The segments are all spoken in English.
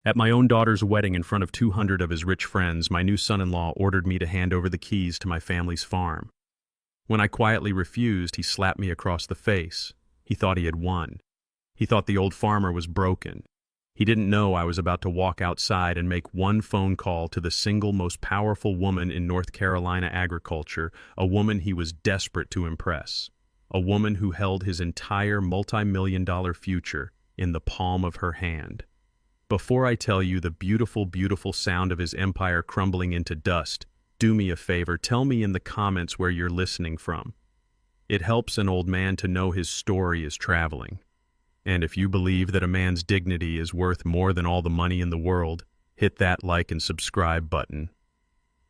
At my own daughter's wedding in front of 200 of his rich friends, my new son-in-law ordered me to hand over the keys to my family's farm. When I quietly refused, he slapped me across the face. He thought he had won. He thought the old farmer was broken. He didn't know I was about to walk outside and make one phone call to the single most powerful woman in North Carolina agriculture, a woman he was desperate to impress, a woman who held his entire multi-million-dollar future in the palm of her hand. Before I tell you the beautiful, beautiful sound of his empire crumbling into dust, do me a favor, tell me in the comments where you're listening from. It helps an old man to know his story is traveling. And if you believe that a man's dignity is worth more than all the money in the world, hit that like and subscribe button.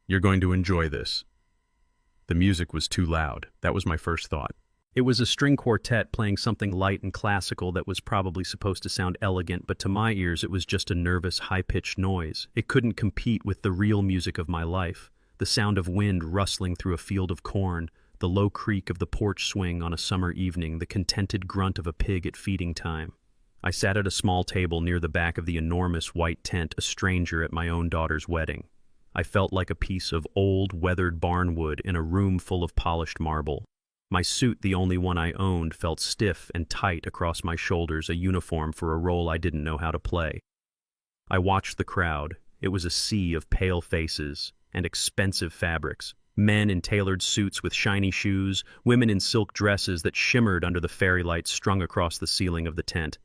You're going to enjoy this. The music was too loud. That was my first thought. It was a string quartet playing something light and classical that was probably supposed to sound elegant, but to my ears it was just a nervous, high-pitched noise. It couldn't compete with the real music of my life. The sound of wind rustling through a field of corn, the low creak of the porch swing on a summer evening, the contented grunt of a pig at feeding time. I sat at a small table near the back of the enormous white tent, a stranger at my own daughter's wedding. I felt like a piece of old, weathered barnwood in a room full of polished marble. My suit, the only one I owned, felt stiff and tight across my shoulders, a uniform for a role I didn't know how to play. I watched the crowd. It was a sea of pale faces and expensive fabrics. Men in tailored suits with shiny shoes, women in silk dresses that shimmered under the fairy lights strung across the ceiling of the tent.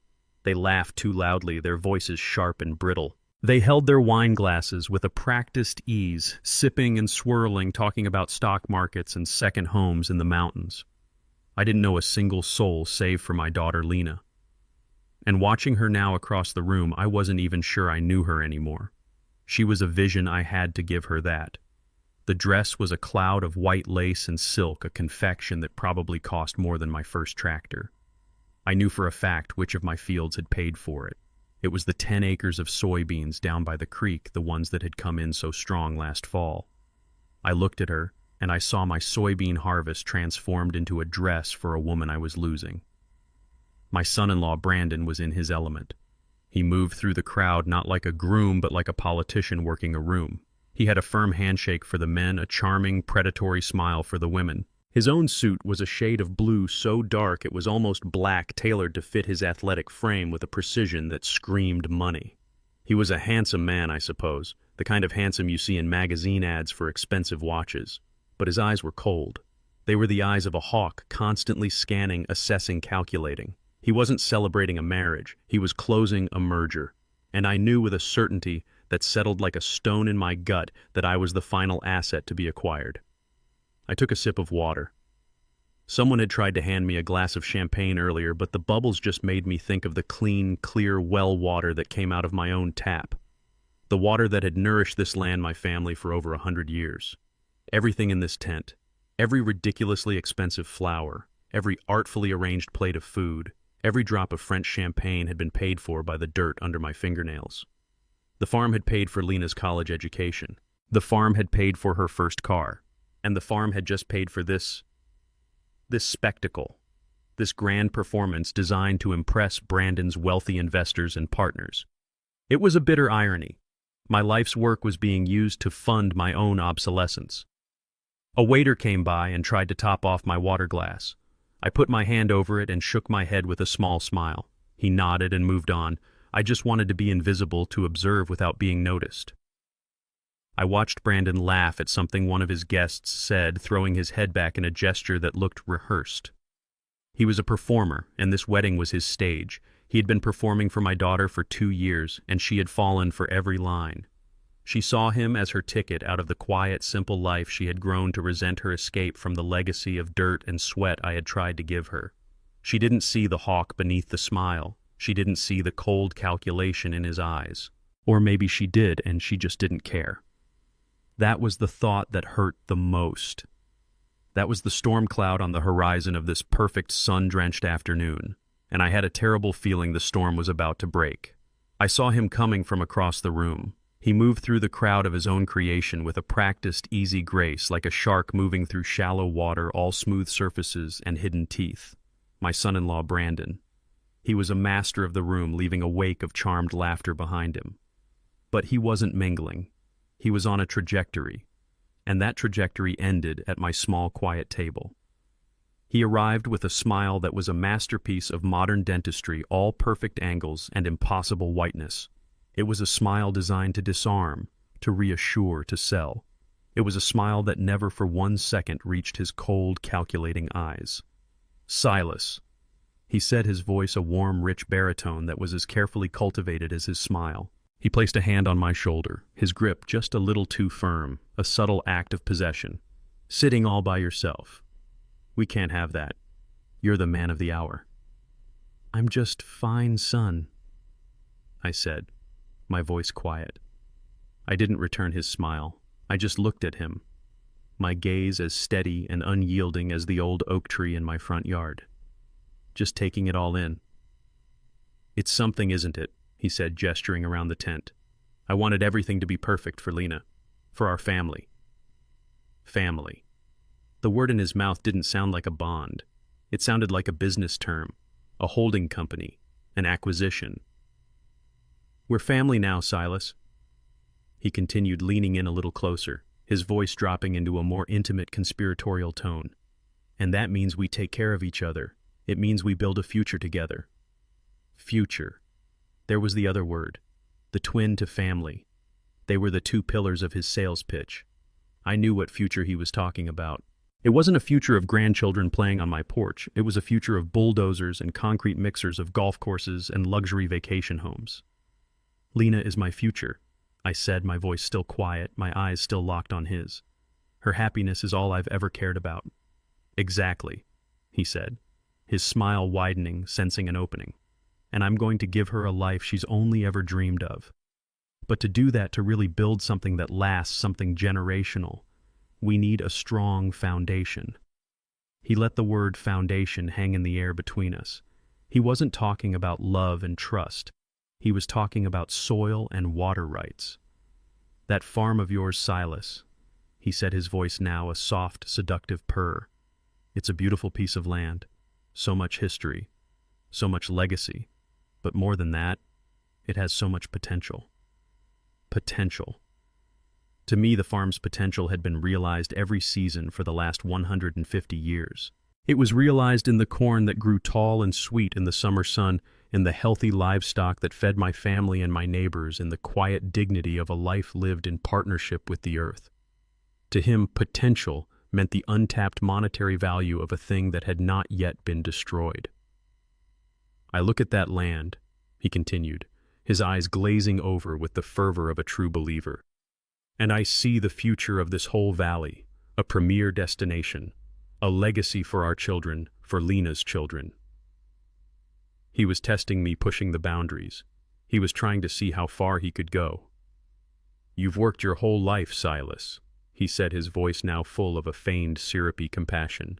They laughed too loudly, their voices sharp and brittle. They held their wine glasses with a practiced ease, sipping and swirling, talking about stock markets and second homes in the mountains. I didn't know a single soul save for my daughter Lena. And watching her now across the room, I wasn't even sure I knew her anymore. She was a vision. I had to give her that. The dress was a cloud of white lace and silk, a confection that probably cost more than my first tractor. I knew for a fact which of my fields had paid for it. It was the 10 acres of soybeans down by the creek, the ones that had come in so strong last fall. I looked at her, and I saw my soybean harvest transformed into a dress for a woman I was losing. My son-in-law Brandon was in his element. He moved through the crowd not like a groom but like a politician working a room. He had a firm handshake for the men, a charming, predatory smile for the women. His own suit was a shade of blue so dark it was almost black, tailored to fit his athletic frame with a precision that screamed money. He was a handsome man, I suppose, the kind of handsome you see in magazine ads for expensive watches. But his eyes were cold. They were the eyes of a hawk, constantly scanning, assessing, calculating. He wasn't celebrating a marriage. He was closing a merger. And I knew with a certainty that settled like a stone in my gut that I was the final asset to be acquired. I took a sip of water. Someone had tried to hand me a glass of champagne earlier, but the bubbles just made me think of the clean, clear well water that came out of my own tap. The water that had nourished this land, my family, for over 100 years. Everything in this tent, every ridiculously expensive flower, every artfully arranged plate of food, every drop of French champagne had been paid for by the dirt under my fingernails. The farm had paid for Lena's college education. The farm had paid for her first car. And the farm had just paid for this spectacle, this grand performance designed to impress Brandon's wealthy investors and partners. It was a bitter irony. My life's work was being used to fund my own obsolescence. A waiter came by and tried to top off my water glass. I put my hand over it and shook my head with a small smile. He nodded and moved on. I just wanted to be invisible, to observe without being noticed. I watched Brandon laugh at something one of his guests said, throwing his head back in a gesture that looked rehearsed. He was a performer, and this wedding was his stage. He had been performing for my daughter for 2 years, and she had fallen for every line. She saw him as her ticket out of the quiet, simple life she had grown to resent her escape from the legacy of dirt and sweat I had tried to give her. She didn't see the hawk beneath the smile. She didn't see the cold calculation in his eyes. Or maybe she did, and she just didn't care. That was the thought that hurt the most. That was the storm cloud on the horizon of this perfect sun-drenched afternoon, and I had a terrible feeling the storm was about to break. I saw him coming from across the room. He moved through the crowd of his own creation with a practiced, easy grace, like a shark moving through shallow water, all smooth surfaces and hidden teeth. My son-in-law, Brandon. He was a master of the room, leaving a wake of charmed laughter behind him. But he wasn't mingling. He was on a trajectory, and that trajectory ended at my small, quiet table. He arrived with a smile that was a masterpiece of modern dentistry, all perfect angles and impossible whiteness. It was a smile designed to disarm, to reassure, to sell. It was a smile that never for 1 second reached his cold, calculating eyes. "Silas," he said, his voice a warm, rich baritone that was as carefully cultivated as his smile. He placed a hand on my shoulder, his grip just a little too firm, a subtle act of possession. "Sitting all by yourself. We can't have that. You're the man of the hour." "I'm just fine, son," I said, my voice quiet. I didn't return his smile. I just looked at him, my gaze as steady and unyielding as the old oak tree in my front yard, just taking it all in. "It's something, isn't it?" he said, gesturing around the tent. "I wanted everything to be perfect for Lena, for our family." Family. The word in his mouth didn't sound like a bond. It sounded like a business term, a holding company, an acquisition. "We're family now, Silas," he continued, leaning in a little closer, his voice dropping into a more intimate, conspiratorial tone. "And that means we take care of each other. It means we build a future together." Future. There was the other word, the twin to family. They were the two pillars of his sales pitch. I knew what future he was talking about. It wasn't a future of grandchildren playing on my porch. It was a future of bulldozers and concrete mixers, of golf courses and luxury vacation homes. "Lena is my future," I said, my voice still quiet, my eyes still locked on his. "Her happiness is all I've ever cared about." "Exactly," he said, his smile widening, sensing an opening. "And I'm going to give her a life she's only ever dreamed of. But to do that, to really build something that lasts, something generational, we need a strong foundation." He let the word foundation hang in the air between us. He wasn't talking about love and trust. He was talking about soil and water rights. "That farm of yours, Silas," he said, his voice now a soft, seductive purr. "It's a beautiful piece of land. So much history, so much legacy. But more than that, it has so much potential." Potential. To me, the farm's potential had been realized every season for the last 150 years. It was realized in the corn that grew tall and sweet in the summer sun, in the healthy livestock that fed my family and my neighbors, in the quiet dignity of a life lived in partnership with the earth. To him, potential meant the untapped monetary value of a thing that had not yet been destroyed. "I look at that land," he continued, his eyes glazing over with the fervor of a true believer, "and I see the future of this whole valley, a premier destination, a legacy for our children, for Lena's children." He was testing me, pushing the boundaries. He was trying to see how far he could go. "You've worked your whole life, Silas," he said, his voice now full of a feigned, syrupy compassion.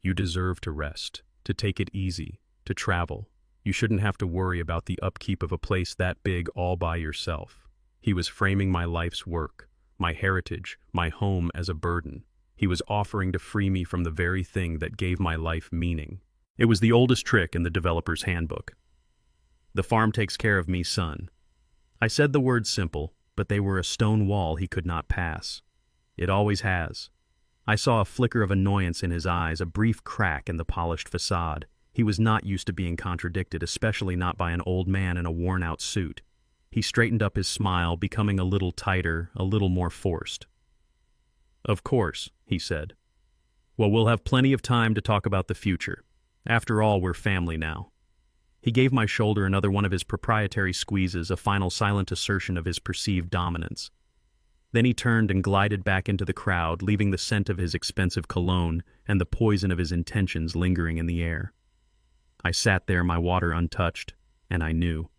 "You deserve to rest, to take it easy, to travel. You shouldn't have to worry about the upkeep of a place that big all by yourself." He was framing my life's work, my heritage, my home as a burden. He was offering to free me from the very thing that gave my life meaning. It was the oldest trick in the developer's handbook. "The farm takes care of me, son." I said the words simple, but they were a stone wall he could not pass. "It always has." I saw a flicker of annoyance in his eyes, a brief crack in the polished facade. He was not used to being contradicted, especially not by an old man in a worn-out suit. He straightened up his smile, becoming a little tighter, a little more forced. "Of course," he said. "Well, we'll have plenty of time to talk about the future. After all, we're family now." He gave my shoulder another one of his proprietary squeezes, a final silent assertion of his perceived dominance. Then he turned and glided back into the crowd, leaving the scent of his expensive cologne and the poison of his intentions lingering in the air. I sat there, my water untouched, and I knew.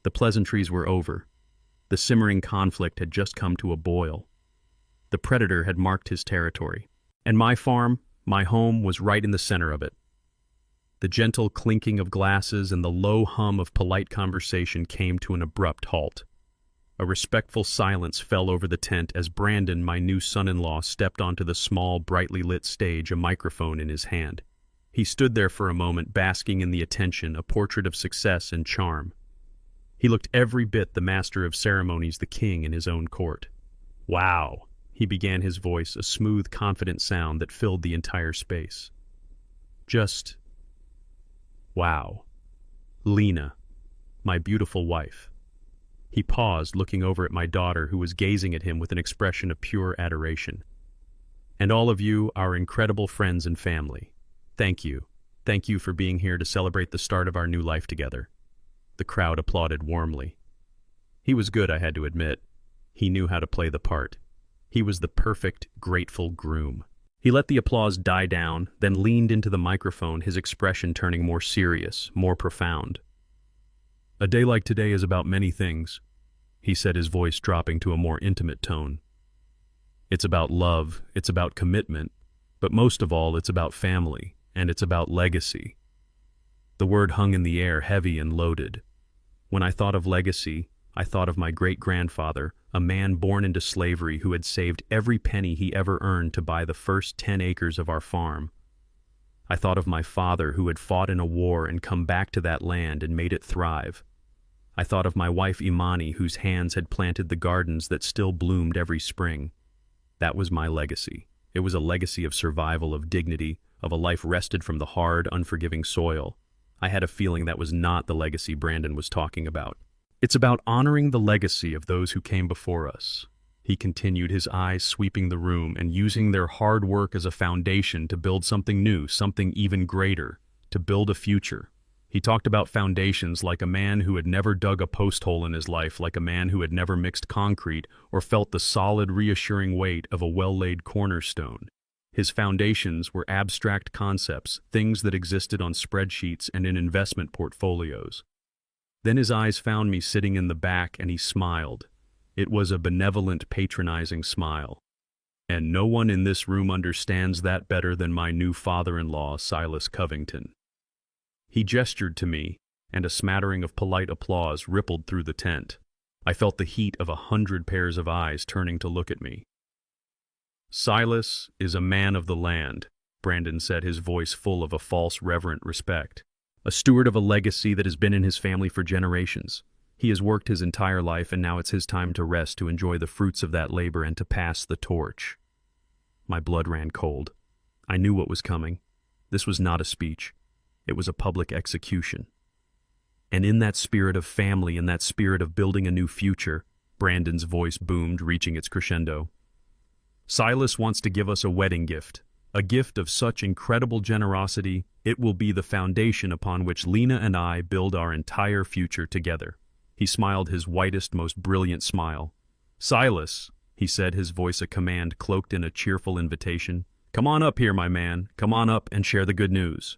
The pleasantries were over. The simmering conflict had just come to a boil. The predator had marked his territory, and my farm, my home, was right in the center of it. The gentle clinking of glasses and the low hum of polite conversation came to an abrupt halt. A respectful silence fell over the tent as Brandon, my new son-in-law, stepped onto the small, brightly lit stage, a microphone in his hand. He stood there for a moment, basking in the attention, a portrait of success and charm. He looked every bit the master of ceremonies, the king in his own court. "Wow," he began, his voice a smooth, confident sound that filled the entire space. "Just wow. Lena, my beautiful wife." He paused, looking over at my daughter, who was gazing at him with an expression of pure adoration. "And all of you, our incredible friends and family. Thank you. Thank you for being here to celebrate the start of our new life together." The crowd applauded warmly. He was good, I had to admit. He knew how to play the part. He was the perfect, grateful groom. He let the applause die down, then leaned into the microphone, his expression turning more serious, more profound. "A day like today is about many things," he said, his voice dropping to a more intimate tone. "It's about love, it's about commitment, but most of all, it's about family, and it's about legacy." The word hung in the air, heavy and loaded. When I thought of legacy, I thought of my great-grandfather, a man born into slavery who had saved every penny he ever earned to buy the first 10 acres of our farm. I thought of my father, who had fought in a war and come back to that land and made it thrive. I thought of my wife Imani, whose hands had planted the gardens that still bloomed every spring. That was my legacy. It was a legacy of survival, of dignity, of a life wrested from the hard, unforgiving soil. I had a feeling that was not the legacy Brandon was talking about. "It's about honoring the legacy of those who came before us," he continued, his eyes sweeping the room, "and using their hard work as a foundation to build something new, something even greater, to build a future." He talked about foundations like a man who had never dug a post hole in his life, like a man who had never mixed concrete or felt the solid, reassuring weight of a well-laid cornerstone. His foundations were abstract concepts, things that existed on spreadsheets and in investment portfolios. Then his eyes found me sitting in the back, and he smiled. It was a benevolent, patronizing smile. "And no one in this room understands that better than my new father-in-law, Silas Covington." He gestured to me, and a smattering of polite applause rippled through the tent. I felt the heat of 100 pairs of eyes turning to look at me. "Silas is a man of the land," Brandon said, his voice full of a false, reverent respect. "A steward of a legacy that has been in his family for generations. He has worked his entire life, and now it's his time to rest, to enjoy the fruits of that labor and to pass the torch." My blood ran cold. I knew what was coming. This was not a speech. It was a public execution. And in that spirit of family, in that spirit of building a new future, Brandon's voice boomed, reaching its crescendo. "Silas wants to give us a wedding gift, a gift of such incredible generosity, it will be the foundation upon which Lena and I build our entire future together." He smiled his whitest, most brilliant smile. "Silas," he said, his voice a command cloaked in a cheerful invitation, "come on up here, my man. Come on up and share the good news."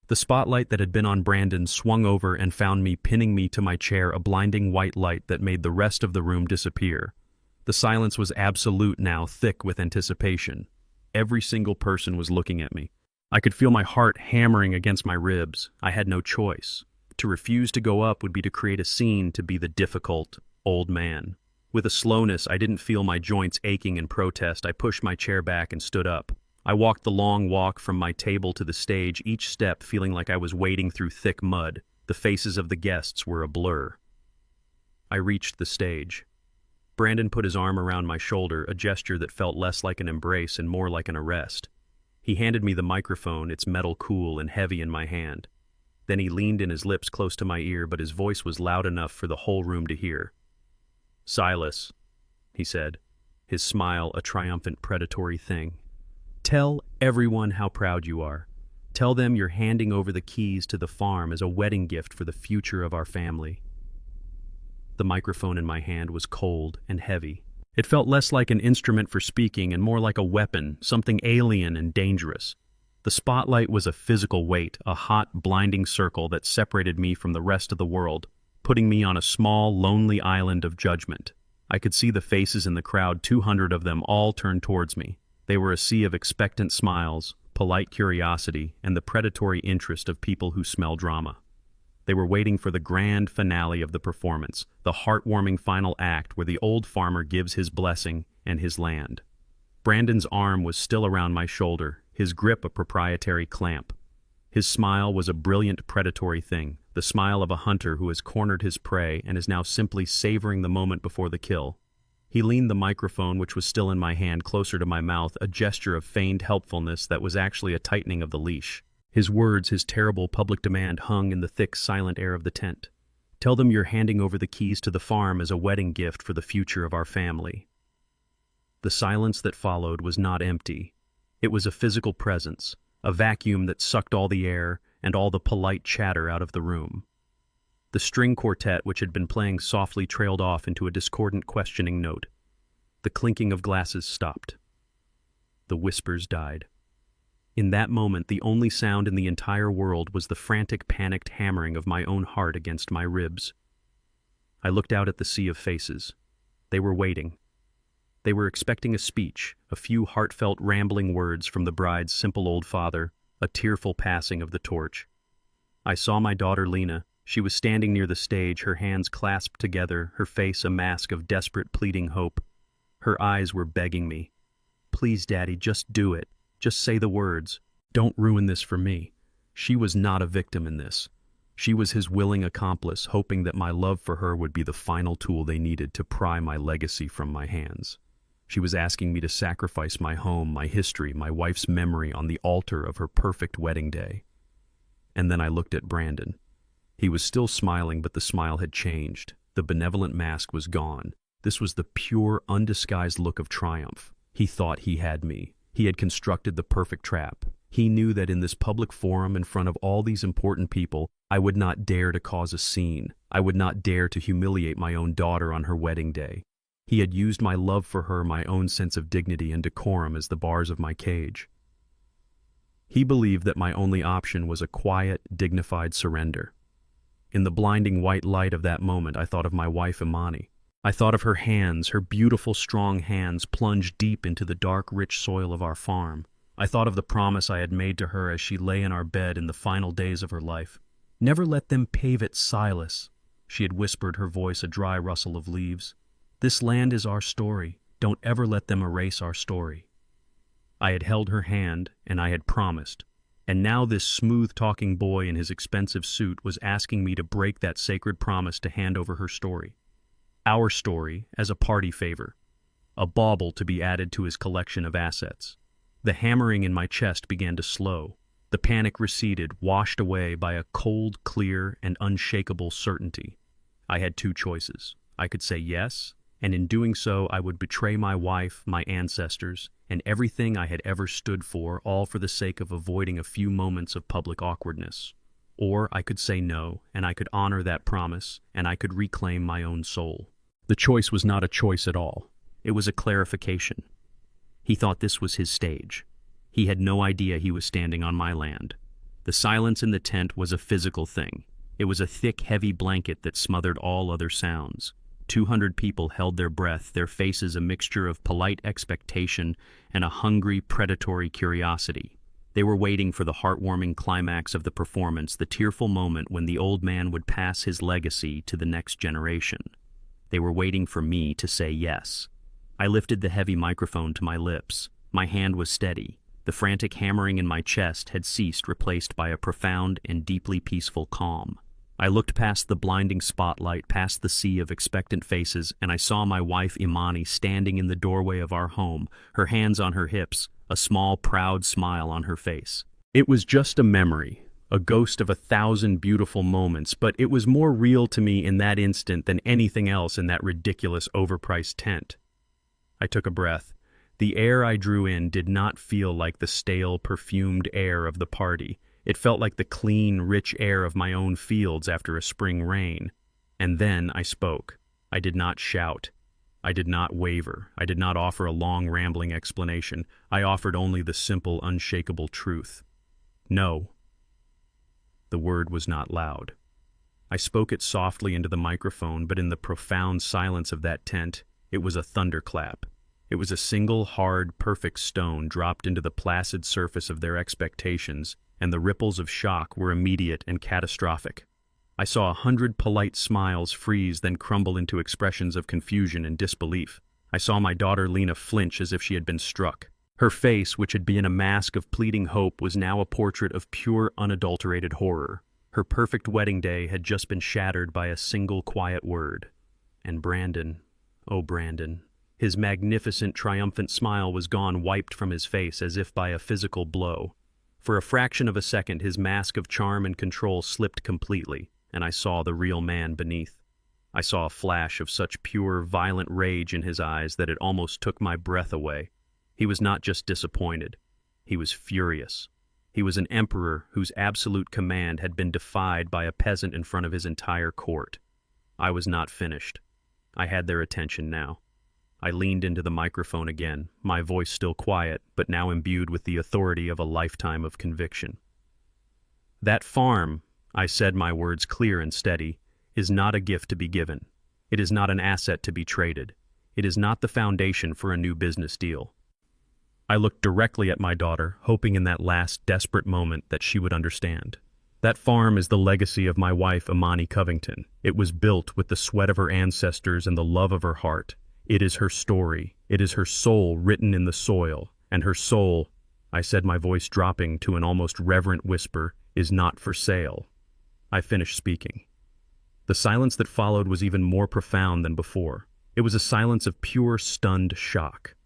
The spotlight that had been on Brandon swung over and found me, pinning me to my chair, a blinding white light that made the rest of the room disappear. The silence was absolute now, thick with anticipation. Every single person was looking at me. I could feel my heart hammering against my ribs. I had no choice. To refuse to go up would be to create a scene, to be the difficult old man. With a slowness I didn't feel my joints aching in protest, I pushed my chair back and stood up. I walked the long walk from my table to the stage, each step feeling like I was wading through thick mud. The faces of the guests were a blur. I reached the stage. Brandon put his arm around my shoulder, a gesture that felt less like an embrace and more like an arrest. He handed me the microphone, its metal cool and heavy in my hand. Then he leaned in, his lips close to my ear, but his voice was loud enough for the whole room to hear. "Silas," he said, his smile a triumphant, predatory thing. "Tell everyone how proud you are. Tell them you're handing over the keys to the farm as a wedding gift for the future of our family." The microphone in my hand was cold and heavy. It felt less like an instrument for speaking and more like a weapon, something alien and dangerous. The spotlight was a physical weight, a hot, blinding circle that separated me from the rest of the world, putting me on a small, lonely island of judgment. I could see the faces in the crowd, 200 of them, all turned towards me. They were a sea of expectant smiles, polite curiosity, and the predatory interest of people who smell drama. They were waiting for the grand finale of the performance, the heartwarming final act where the old farmer gives his blessing and his land. Brandon's arm was still around my shoulder, his grip a proprietary clamp. His smile was a brilliant predatory thing, the smile of a hunter who has cornered his prey and is now simply savoring the moment before the kill. He leaned the microphone, which was still in my hand, closer to my mouth, a gesture of feigned helpfulness that was actually a tightening of the leash. His words, his terrible public demand, hung in the thick, silent air of the tent. "Tell them you're handing over the keys to the farm as a wedding gift for the future of our family." The silence that followed was not empty. It was a physical presence, a vacuum that sucked all the air and all the polite chatter out of the room. The string quartet, which had been playing softly, trailed off into a discordant, questioning note. The clinking of glasses stopped. The whispers died. In that moment, the only sound in the entire world was the frantic, panicked hammering of my own heart against my ribs. I looked out at the sea of faces. They were waiting. They were expecting a speech, a few heartfelt, rambling words from the bride's simple old father, a tearful passing of the torch. I saw my daughter Lena. She was standing near the stage, her hands clasped together, her face a mask of desperate, pleading hope. Her eyes were begging me. "Please, Daddy, just do it. Just say the words. Don't ruin this for me." She was not a victim in this. She was his willing accomplice, hoping that my love for her would be the final tool they needed to pry my legacy from my hands. She was asking me to sacrifice my home, my history, my wife's memory on the altar of her perfect wedding day. And then I looked at Brandon. He was still smiling, but the smile had changed. The benevolent mask was gone. This was the pure, undisguised look of triumph. He thought he had me. He had constructed the perfect trap. He knew that in this public forum, in front of all these important people, I would not dare to cause a scene. I would not dare to humiliate my own daughter on her wedding day. He had used my love for her, my own sense of dignity and decorum as the bars of my cage. He believed that my only option was a quiet, dignified surrender. In the blinding white light of that moment, I thought of my wife Imani. I thought of her hands, her beautiful, strong hands plunged deep into the dark, rich soil of our farm. I thought of the promise I had made to her as she lay in our bed in the final days of her life. "Never let them pave it, Silas," she had whispered, her voice a dry rustle of leaves. "This land is our story. Don't ever let them erase our story." I had held her hand, and I had promised. And now this smooth-talking boy in his expensive suit was asking me to break that sacred promise to hand over her story. Our story as a party favor. A bauble to be added to his collection of assets. The hammering in my chest began to slow. The panic receded, washed away by a cold, clear, and unshakable certainty. I had two choices. I could say yes, and in doing so I would betray my wife, my ancestors, and everything I had ever stood for, all for the sake of avoiding a few moments of public awkwardness. Or I could say no, and I could honor that promise, and I could reclaim my own soul. The choice was not a choice at all. It was a clarification. He thought this was his stage. He had no idea he was standing on my land. The silence in the tent was a physical thing. It was a thick, heavy blanket that smothered all other sounds. 200 people held their breath, their faces a mixture of polite expectation and a hungry, predatory curiosity. They were waiting for the heartwarming climax of the performance, the tearful moment when the old man would pass his legacy to the next generation. They were waiting for me to say yes. I lifted the heavy microphone to my lips. My hand was steady. The frantic hammering in my chest had ceased, replaced by a profound and deeply peaceful calm. I looked past the blinding spotlight, past the sea of expectant faces, and I saw my wife Imani standing in the doorway of our home, her hands on her hips, a small, proud smile on her face. It was just a memory, a ghost of 1,000 beautiful moments, but it was more real to me in that instant than anything else in that ridiculous, overpriced tent. I took a breath. The air I drew in did not feel like the stale, perfumed air of the party. It felt like the clean, rich air of my own fields after a spring rain. And then I spoke. I did not shout. I did not waver. I did not offer a long, rambling explanation. I offered only the simple, unshakable truth. No. The word was not loud. I spoke it softly into the microphone, but in the profound silence of that tent, it was a thunderclap. It was a single, hard, perfect stone dropped into the placid surface of their expectations, and the ripples of shock were immediate and catastrophic. I saw 100 polite smiles freeze, then crumble into expressions of confusion and disbelief. I saw my daughter Lena flinch as if she had been struck. Her face, which had been a mask of pleading hope, was now a portrait of pure, unadulterated horror. Her perfect wedding day had just been shattered by a single quiet word. And Brandon, oh Brandon, his magnificent, triumphant smile was gone, wiped from his face as if by a physical blow. For a fraction of a second, his mask of charm and control slipped completely, and I saw the real man beneath. I saw a flash of such pure, violent rage in his eyes that it almost took my breath away. He was not just disappointed. He was furious. He was an emperor whose absolute command had been defied by a peasant in front of his entire court. I was not finished. I had their attention now. I leaned into the microphone again, my voice still quiet, but now imbued with the authority of a lifetime of conviction. That farm, I said, my words clear and steady, is not a gift to be given. It is not an asset to be traded. It is not the foundation for a new business deal. I looked directly at my daughter, hoping in that last desperate moment that she would understand. That farm is the legacy of my wife, Imani Covington. It was built with the sweat of her ancestors and the love of her heart. It is her story. It is her soul written in the soil. And her soul, I said, my voice dropping to an almost reverent whisper, is not for sale. I finished speaking. The silence that followed was even more profound than before. It was a silence of pure, stunned shock.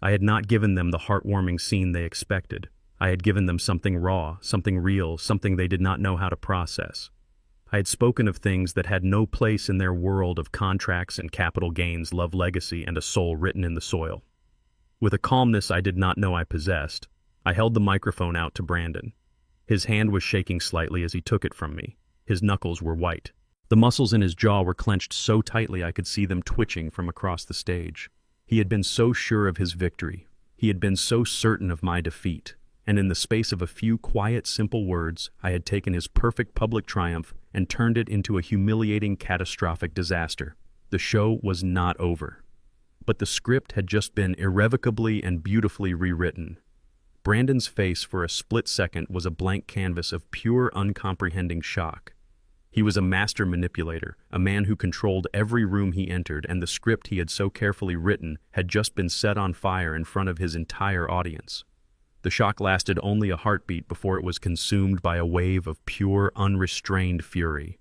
I had not given them the heartwarming scene they expected. I had given them something raw, something real, something they did not know how to process. I had spoken of things that had no place in their world of contracts and capital gains, love, legacy, and a soul written in the soil. With a calmness I did not know I possessed, I held the microphone out to Brandon. His hand was shaking slightly as he took it from me. His knuckles were white. The muscles in his jaw were clenched so tightly I could see them twitching from across the stage. He had been so sure of his victory. He had been so certain of my defeat. And in the space of a few quiet, simple words, I had taken his perfect public triumph and turned it into a humiliating, catastrophic disaster. The show was not over. But the script had just been irrevocably and beautifully rewritten. Brandon's face for a split second was a blank canvas of pure, uncomprehending shock. He was a master manipulator, a man who controlled every room he entered, and the script he had so carefully written had just been set on fire in front of his entire audience. The shock lasted only a heartbeat before it was consumed by a wave of pure, unrestrained fury.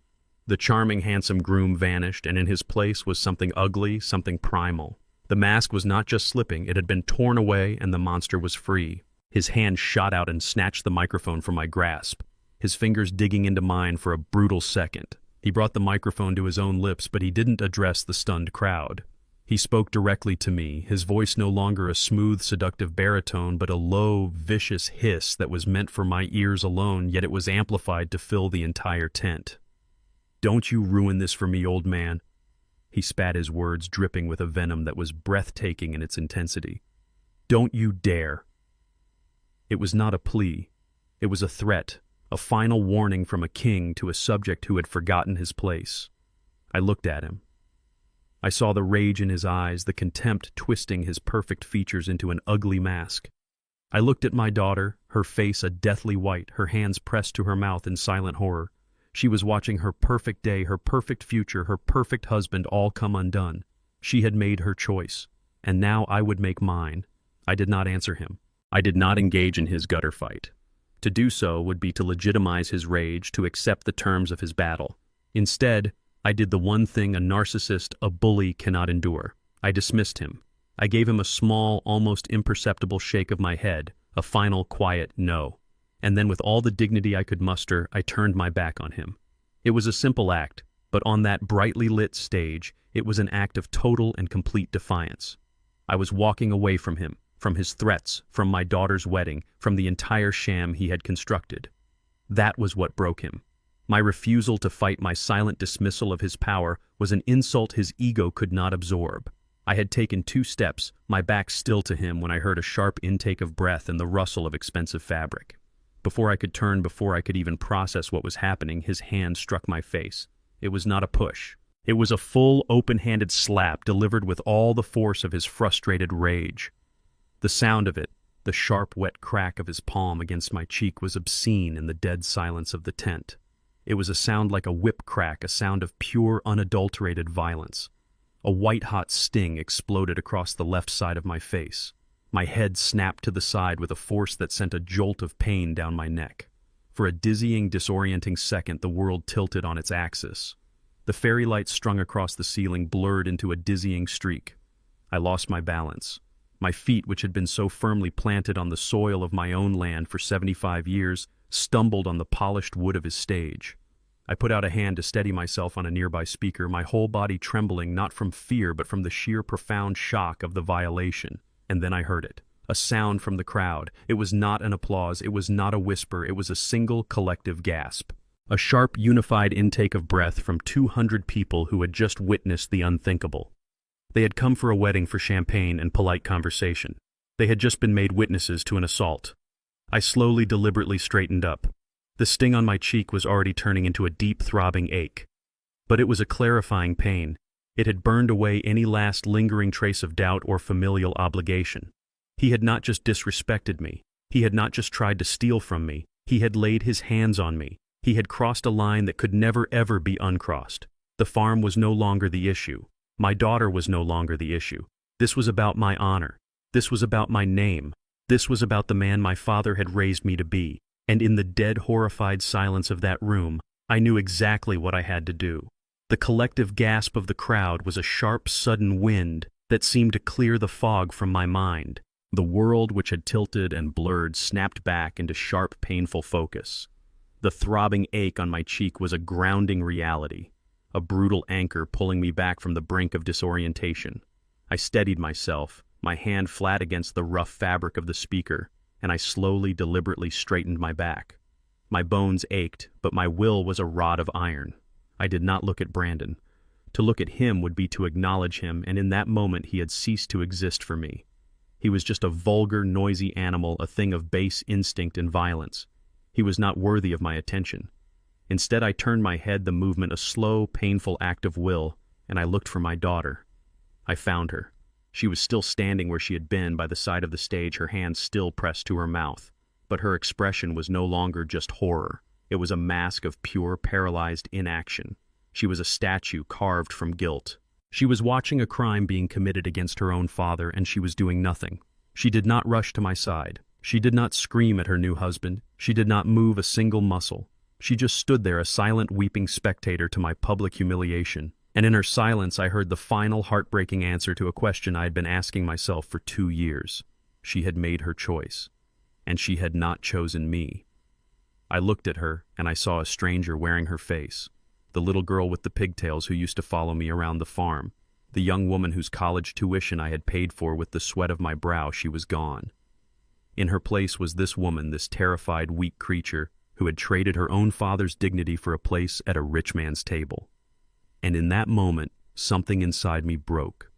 The charming, handsome groom vanished, and in his place was something ugly, something primal. The mask was not just slipping, it had been torn away, and the monster was free. His hand shot out and snatched the microphone from my grasp, his fingers digging into mine for a brutal second. He brought the microphone to his own lips, but he didn't address the stunned crowd. He spoke directly to me, his voice no longer a smooth, seductive baritone, but a low, vicious hiss that was meant for my ears alone, yet it was amplified to fill the entire tent. "Don't you ruin this for me, old man." He spat his words, dripping with a venom that was breathtaking in its intensity. "Don't you dare." It was not a plea. It was a threat, a final warning from a king to a subject who had forgotten his place. I looked at him. I saw the rage in his eyes, the contempt twisting his perfect features into an ugly mask. I looked at my daughter, her face a deathly white, her hands pressed to her mouth in silent horror. She was watching her perfect day, her perfect future, her perfect husband all come undone. She had made her choice, and now I would make mine. I did not answer him. I did not engage in his gutter fight. To do so would be to legitimize his rage, to accept the terms of his battle. Instead, I did the one thing a narcissist, a bully, cannot endure. I dismissed him. I gave him a small, almost imperceptible shake of my head, a final, quiet no. And then with all the dignity I could muster, I turned my back on him. It was a simple act, but on that brightly lit stage, it was an act of total and complete defiance. I was walking away from him, from his threats, from my daughter's wedding, from the entire sham he had constructed. That was what broke him. My refusal to fight, my silent dismissal of his power, was an insult his ego could not absorb. I had taken 2 steps, my back still to him, when I heard a sharp intake of breath and the rustle of expensive fabric. Before I could turn, before I could even process what was happening, his hand struck my face. It was not a push. It was a full, open-handed slap delivered with all the force of his frustrated rage. The sound of it, the sharp, wet crack of his palm against my cheek, was obscene in the dead silence of the tent. It was a sound like a whip crack, a sound of pure, unadulterated violence. A white-hot sting exploded across the left side of my face. My head snapped to the side with a force that sent a jolt of pain down my neck. For a dizzying, disorienting second, the world tilted on its axis. The fairy lights strung across the ceiling blurred into a dizzying streak. I lost my balance. My feet, which had been so firmly planted on the soil of my own land for 75 years, stumbled on the polished wood of his stage. I put out a hand to steady myself on a nearby speaker, my whole body trembling not from fear but from the sheer profound shock of the violation. And then I heard it. A sound from the crowd. It was not an applause, it was not a whisper, it was a single collective gasp. A sharp, unified intake of breath from 200 people who had just witnessed the unthinkable. They had come for a wedding for champagne and polite conversation. They had just been made witnesses to an assault. I slowly, deliberately straightened up. The sting on my cheek was already turning into a deep, throbbing ache. But it was a clarifying pain. It had burned away any last lingering trace of doubt or familial obligation. He had not just disrespected me. He had not just tried to steal from me. He had laid his hands on me. He had crossed a line that could never ever be uncrossed. The farm was no longer the issue. My daughter was no longer the issue. This was about my honor. This was about my name. This was about the man my father had raised me to be. And in the dead, horrified silence of that room, I knew exactly what I had to do. The collective gasp of the crowd was a sharp, sudden wind that seemed to clear the fog from my mind. The world, which had tilted and blurred, snapped back into sharp, painful focus. The throbbing ache on my cheek was a grounding reality, a brutal anchor pulling me back from the brink of disorientation. I steadied myself, my hand flat against the rough fabric of the speaker, and I slowly, deliberately straightened my back. My bones ached, but my will was a rod of iron. I did not look at Brandon. To look at him would be to acknowledge him, and in that moment he had ceased to exist for me. He was just a vulgar, noisy animal, a thing of base instinct and violence. He was not worthy of my attention. Instead, I turned my head, the movement a slow, painful act of will, and I looked for my daughter. I found her. She was still standing where she had been by the side of the stage, her hand still pressed to her mouth. But her expression was no longer just horror. It was a mask of pure, paralyzed inaction. She was a statue carved from guilt. She was watching a crime being committed against her own father, and she was doing nothing. She did not rush to my side. She did not scream at her new husband. She did not move a single muscle. She just stood there, a silent, weeping spectator to my public humiliation. And in her silence, I heard the final, heartbreaking answer to a question I had been asking myself for 2 years. She had made her choice, and she had not chosen me. I looked at her, and I saw a stranger wearing her face. The little girl with the pigtails who used to follow me around the farm. The young woman whose college tuition I had paid for with the sweat of my brow. She was gone. In her place was this woman, this terrified, weak creature, who had traded her own father's dignity for a place at a rich man's table. And in that moment, something inside me broke.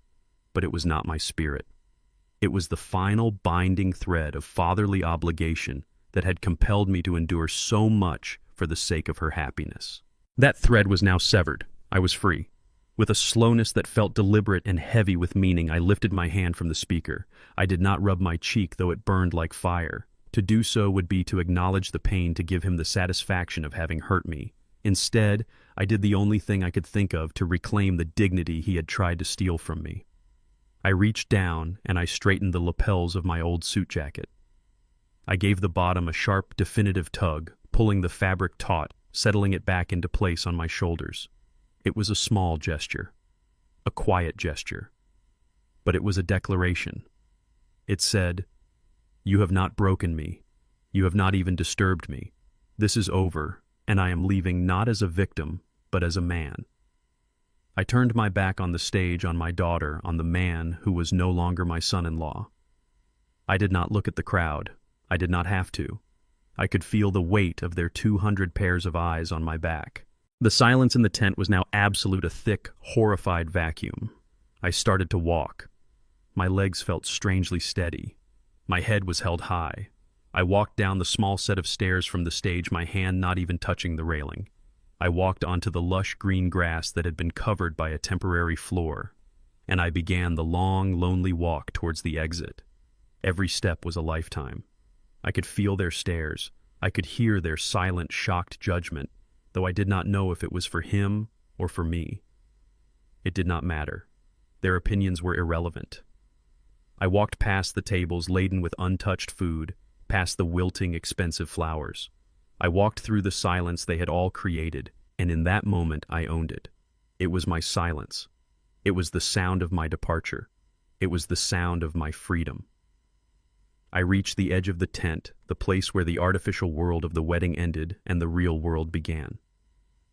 But it was not my spirit. It was the final binding thread of fatherly obligation that had compelled me to endure so much for the sake of her happiness. That thread was now severed. I was free. With a slowness that felt deliberate and heavy with meaning, I lifted my hand from the speaker. I did not rub my cheek, though it burned like fire. To do so would be to acknowledge the pain, to give him the satisfaction of having hurt me. Instead, I did the only thing I could think of to reclaim the dignity he had tried to steal from me. I reached down and I straightened the lapels of my old suit jacket. I gave the bottom a sharp, definitive tug, pulling the fabric taut, settling it back into place on my shoulders. It was a small gesture, a quiet gesture, but it was a declaration. It said, "You have not broken me. You have not even disturbed me. This is over, and I am leaving not as a victim, but as a man." I turned my back on the stage, on my daughter, on the man who was no longer my son-in-law. I did not look at the crowd. I did not have to. I could feel the weight of their 200 pairs of eyes on my back. The silence in the tent was now absolute, a thick, horrified vacuum. I started to walk. My legs felt strangely steady. My head was held high. I walked down the small set of stairs from the stage, my hand not even touching the railing. I walked onto the lush green grass that had been covered by a temporary floor, and I began the long, lonely walk towards the exit. Every step was a lifetime. I could feel their stares. I could hear their silent, shocked judgment, though I did not know if it was for him or for me. It did not matter. Their opinions were irrelevant. I walked past the tables laden with untouched food, past the wilting, expensive flowers. I walked through the silence they had all created, and in that moment I owned it. It was my silence. It was the sound of my departure. It was the sound of my freedom. I reached the edge of the tent, the place where the artificial world of the wedding ended and the real world began.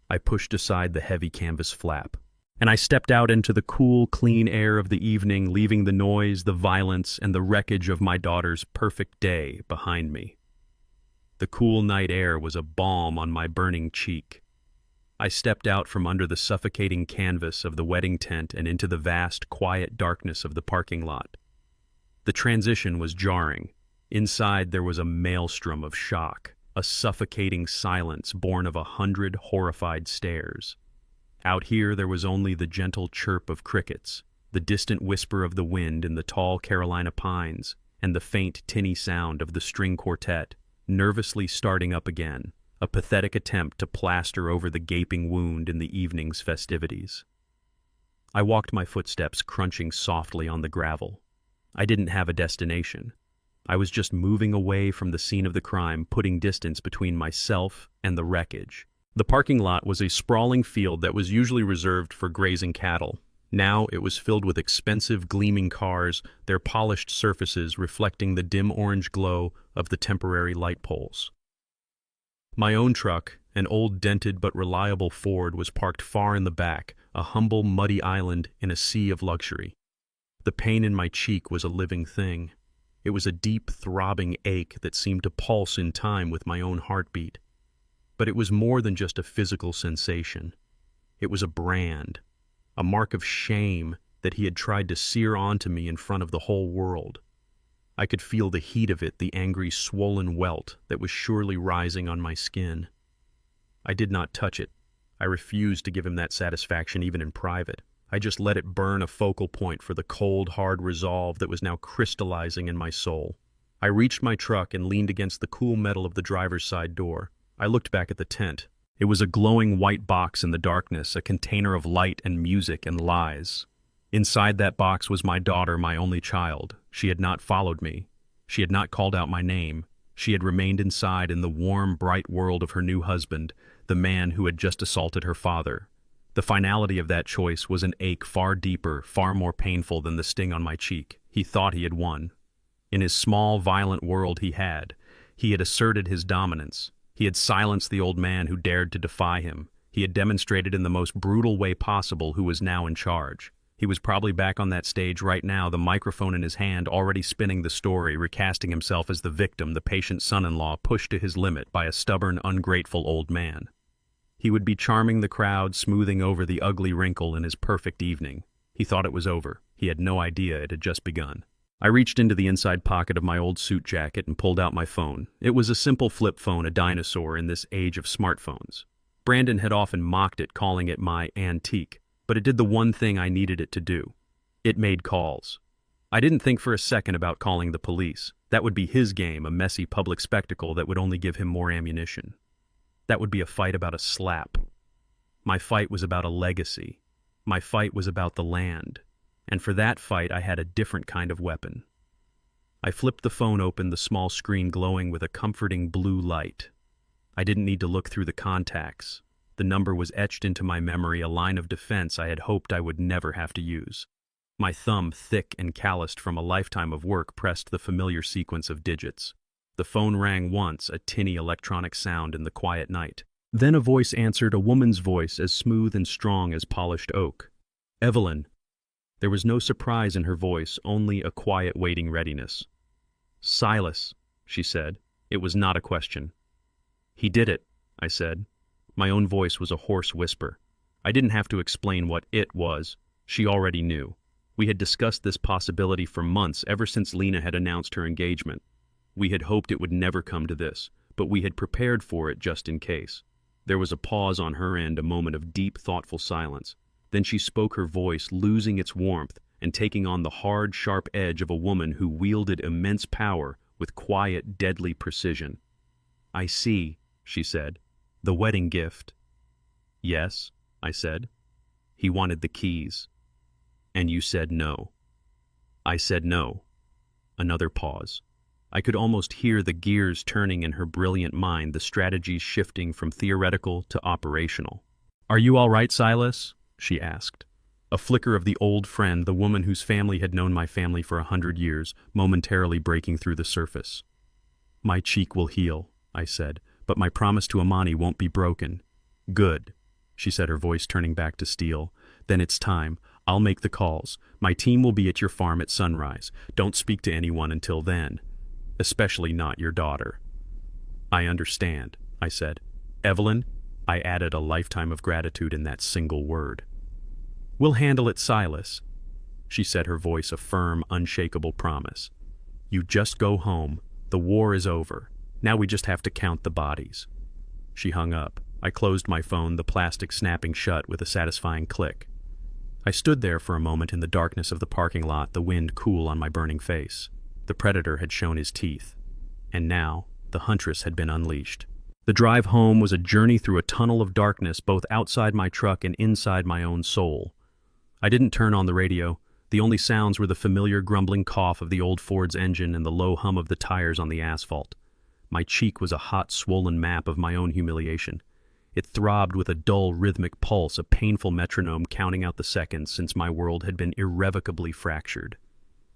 I pushed aside the heavy canvas flap, and I stepped out into the cool, clean air of the evening, leaving the noise, the violence, and the wreckage of my daughter's perfect day behind me. The cool night air was a balm on my burning cheek. I stepped out from under the suffocating canvas of the wedding tent and into the vast, quiet darkness of the parking lot. The transition was jarring. Inside there was a maelstrom of shock, a suffocating silence born of 100 horrified stares. Out here there was only the gentle chirp of crickets, the distant whisper of the wind in the tall Carolina pines, and the faint tinny sound of the string quartet, nervously starting up again, a pathetic attempt to plaster over the gaping wound in the evening's festivities. I walked my footsteps crunching softly on the gravel. I didn't have a destination. I was just moving away from the scene of the crime, putting distance between myself and the wreckage. The parking lot was a sprawling field that was usually reserved for grazing cattle. Now it was filled with expensive, gleaming cars, their polished surfaces reflecting the dim orange glow of the temporary light poles. My own truck, an old dented but reliable Ford, was parked far in the back, a humble, muddy island in a sea of luxury. The pain in my cheek was a living thing. It was a deep, throbbing ache that seemed to pulse in time with my own heartbeat. But it was more than just a physical sensation. It was a brand, a mark of shame that he had tried to sear onto me in front of the whole world. I could feel the heat of it, the angry, swollen welt that was surely rising on my skin. I did not touch it. I refused to give him that satisfaction even in private. I just let it burn a focal point for the cold, hard resolve that was now crystallizing in my soul. I reached my truck and leaned against the cool metal of the driver's side door. I looked back at the tent. It was a glowing white box in the darkness, a container of light and music and lies. Inside that box was my daughter, my only child. She had not followed me. She had not called out my name. She had remained inside in the warm, bright world of her new husband, the man who had just assaulted her father. The finality of that choice was an ache far deeper, far more painful than the sting on my cheek. He thought he had won. In his small, violent world he had asserted his dominance. He had silenced the old man who dared to defy him. He had demonstrated in the most brutal way possible who was now in charge. He was probably back on that stage right now, the microphone in his hand, already spinning the story, recasting himself as the victim, the patient son-in-law pushed to his limit by a stubborn, ungrateful old man. He would be charming the crowd, smoothing over the ugly wrinkle in his perfect evening. He thought it was over. He had no idea it had just begun. I reached into the inside pocket of my old suit jacket and pulled out my phone. It was a simple flip phone, a dinosaur in this age of smartphones. Brandon had often mocked it, calling it my antique, but it did the one thing I needed it to do. It made calls. I didn't think for a second about calling the police. That would be his game, a messy public spectacle that would only give him more ammunition. That would be a fight about a slap. My fight was about a legacy. My fight was about the land. And for that fight, I had a different kind of weapon. I flipped the phone open, the small screen glowing with a comforting blue light. I didn't need to look through the contacts. The number was etched into my memory, a line of defense I had hoped I would never have to use. My thumb, thick and calloused from a lifetime of work, pressed the familiar sequence of digits. The phone rang once, a tinny electronic sound in the quiet night. Then a voice answered, a woman's voice as smooth and strong as polished oak. Evelyn. There was no surprise in her voice, only a quiet waiting readiness. Silas, she said. It was not a question. He did it, I said. My own voice was a hoarse whisper. I didn't have to explain what it was. She already knew. We had discussed this possibility for months, ever since Lena had announced her engagement. We had hoped it would never come to this, but we had prepared for it just in case. There was a pause on her end, a moment of deep, thoughtful silence. Then she spoke, her voice losing its warmth and taking on the hard, sharp edge of a woman who wielded immense power with quiet, deadly precision. I see, she said. The wedding gift. Yes, I said. He wanted the keys. And you said no. I said no. Another pause. I could almost hear the gears turning in her brilliant mind, the strategies shifting from theoretical to operational. "Are you all right, Silas?" she asked. A flicker of the old friend, the woman whose family had known my family for 100 years, momentarily breaking through the surface. "My cheek will heal," I said, "but my promise to Imani won't be broken." "Good," she said, her voice turning back to steel. "Then it's time. I'll make the calls. My team will be at your farm at sunrise. Don't speak to anyone until then. Especially not your daughter." "I understand," I said. "Evelyn," I added a lifetime of gratitude in that single word. "We'll handle it, Silas," she said, her voice a firm, unshakable promise. "You just go home. The war is over. Now we just have to count the bodies." She hung up. I closed my phone, the plastic snapping shut with a satisfying click. I stood there for a moment in the darkness of the parking lot, the wind cool on my burning face. The predator had shown his teeth. And now, the huntress had been unleashed. The drive home was a journey through a tunnel of darkness, both outside my truck and inside my own soul. I didn't turn on the radio. The only sounds were the familiar grumbling cough of the old Ford's engine and the low hum of the tires on the asphalt. My cheek was a hot, swollen map of my own humiliation. It throbbed with a dull, rhythmic pulse, a painful metronome counting out the seconds since my world had been irrevocably fractured.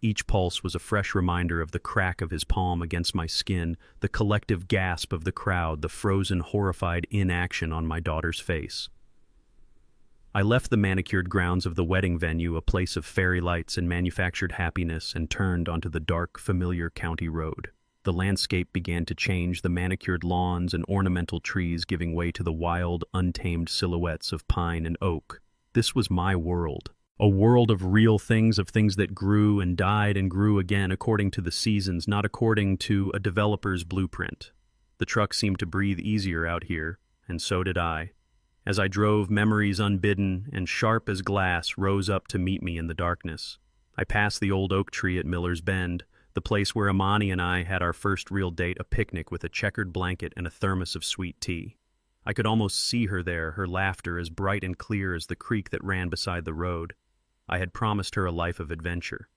Each pulse was a fresh reminder of the crack of his palm against my skin, the collective gasp of the crowd, the frozen, horrified inaction on my daughter's face. I left the manicured grounds of the wedding venue, a place of fairy lights and manufactured happiness, and turned onto the dark, familiar county road. The landscape began to change, the manicured lawns and ornamental trees giving way to the wild, untamed silhouettes of pine and oak. This was my world. A world of real things, of things that grew and died and grew again according to the seasons, not according to a developer's blueprint. The truck seemed to breathe easier out here, and so did I. As I drove, memories unbidden and sharp as glass rose up to meet me in the darkness. I passed the old oak tree at Miller's Bend, the place where Imani and I had our first real date, a picnic with a checkered blanket and a thermos of sweet tea. I could almost see her there, her laughter as bright and clear as the creek that ran beside the road. I had promised her a life of adventure.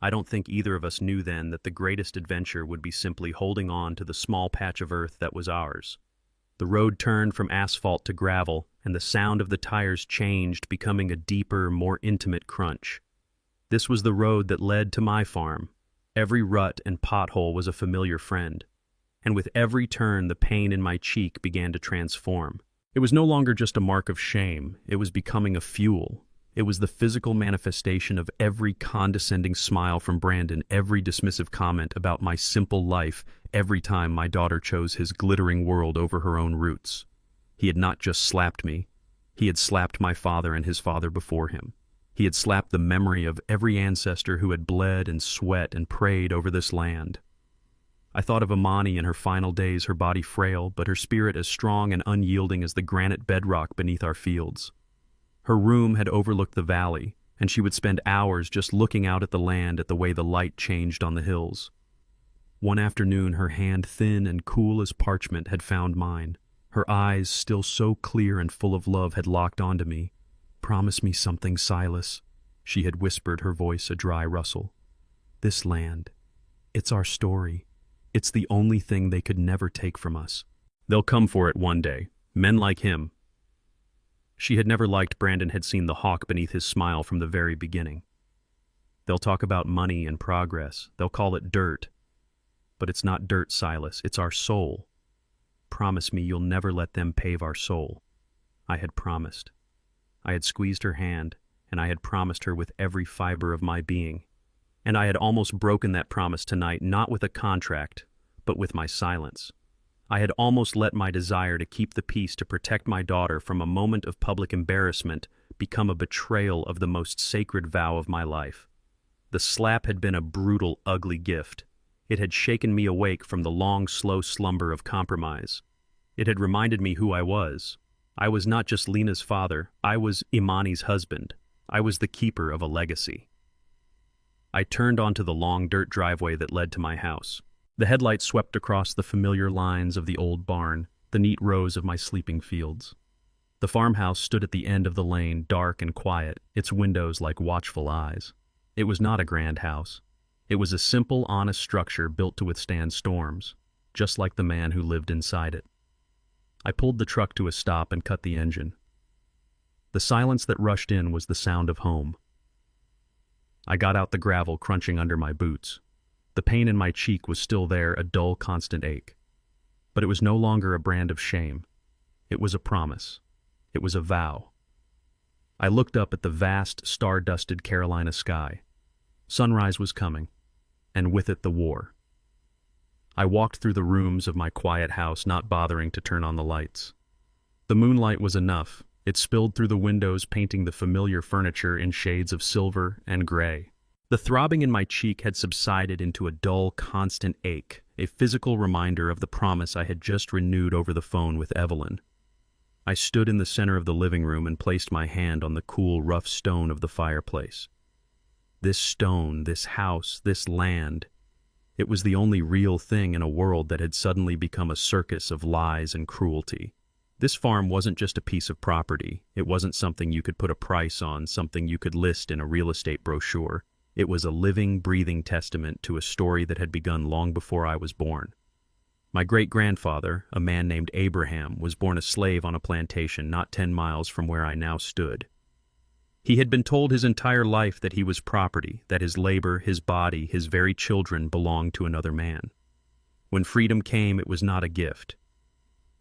I don't think either of us knew then that the greatest adventure would be simply holding on to the small patch of earth that was ours. The road turned from asphalt to gravel, and the sound of the tires changed, becoming a deeper, more intimate crunch. This was the road that led to my farm. Every rut and pothole was a familiar friend, and with every turn the pain in my cheek began to transform. It was no longer just a mark of shame, it was becoming a fuel. It was the physical manifestation of every condescending smile from Brandon, every dismissive comment about my simple life, every time my daughter chose his glittering world over her own roots. He had not just slapped me, he had slapped my father and his father before him. He had slapped the memory of every ancestor who had bled and sweat and prayed over this land. I thought of Imani in her final days, her body frail, but her spirit as strong and unyielding as the granite bedrock beneath our fields. Her room had overlooked the valley, and she would spend hours just looking out at the land, at the way the light changed on the hills. One afternoon, her hand, thin and cool as parchment, had found mine. Her eyes, still so clear and full of love, had locked onto me. "Promise me something, Silas," she had whispered, her voice a dry rustle. "This land, it's our story. It's the only thing they could never take from us. They'll come for it one day, men like him." She had never liked Brandon, had seen the hawk beneath his smile from the very beginning. "They'll talk about money and progress. They'll call it dirt. But it's not dirt, Silas. It's our soul. Promise me you'll never let them pave our soul." I had promised. I had squeezed her hand, and I had promised her with every fiber of my being. And I had almost broken that promise tonight, not with a contract, but with my silence. I had almost let my desire to keep the peace, to protect my daughter from a moment of public embarrassment, become a betrayal of the most sacred vow of my life. The slap had been a brutal, ugly gift. It had shaken me awake from the long, slow slumber of compromise. It had reminded me who I was. I was not just Lena's father, I was Imani's husband. I was the keeper of a legacy. I turned onto the long dirt driveway that led to my house. The headlights swept across the familiar lines of the old barn, the neat rows of my sleeping fields. The farmhouse stood at the end of the lane, dark and quiet, its windows like watchful eyes. It was not a grand house. It was a simple, honest structure built to withstand storms, just like the man who lived inside it. I pulled the truck to a stop and cut the engine. The silence that rushed in was the sound of home. I got out the gravel crunching under my boots. The pain in my cheek was still there, a dull, constant ache. But it was no longer a brand of shame. It was a promise. It was a vow. I looked up at the vast, star-dusted Carolina sky. Sunrise was coming, and with it the war. I walked through the rooms of my quiet house, not bothering to turn on the lights. The moonlight was enough. It spilled through the windows, painting the familiar furniture in shades of silver and gray. The throbbing in my cheek had subsided into a dull, constant ache, a physical reminder of the promise I had just renewed over the phone with Evelyn. I stood in the center of the living room and placed my hand on the cool, rough stone of the fireplace. This stone, this house, this land, it was the only real thing in a world that had suddenly become a circus of lies and cruelty. This farm wasn't just a piece of property. It wasn't something you could put a price on, something you could list in a real estate brochure. It was a living, breathing testament to a story that had begun long before I was born. My great-grandfather, a man named Abraham, was born a slave on a plantation not 10 miles from where I now stood. He had been told his entire life that he was property, that his labor, his body, his very children belonged to another man. When freedom came, it was not a gift.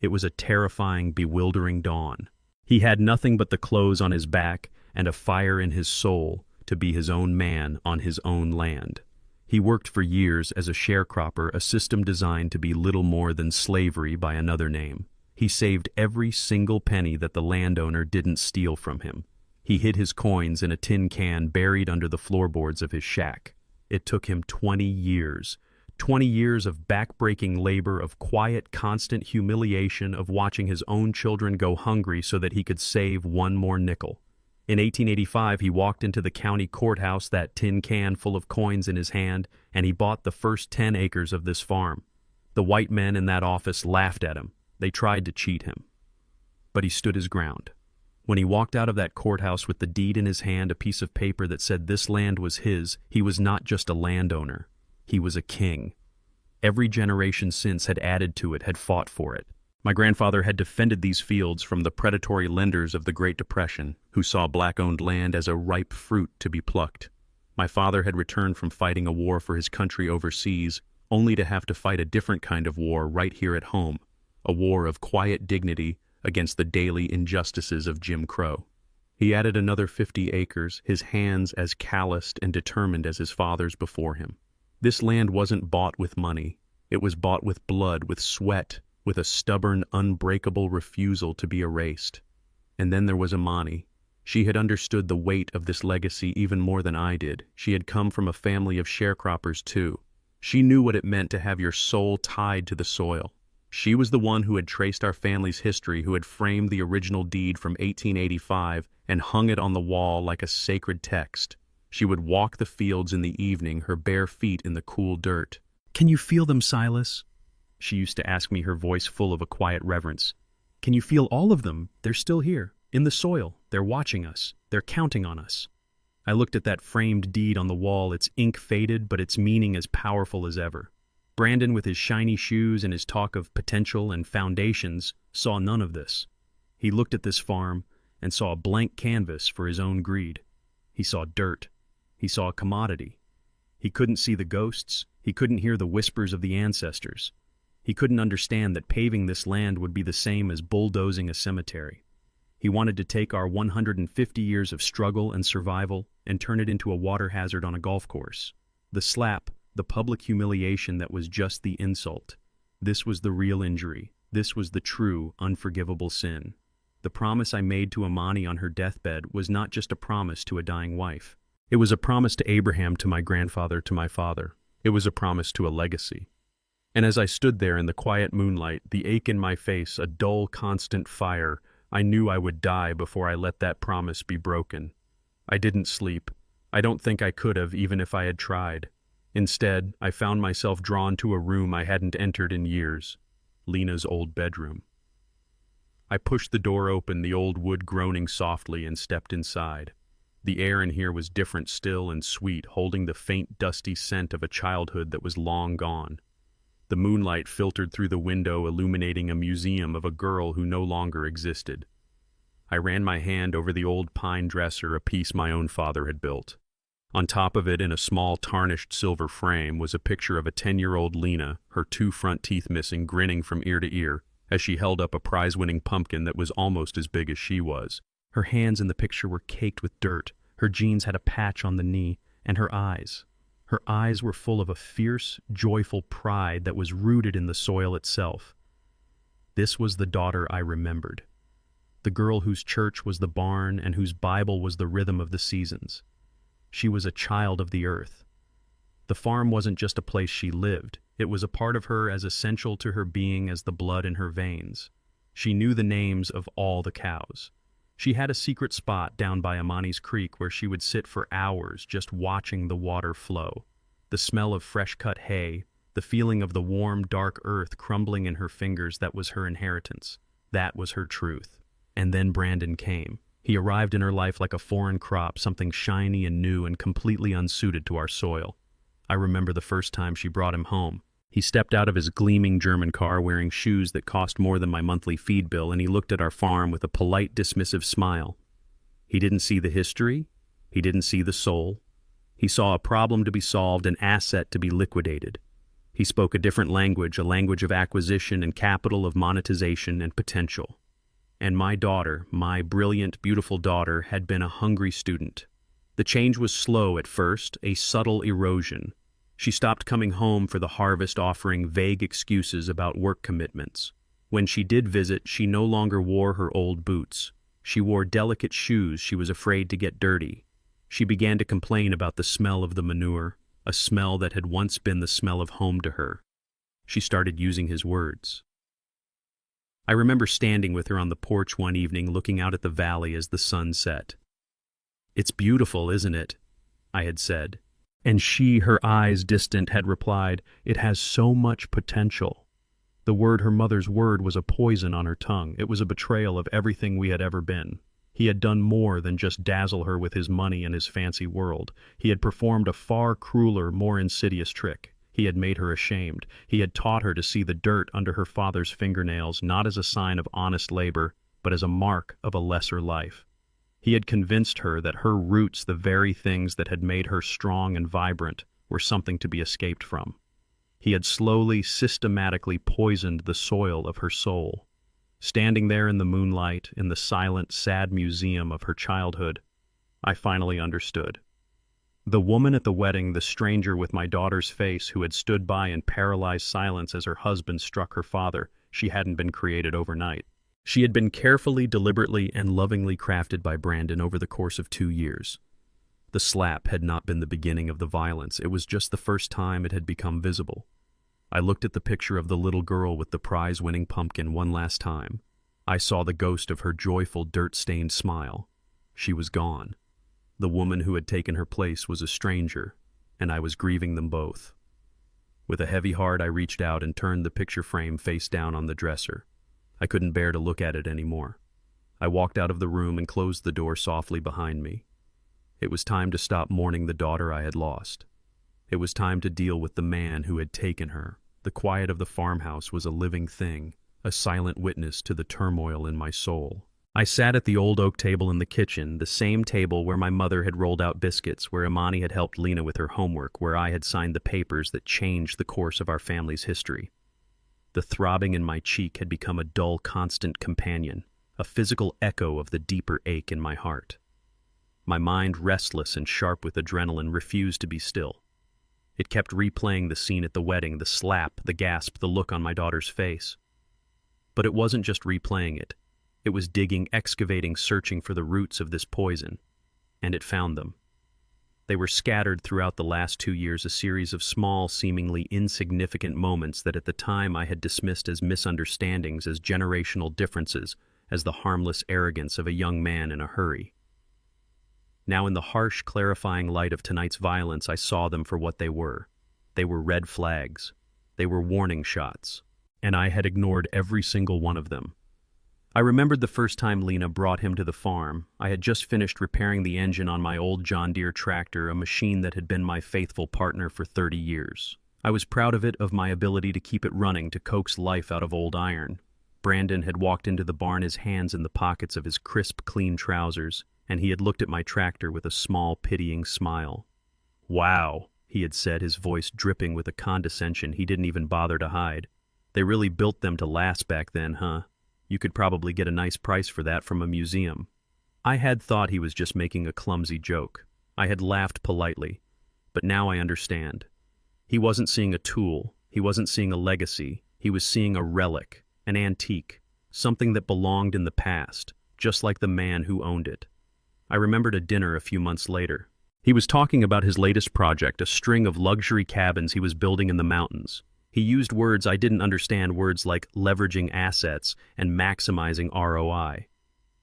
It was a terrifying, bewildering dawn. He had nothing but the clothes on his back and a fire in his soul to be his own man on his own land. He worked for years as a sharecropper, a system designed to be little more than slavery by another name. He saved every single penny that the landowner didn't steal from him. He hid his coins in a tin can buried under the floorboards of his shack. It took him 20 years. 20 years of back-breaking labor, of quiet, constant humiliation, of watching his own children go hungry so that he could save one more nickel. In 1885, he walked into the county courthouse, that tin can full of coins in his hand, and he bought the first 10 acres of this farm. The white men in that office laughed at him. They tried to cheat him. But he stood his ground. When he walked out of that courthouse with the deed in his hand, a piece of paper that said this land was his, he was not just a landowner. He was a king. Every generation since had added to it, had fought for it. My grandfather had defended these fields from the predatory lenders of the Great Depression, who saw black-owned land as a ripe fruit to be plucked. My father had returned from fighting a war for his country overseas, only to have to fight a different kind of war right here at home, a war of quiet dignity against the daily injustices of Jim Crow. He added another 50 acres, his hands as calloused and determined as his father's before him. This land wasn't bought with money. It was bought with blood, with sweat, with a stubborn, unbreakable refusal to be erased. And then there was Imani. She had understood the weight of this legacy even more than I did. She had come from a family of sharecroppers too. She knew what it meant to have your soul tied to the soil. She was the one who had traced our family's history, who had framed the original deed from 1885 and hung it on the wall like a sacred text. She would walk the fields in the evening, her bare feet in the cool dirt. "Can you feel them, Silas?" She used to ask me, her voice full of a quiet reverence. "Can you feel all of them? They're still here, in the soil. They're watching us. They're counting on us." I looked at that framed deed on the wall, its ink faded, but its meaning as powerful as ever. Brandon, with his shiny shoes and his talk of potential and foundations, saw none of this. He looked at this farm and saw a blank canvas for his own greed. He saw dirt. He saw a commodity. He couldn't see the ghosts. He couldn't hear the whispers of the ancestors. He couldn't understand that paving this land would be the same as bulldozing a cemetery. He wanted to take our 150 years of struggle and survival and turn it into a water hazard on a golf course. The slap, the public humiliation that was just the insult. This was the real injury. This was the true, unforgivable sin. The promise I made to Imani on her deathbed was not just a promise to a dying wife. It was a promise to Abraham, to my grandfather, to my father. It was a promise to a legacy. And as I stood there in the quiet moonlight, the ache in my face, a dull, constant fire, I knew I would die before I let that promise be broken. I didn't sleep. I don't think I could have, even if I had tried. Instead, I found myself drawn to a room I hadn't entered in years, Lena's old bedroom. I pushed the door open, the old wood groaning softly, and stepped inside. The air in here was different, still and sweet, holding the faint, dusty scent of a childhood that was long gone. The moonlight filtered through the window, illuminating a museum of a girl who no longer existed. I ran my hand over the old pine dresser, a piece my own father had built. On top of it, in a small, tarnished silver frame, was a picture of a 10-year-old Lena, her 2 front teeth missing, grinning from ear to ear, as she held up a prize-winning pumpkin that was almost as big as she was. Her hands in the picture were caked with dirt, her jeans had a patch on the knee, and her eyes were full of a fierce, joyful pride that was rooted in the soil itself. This was the daughter I remembered. The girl whose church was the barn and whose Bible was the rhythm of the seasons. She was a child of the earth. The farm wasn't just a place she lived. It was a part of her as essential to her being as the blood in her veins. She knew the names of all the cows. She had a secret spot down by Amani's Creek where she would sit for hours just watching the water flow. The smell of fresh-cut hay, the feeling of the warm, dark earth crumbling in her fingers, that was her inheritance. That was her truth. And then Brandon came. He arrived in her life like a foreign crop, something shiny and new and completely unsuited to our soil. I remember the first time she brought him home. He stepped out of his gleaming German car wearing shoes that cost more than my monthly feed bill, and he looked at our farm with a polite, dismissive smile. He didn't see the history. He didn't see the soul. He saw a problem to be solved, an asset to be liquidated. He spoke a different language, a language of acquisition and capital, of monetization and potential. And my daughter, my brilliant, beautiful daughter, had been a hungry student. The change was slow at first, a subtle erosion. She stopped coming home for the harvest, offering vague excuses about work commitments. When she did visit, she no longer wore her old boots. She wore delicate shoes she was afraid to get dirty. She began to complain about the smell of the manure, a smell that had once been the smell of home to her. She started using his words. I remember standing with her on the porch one evening, looking out at the valley as the sun set. "It's beautiful, isn't it?" I had said. And she, her eyes distant, had replied, "It has so much potential." The word, her mother's word, was a poison on her tongue. It was a betrayal of everything we had ever been. He had done more than just dazzle her with his money and his fancy world. He had performed a far crueler, more insidious trick. He had made her ashamed. He had taught her to see the dirt under her father's fingernails not as a sign of honest labor, but as a mark of a lesser life. He had convinced her that her roots, the very things that had made her strong and vibrant, were something to be escaped from. He had slowly, systematically poisoned the soil of her soul. Standing there in the moonlight, in the silent, sad museum of her childhood, I finally understood. The woman at the wedding, the stranger with my daughter's face who had stood by in paralyzed silence as her husband struck her father, she hadn't been created overnight. She had been carefully, deliberately, and lovingly crafted by Brandon over the course of 2 years. The slap had not been the beginning of the violence. It was just the first time it had become visible. I looked at the picture of the little girl with the prize-winning pumpkin one last time. I saw the ghost of her joyful, dirt-stained smile. She was gone. The woman who had taken her place was a stranger, and I was grieving them both. With a heavy heart, I reached out and turned the picture frame face down on the dresser. I couldn't bear to look at it anymore. I walked out of the room and closed the door softly behind me. It was time to stop mourning the daughter I had lost. It was time to deal with the man who had taken her. The quiet of the farmhouse was a living thing, a silent witness to the turmoil in my soul. I sat at the old oak table in the kitchen, the same table where my mother had rolled out biscuits, where Imani had helped Lena with her homework, where I had signed the papers that changed the course of our family's history. The throbbing in my cheek had become a dull, constant companion, a physical echo of the deeper ache in my heart. My mind, restless and sharp with adrenaline, refused to be still. It kept replaying the scene at the wedding, the slap, the gasp, the look on my daughter's face. But it wasn't just replaying it. It was digging, excavating, searching for the roots of this poison. And it found them. They were scattered throughout the last 2 years, a series of small, seemingly insignificant moments that at the time I had dismissed as misunderstandings, as generational differences, as the harmless arrogance of a young man in a hurry. Now in the harsh, clarifying light of tonight's violence, I saw them for what they were. They were red flags. They were warning shots. And I had ignored every single one of them. I remembered the first time Lena brought him to the farm. I had just finished repairing the engine on my old John Deere tractor, a machine that had been my faithful partner for 30 years. I was proud of it, of my ability to keep it running, to coax life out of old iron. Brandon had walked into the barn, his hands in the pockets of his crisp, clean trousers, and he had looked at my tractor with a small, pitying smile. "Wow," he had said, his voice dripping with a condescension he didn't even bother to hide. "They really built them to last back then, huh? You could probably get a nice price for that from a museum." I had thought he was just making a clumsy joke. I had laughed politely. But now I understand. He wasn't seeing a tool. He wasn't seeing a legacy. He was seeing a relic, an antique, something that belonged in the past, just like the man who owned it. I remembered a dinner a few months later. He was talking about his latest project, a string of luxury cabins he was building in the mountains. He used words I didn't understand, words like leveraging assets and maximizing ROI.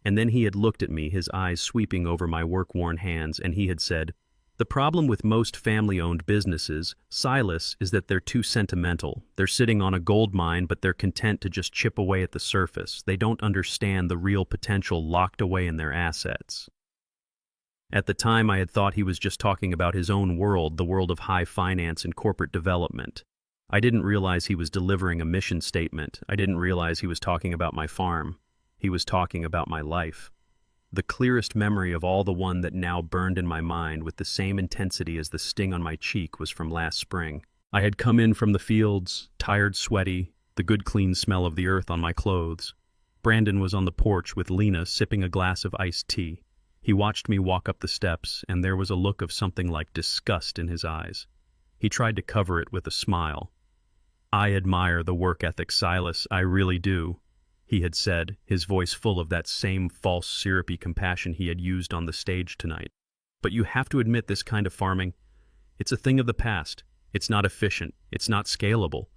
And then he had looked at me, his eyes sweeping over my work-worn hands, and he had said, "The problem with most family-owned businesses, Silas, is that they're too sentimental. They're sitting on a gold mine, but they're content to just chip away at the surface. They don't understand the real potential locked away in their assets." At the time, I had thought he was just talking about his own world, the world of high finance and corporate development. I didn't realize he was delivering a mission statement. I didn't realize he was talking about my farm. He was talking about my life. The clearest memory of all, the one that now burned in my mind with the same intensity as the sting on my cheek, was from last spring. I had come in from the fields, tired, sweaty, the good clean smell of the earth on my clothes. Brandon was on the porch with Lena, sipping a glass of iced tea. He watched me walk up the steps, and there was a look of something like disgust in his eyes. He tried to cover it with a smile. "I admire the work ethic, Silas, I really do," he had said, his voice full of that same false, syrupy compassion he had used on the stage tonight. "But you have to admit, this kind of farming, it's a thing of the past. It's not efficient. It's not scalable.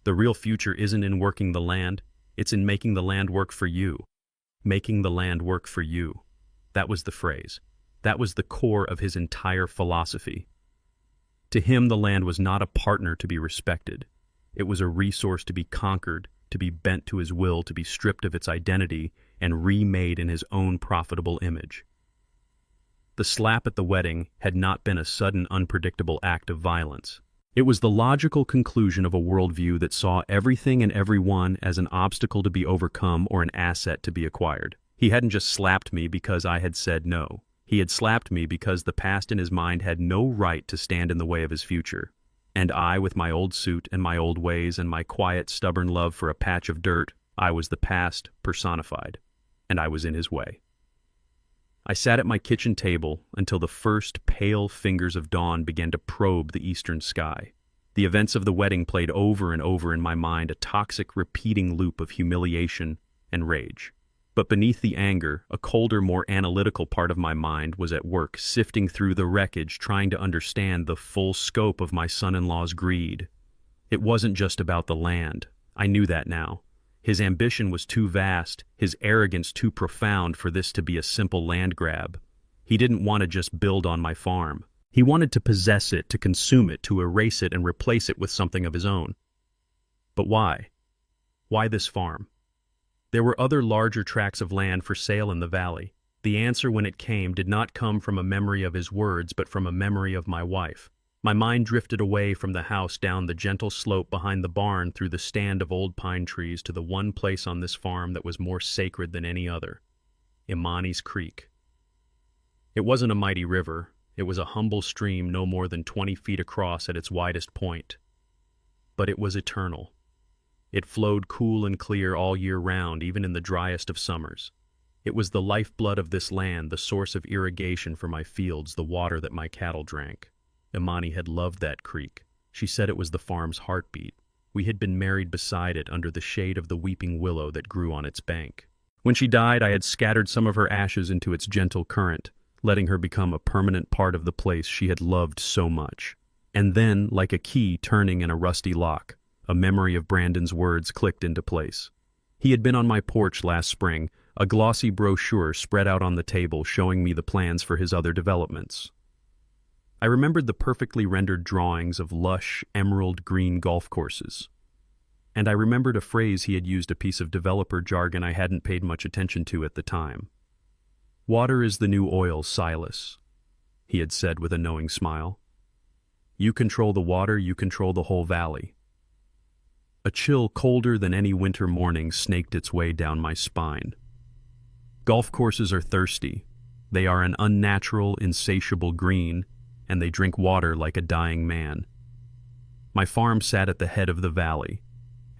The real future isn't in working the land. It's in making the land work for you. Making the land work for you." That was the phrase. That was the core of his entire philosophy. To him, the land was not a partner to be respected. It was a resource to be conquered, to be bent to his will, to be stripped of its identity and remade in his own profitable image. The slap at the wedding had not been a sudden, unpredictable act of violence. It was the logical conclusion of a worldview that saw everything and everyone as an obstacle to be overcome or an asset to be acquired. He hadn't just slapped me because I had said no. He had slapped me because the past in his mind had no right to stand in the way of his future. And I, with my old suit and my old ways and my quiet, stubborn love for a patch of dirt, I was the past personified, and I was in his way. I sat at my kitchen table until the first pale fingers of dawn began to probe the eastern sky. The events of the wedding played over and over in my mind, a toxic, repeating loop of humiliation and rage. But beneath the anger, a colder, more analytical part of my mind was at work, sifting through the wreckage, trying to understand the full scope of my son-in-law's greed. It wasn't just about the land. I knew that now. His ambition was too vast, his arrogance too profound for this to be a simple land grab. He didn't want to just build on my farm. He wanted to possess it, to consume it, to erase it and replace it with something of his own. But why? Why this farm? There were other larger tracts of land for sale in the valley. The answer, when it came, did not come from a memory of his words, but from a memory of my wife. My mind drifted away from the house, down the gentle slope behind the barn, through the stand of old pine trees, to the one place on this farm that was more sacred than any other: Imani's Creek. It wasn't a mighty river. It was a humble stream no more than 20 feet across at its widest point. But it was eternal. It flowed cool and clear all year round, even in the driest of summers. It was the lifeblood of this land, the source of irrigation for my fields, the water that my cattle drank. Imani had loved that creek. She said it was the farm's heartbeat. We had been married beside it, under the shade of the weeping willow that grew on its bank. When she died, I had scattered some of her ashes into its gentle current, letting her become a permanent part of the place she had loved so much. And then, like a key turning in a rusty lock, a memory of Brandon's words clicked into place. He had been on my porch last spring, a glossy brochure spread out on the table showing me the plans for his other developments. I remembered the perfectly rendered drawings of lush, emerald green golf courses. And I remembered a phrase he had used, a piece of developer jargon I hadn't paid much attention to at the time. "Water is the new oil, Silas," he had said with a knowing smile. "You control the water, you control the whole valley." A chill colder than any winter morning snaked its way down my spine. Golf courses are thirsty. They are an unnatural, insatiable green, and they drink water like a dying man. My farm sat at the head of the valley,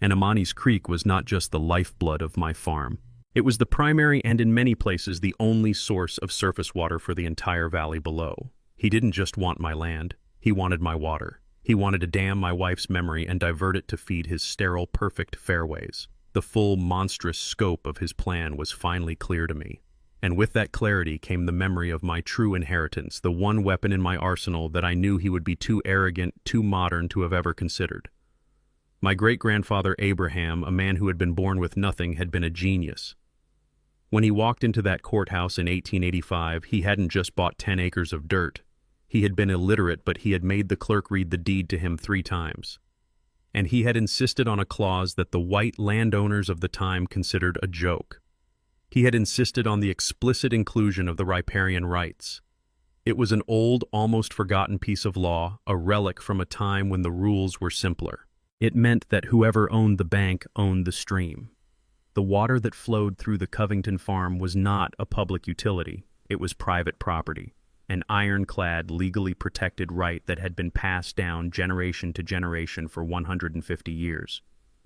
and Amani's Creek was not just the lifeblood of my farm. It was the primary and, in many places, the only source of surface water for the entire valley below. He didn't just want my land, he wanted my water. He wanted to dam my wife's memory and divert it to feed his sterile, perfect fairways. The full, monstrous scope of his plan was finally clear to me. And with that clarity came the memory of my true inheritance, the one weapon in my arsenal that I knew he would be too arrogant, too modern to have ever considered. My great-grandfather Abraham, a man who had been born with nothing, had been a genius. When he walked into that courthouse in 1885, he hadn't just bought 10 acres of dirt. He had been illiterate, but he had made the clerk read the deed to him 3 times. And he had insisted on a clause that the white landowners of the time considered a joke. He had insisted on the explicit inclusion of the riparian rights. It was an old, almost forgotten piece of law, a relic from a time when the rules were simpler. It meant that whoever owned the bank owned the stream. The water that flowed through the Covington farm was not a public utility. It was private property, an ironclad, legally protected right that had been passed down generation to generation for 150 years.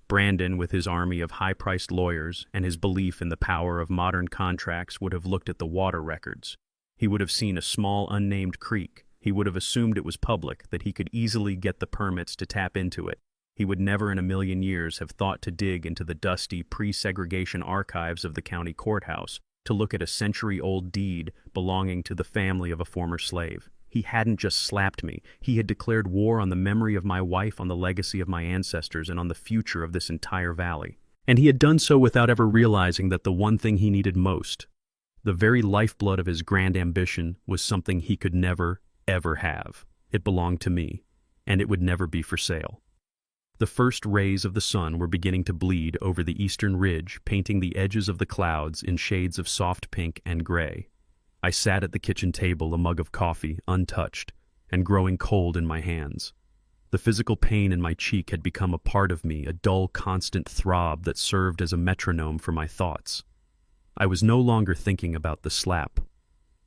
Brandon, with his army of high-priced lawyers and his belief in the power of modern contracts, would have looked at the water records. He would have seen a small, unnamed creek. He would have assumed it was public, that he could easily get the permits to tap into it. He would never in a million years have thought to dig into the dusty, pre-segregation archives of the county courthouse to look at a century-old deed belonging to the family of a former slave. He hadn't just slapped me. He had declared war on the memory of my wife, on the legacy of my ancestors, and on the future of this entire valley. And he had done so without ever realizing that the one thing he needed most, the very lifeblood of his grand ambition, was something he could never, ever have. It belonged to me, and it would never be for sale. The first rays of the sun were beginning to bleed over the eastern ridge, painting the edges of the clouds in shades of soft pink and gray. I sat at the kitchen table, a mug of coffee, untouched, and growing cold in my hands. The physical pain in my cheek had become a part of me, a dull, constant throb that served as a metronome for my thoughts. I was no longer thinking about the slap.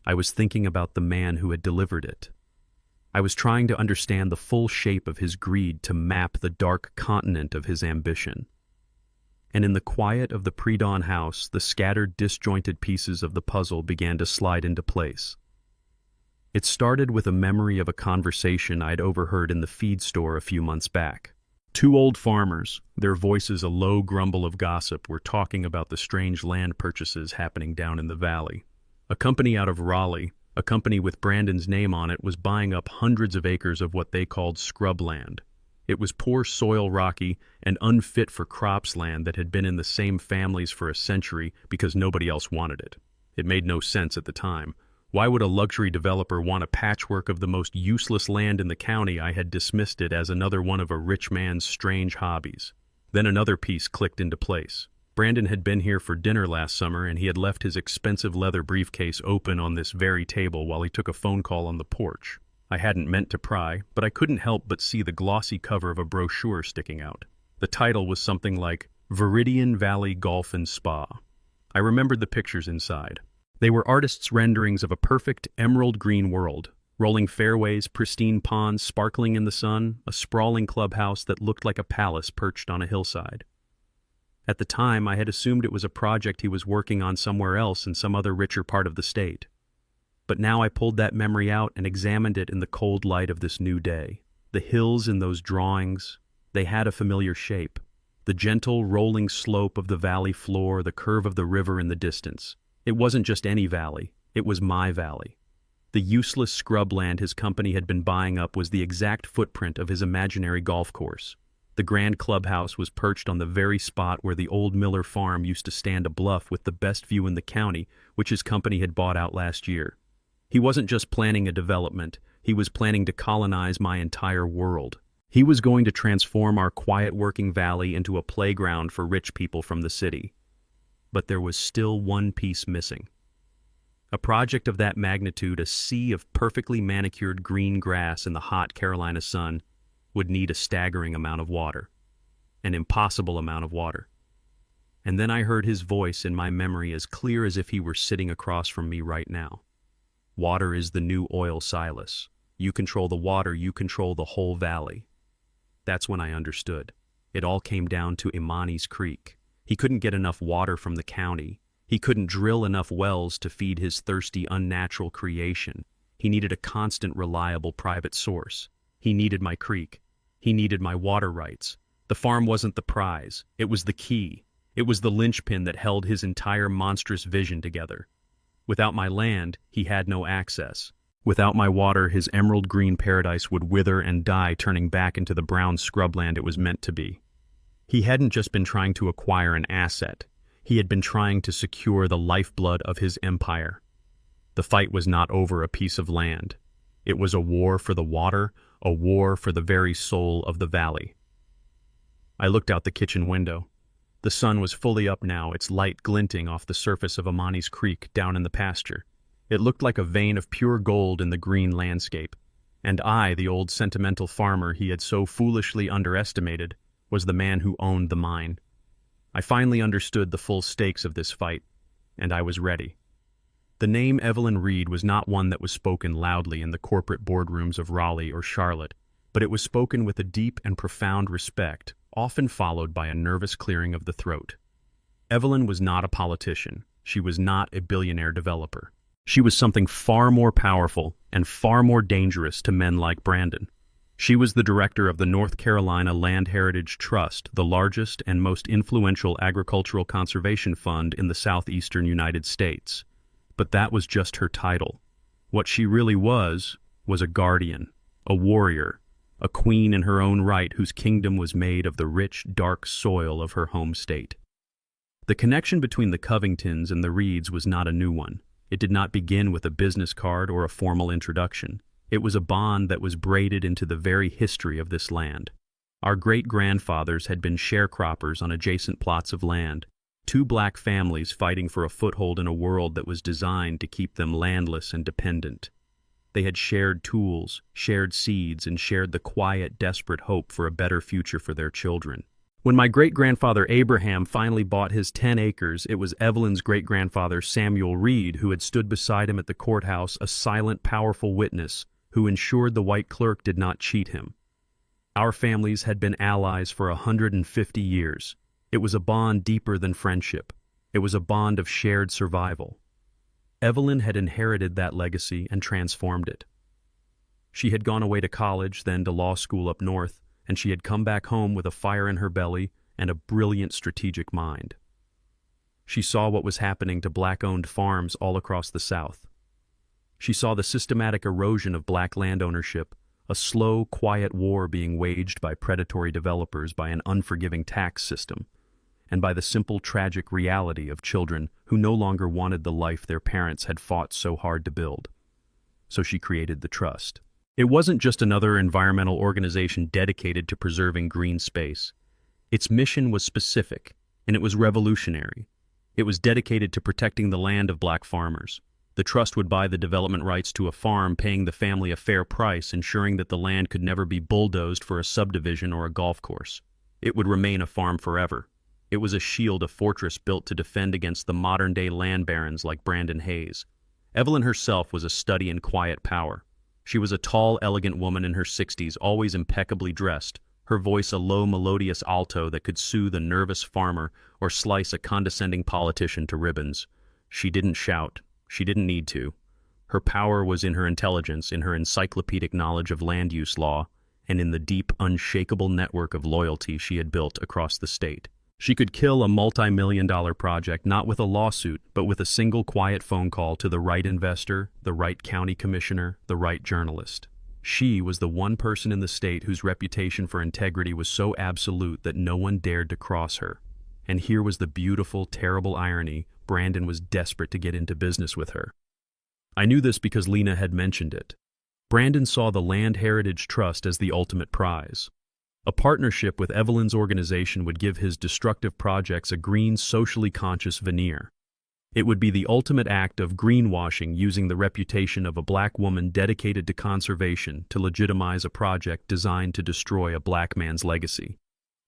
I was thinking about the man who had delivered it. I was trying to understand the full shape of his greed, to map the dark continent of his ambition. And in the quiet of the pre-dawn house, the scattered, disjointed pieces of the puzzle began to slide into place. It started with a memory of a conversation I'd overheard in the feed store a few months back. 2 old farmers, their voices a low grumble of gossip, were talking about the strange land purchases happening down in the valley. A company out of Raleigh, a company with Brandon's name on it, was buying up hundreds of acres of what they called scrubland. It was poor soil, rocky, and unfit for crops land that had been in the same families for a century because nobody else wanted it. It made no sense at the time. Why would a luxury developer want a patchwork of the most useless land in the county? I had dismissed it as another one of a rich man's strange hobbies. Then another piece clicked into place. Brandon had been here for dinner last summer, and he had left his expensive leather briefcase open on this very table while he took a phone call on the porch. I hadn't meant to pry, but I couldn't help but see the glossy cover of a brochure sticking out. The title was something like Viridian Valley Golf and Spa. I remembered the pictures inside. They were artists' renderings of a perfect emerald green world. Rolling fairways, pristine ponds sparkling in the sun, a sprawling clubhouse that looked like a palace perched on a hillside. At the time, I had assumed it was a project he was working on somewhere else in some other richer part of the state. But now I pulled that memory out and examined it in the cold light of this new day. The hills in those drawings, they had a familiar shape. The gentle, rolling slope of the valley floor, the curve of the river in the distance. It wasn't just any valley, it was my valley. The useless scrubland his company had been buying up was the exact footprint of his imaginary golf course. The grand clubhouse was perched on the very spot where the old Miller farm used to stand, a bluff with the best view in the county, which his company had bought out last year. He wasn't just planning a development, he was planning to colonize my entire world. He was going to transform our quiet working valley into a playground for rich people from the city. But there was still one piece missing. A project of that magnitude, a sea of perfectly manicured green grass in the hot Carolina sun, would need a staggering amount of water. An impossible amount of water. And then I heard his voice in my memory as clear as if he were sitting across from me right now. Water is the new oil, Silas. You control the water, you control the whole valley. That's when I understood. It all came down to Imani's Creek. He couldn't get enough water from the county. He couldn't drill enough wells to feed his thirsty, unnatural creation. He needed a constant, reliable private source. He needed my creek. He needed my water rights. The farm wasn't the prize. It was the key. It was the linchpin that held his entire monstrous vision together. Without my land, he had no access. Without my water, his emerald green paradise would wither and die, turning back into the brown scrubland it was meant to be. He hadn't just been trying to acquire an asset. He had been trying to secure the lifeblood of his empire. The fight was not over a piece of land. It was a war for the water, a war for the very soul of the valley. I looked out the kitchen window. The sun was fully up now, its light glinting off the surface of Imani's Creek down in the pasture. It looked like a vein of pure gold in the green landscape. And I, the old sentimental farmer he had so foolishly underestimated, was the man who owned the mine. I finally understood the full stakes of this fight, and I was ready. The name Evelyn Reed was not one that was spoken loudly in the corporate boardrooms of Raleigh or Charlotte, but it was spoken with a deep and profound respect, often followed by a nervous clearing of the throat. Evelyn was not a politician. She was not a billionaire developer. She was something far more powerful and far more dangerous to men like Brandon. She was the director of the North Carolina Land Heritage Trust, the largest and most influential agricultural conservation fund in the southeastern United States. But that was just her title. What she really was a guardian, a warrior, a queen in her own right whose kingdom was made of the rich, dark soil of her home state. The connection between the Covingtons and the Reeds was not a new one. It did not begin with a business card or a formal introduction. It was a bond that was braided into the very history of this land. Our great-grandfathers had been sharecroppers on adjacent plots of land, two black families fighting for a foothold in a world that was designed to keep them landless and dependent. They had shared tools, shared seeds, and shared the quiet, desperate hope for a better future for their children. When my great-grandfather Abraham finally bought his 10 acres, it was Evelyn's great-grandfather Samuel Reed who had stood beside him at the courthouse, a silent, powerful witness who ensured the white clerk did not cheat him. Our families had been allies for 150 years. It was a bond deeper than friendship. It was a bond of shared survival. Evelyn had inherited that legacy and transformed it. She had gone away to college, then to law school up north, and she had come back home with a fire in her belly and a brilliant strategic mind. She saw what was happening to black-owned farms all across the South. She saw the systematic erosion of black land ownership, a slow, quiet war being waged by predatory developers by an unforgiving tax system, and by the simple, tragic reality of children who no longer wanted the life their parents had fought so hard to build. So she created the trust. It wasn't just another environmental organization dedicated to preserving green space. Its mission was specific, and it was revolutionary. It was dedicated to protecting the land of black farmers. The trust would buy the development rights to a farm, paying the family a fair price, ensuring that the land could never be bulldozed for a subdivision or a golf course. It would remain a farm forever. It was a shield, a fortress built to defend against the modern-day land barons like Brandon Hayes. Evelyn herself was a study in quiet power. She was a tall, elegant woman in her 60s, always impeccably dressed, her voice a low, melodious alto that could soothe a nervous farmer or slice a condescending politician to ribbons. She didn't shout. She didn't need to. Her power was in her intelligence, in her encyclopedic knowledge of land use law, and in the deep, unshakable network of loyalty she had built across the state. She could kill a multi-million-dollar project not with a lawsuit, but with a single quiet phone call to the right investor, the right county commissioner, the right journalist. She was the one person in the state whose reputation for integrity was so absolute that no one dared to cross her. And here was the beautiful, terrible irony: Brandon was desperate to get into business with her. I knew this because Lena had mentioned it. Brandon saw the Land Heritage Trust as the ultimate prize. A partnership with Evelyn's organization would give his destructive projects a green, socially conscious veneer. It would be the ultimate act of greenwashing, using the reputation of a black woman dedicated to conservation to legitimize a project designed to destroy a black man's legacy.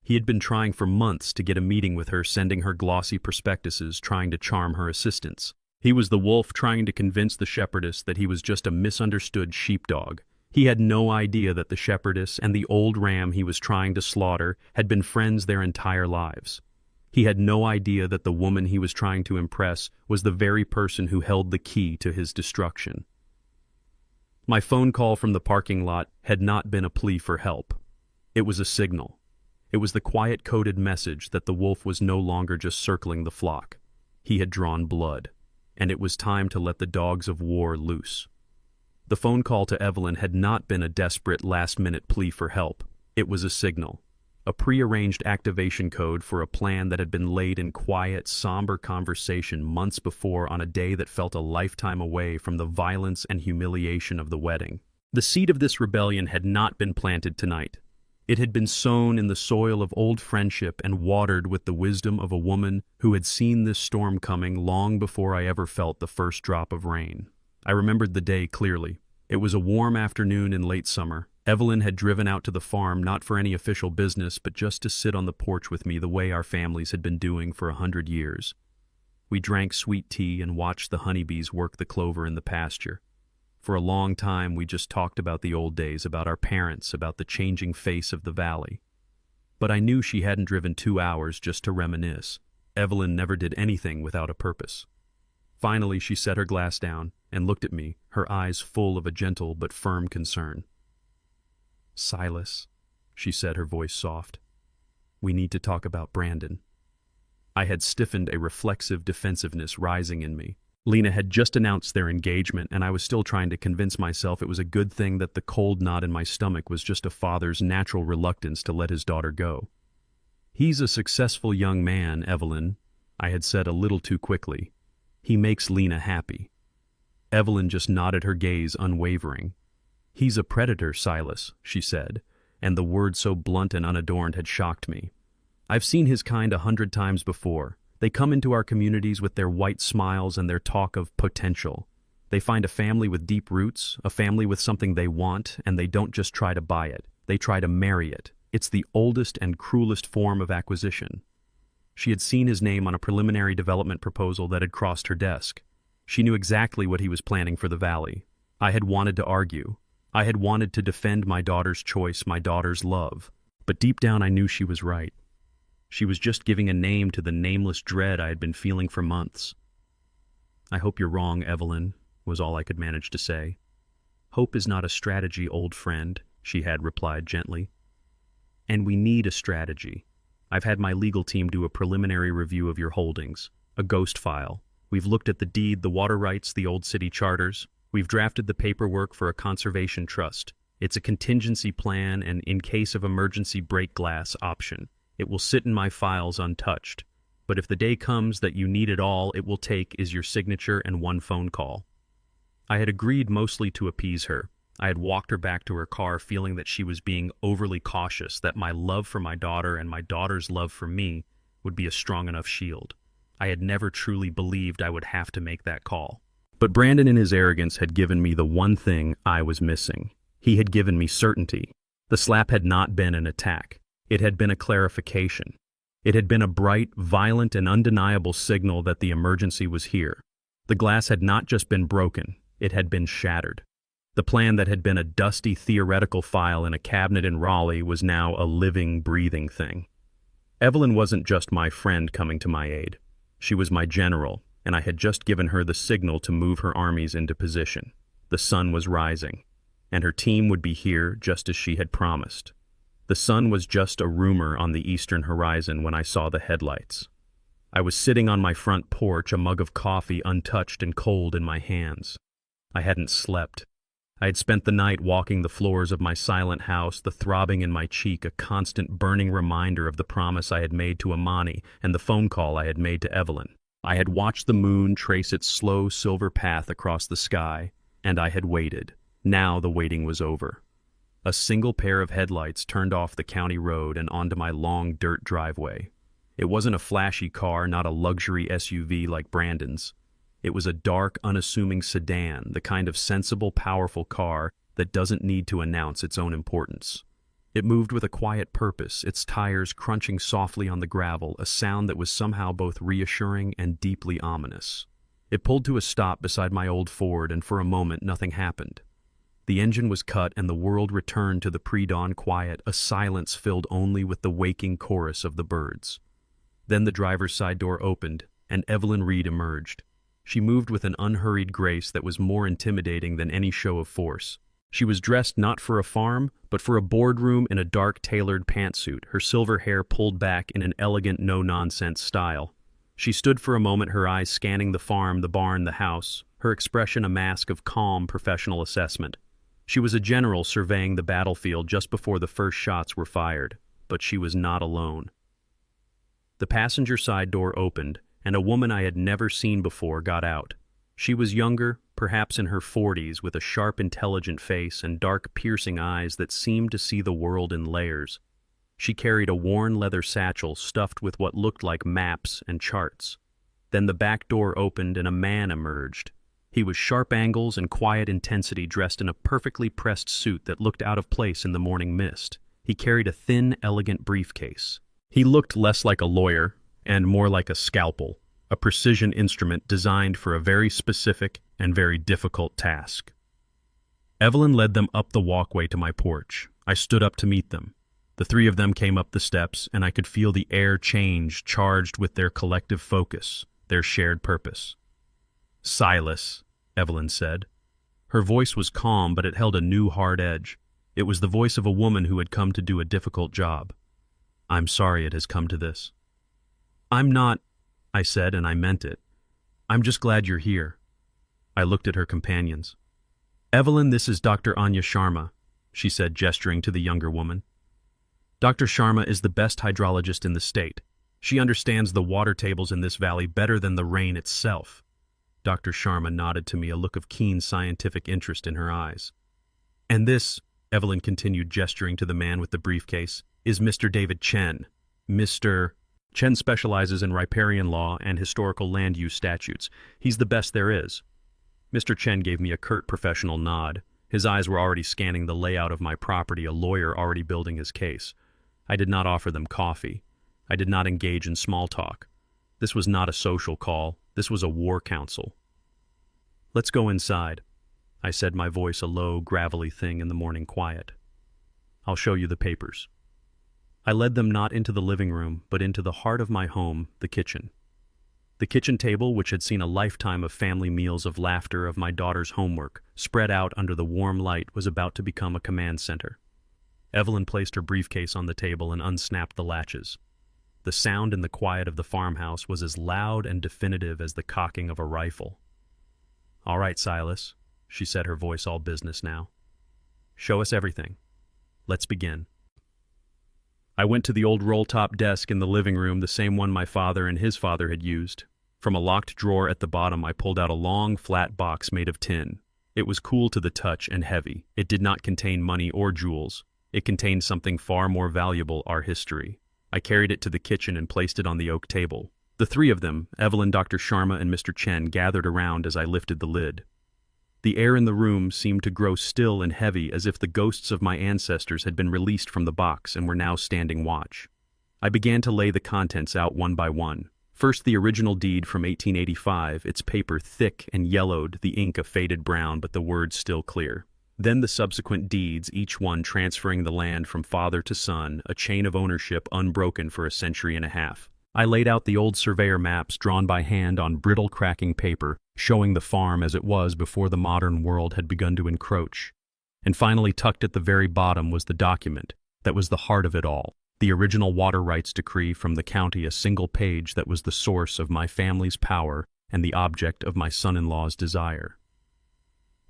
He had been trying for months to get a meeting with her, sending her glossy prospectuses, trying to charm her assistants. He was the wolf trying to convince the shepherdess that he was just a misunderstood sheepdog. He had no idea that the shepherdess and the old ram he was trying to slaughter had been friends their entire lives. He had no idea that the woman he was trying to impress was the very person who held the key to his destruction. My phone call from the parking lot had not been a plea for help. It was a signal. It was the quiet coded message that the wolf was no longer just circling the flock. He had drawn blood, and it was time to let the dogs of war loose. The phone call to Evelyn had not been a desperate last-minute plea for help. It was a signal. A prearranged activation code for a plan that had been laid in quiet, somber conversation months before, on a day that felt a lifetime away from the violence and humiliation of the wedding. The seed of this rebellion had not been planted tonight. It had been sown in the soil of old friendship and watered with the wisdom of a woman who had seen this storm coming long before I ever felt the first drop of rain. I remembered the day clearly. It was a warm afternoon in late summer. Evelyn had driven out to the farm not for any official business, but just to sit on the porch with me the way our families had been doing for 100 years. We drank sweet tea and watched the honeybees work the clover in the pasture. For a long time we just talked about the old days, about our parents, about the changing face of the valley. But I knew she hadn't driven 2 hours just to reminisce. Evelyn never did anything without a purpose. Finally she set her glass down and looked at me, her eyes full of a gentle but firm concern. "Silas," she said, her voice soft, "we need to talk about Brandon." I had stiffened, a reflexive defensiveness rising in me. Lena had just announced their engagement, and I was still trying to convince myself it was a good thing that the cold knot in my stomach was just a father's natural reluctance to let his daughter go. "He's a successful young man, Evelyn," I had said a little too quickly. "He makes Lena happy." Evelyn just nodded, her gaze unwavering. "He's a predator, Silas," she said, and the word so blunt and unadorned had shocked me. "I've seen his kind 100 times before. They come into our communities with their white smiles and their talk of potential. They find a family with deep roots, a family with something they want, and they don't just try to buy it. They try to marry it. It's the oldest and cruelest form of acquisition." She had seen his name on a preliminary development proposal that had crossed her desk. She knew exactly what he was planning for the valley. I had wanted to argue. I had wanted to defend my daughter's choice, my daughter's love. But deep down I knew she was right. She was just giving a name to the nameless dread I had been feeling for months. "I hope you're wrong, Evelyn," was all I could manage to say. "Hope is not a strategy, old friend," she had replied gently. "And we need a strategy. I've had my legal team do a preliminary review of your holdings, a ghost file. We've looked at the deed, the water rights, the old city charters. We've drafted the paperwork for a conservation trust. It's a contingency plan and, in case of emergency, break glass option. It will sit in my files untouched. But if the day comes that you need it, all it will take is your signature and one phone call." I had agreed, mostly to appease her. I had walked her back to her car, feeling that she was being overly cautious, that my love for my daughter and my daughter's love for me would be a strong enough shield. I had never truly believed I would have to make that call. But Brandon, in his arrogance, had given me the one thing I was missing. He had given me certainty. The slap had not been an attack. It had been a clarification. It had been a bright, violent, and undeniable signal that the emergency was here. The glass had not just been broken, it had been shattered. The plan that had been a dusty theoretical file in a cabinet in Raleigh was now a living, breathing thing. Evelyn wasn't just my friend coming to my aid. She was my general, and I had just given her the signal to move her armies into position. The sun was rising, and her team would be here just as she had promised. The sun was just a rumor on the eastern horizon when I saw the headlights. I was sitting on my front porch, a mug of coffee untouched and cold in my hands. I hadn't slept. I had spent the night walking the floors of my silent house, the throbbing in my cheek a constant burning reminder of the promise I had made to Amani and the phone call I had made to Evelyn. I had watched the moon trace its slow silver path across the sky, and I had waited. Now the waiting was over. A single pair of headlights turned off the county road and onto my long dirt driveway. It wasn't a flashy car, not a luxury SUV like Brandon's. It was a dark, unassuming sedan, the kind of sensible, powerful car that doesn't need to announce its own importance. It moved with a quiet purpose, its tires crunching softly on the gravel, a sound that was somehow both reassuring and deeply ominous. It pulled to a stop beside my old Ford, and for a moment nothing happened. The engine was cut and the world returned to the pre-dawn quiet, a silence filled only with the waking chorus of the birds. Then the driver's side door opened, and Evelyn Reed emerged. She moved with an unhurried grace that was more intimidating than any show of force. She was dressed not for a farm, but for a boardroom in a dark tailored pantsuit, her silver hair pulled back in an elegant no-nonsense style. She stood for a moment, her eyes scanning the farm, the barn, the house, her expression a mask of calm professional assessment. She was a general surveying the battlefield just before the first shots were fired, but she was not alone. The passenger side door opened, and a woman I had never seen before got out. She was younger, perhaps in her 40s, with a sharp, intelligent face and dark, piercing eyes that seemed to see the world in layers. She carried a worn leather satchel stuffed with what looked like maps and charts. Then the back door opened and a man emerged. He was sharp angles and quiet intensity, dressed in a perfectly pressed suit that looked out of place in the morning mist. He carried a thin, elegant briefcase. He looked less like a lawyer and more like a scalpel, a precision instrument designed for a very specific and very difficult task. Evelyn led them up the walkway to my porch. I stood up to meet them. The three of them came up the steps, and I could feel the air change, charged with their collective focus, their shared purpose. "Silas," Evelyn said. Her voice was calm, but it held a new hard edge. It was the voice of a woman who had come to do a difficult job. "I'm sorry it has come to this." "I'm not," I said, and I meant it. "I'm just glad you're here." I looked at her companions. "Evelyn, this is Dr. Anya Sharma," she said, gesturing to the younger woman. "Dr. Sharma is the best hydrologist in the state. She understands the water tables in this valley better than the rain itself." Dr. Sharma nodded to me, a look of keen scientific interest in her eyes. "And this," Evelyn continued, gesturing to the man with the briefcase, "is Mr. David Chen. Mr. Chen specializes in riparian law and historical land use statutes. He's the best there is." Mr. Chen gave me a curt professional nod. His eyes were already scanning the layout of my property, a lawyer already building his case. I did not offer them coffee. I did not engage in small talk. This was not a social call. This was a war council. "Let's go inside," I said, my voice a low, gravelly thing in the morning quiet. "I'll show you the papers." I led them not into the living room, but into the heart of my home, the kitchen. The kitchen table, which had seen a lifetime of family meals, of laughter, of my daughter's homework, spread out under the warm light, was about to become a command center. Evelyn placed her briefcase on the table and unsnapped the latches. The sound in the quiet of the farmhouse was as loud and definitive as the cocking of a rifle. "All right, Silas," she said, her voice all business now. "Show us everything. Let's begin." I went to the old roll-top desk in the living room, the same one my father and his father had used. From a locked drawer at the bottom, I pulled out a long, flat box made of tin. It was cool to the touch and heavy. It did not contain money or jewels. It contained something far more valuable, our history. I carried it to the kitchen and placed it on the oak table. The three of them, Evelyn, Dr. Sharma, and Mr. Chen, gathered around as I lifted the lid. The air in the room seemed to grow still and heavy, as if the ghosts of my ancestors had been released from the box and were now standing watch. I began to lay the contents out one by one. First, the original deed from 1885, its paper thick and yellowed, the ink a faded brown, but the words still clear. Then the subsequent deeds, each one transferring the land from father to son, a chain of ownership unbroken for a century and a half. I laid out the old surveyor maps drawn by hand on brittle, cracking paper, showing the farm as it was before the modern world had begun to encroach. And finally, tucked at the very bottom, was the document that was the heart of it all, the original water rights decree from the county, a single page that was the source of my family's power and the object of my son-in-law's desire.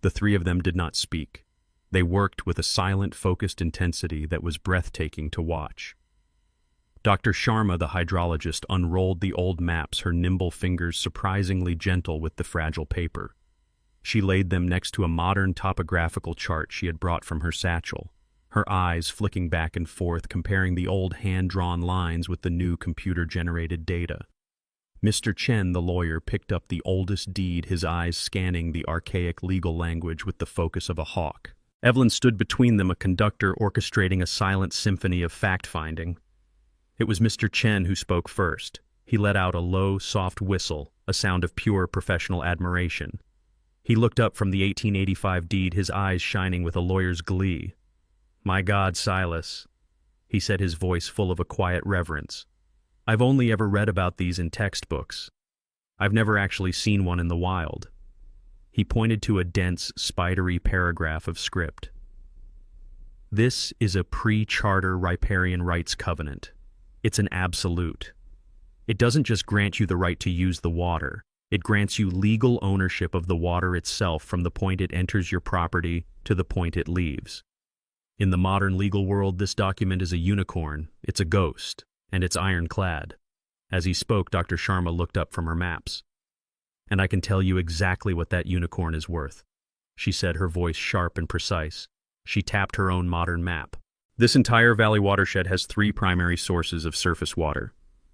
The three of them did not speak. They worked with a silent, focused intensity that was breathtaking to watch. Dr. Sharma, the hydrologist, unrolled the old maps, her nimble fingers surprisingly gentle with the fragile paper. She laid them next to a modern topographical chart she had brought from her satchel. her eyes flicking back and forth, comparing the old hand-drawn lines with the new computer-generated data. Mr. Chen, the lawyer, picked up the oldest deed, his eyes scanning the archaic legal language with the focus of a hawk. Evelyn stood between them, a conductor orchestrating a silent symphony of fact-finding. It was Mr. Chen who spoke first. He let out a low, soft whistle, a sound of pure professional admiration. He looked up from the 1885 deed, his eyes shining with a lawyer's glee. "My God, Silas," he said, his voice full of a quiet reverence. "I've only ever read about these in textbooks. I've never actually seen one in the wild." He pointed to a dense, spidery paragraph of script. "This is a pre-charter riparian rights covenant. It's an absolute. It doesn't just grant you the right to use the water. It grants you legal ownership of the water itself from the point it enters your property to the point it leaves. In the modern legal world, this document is a unicorn, it's a ghost, and it's ironclad." As he spoke, Dr. Sharma looked up from her maps. "And I can tell you exactly what that unicorn is worth," she said, her voice sharp and precise. She tapped her own modern map. "This entire valley watershed has 3 primary sources of surface water.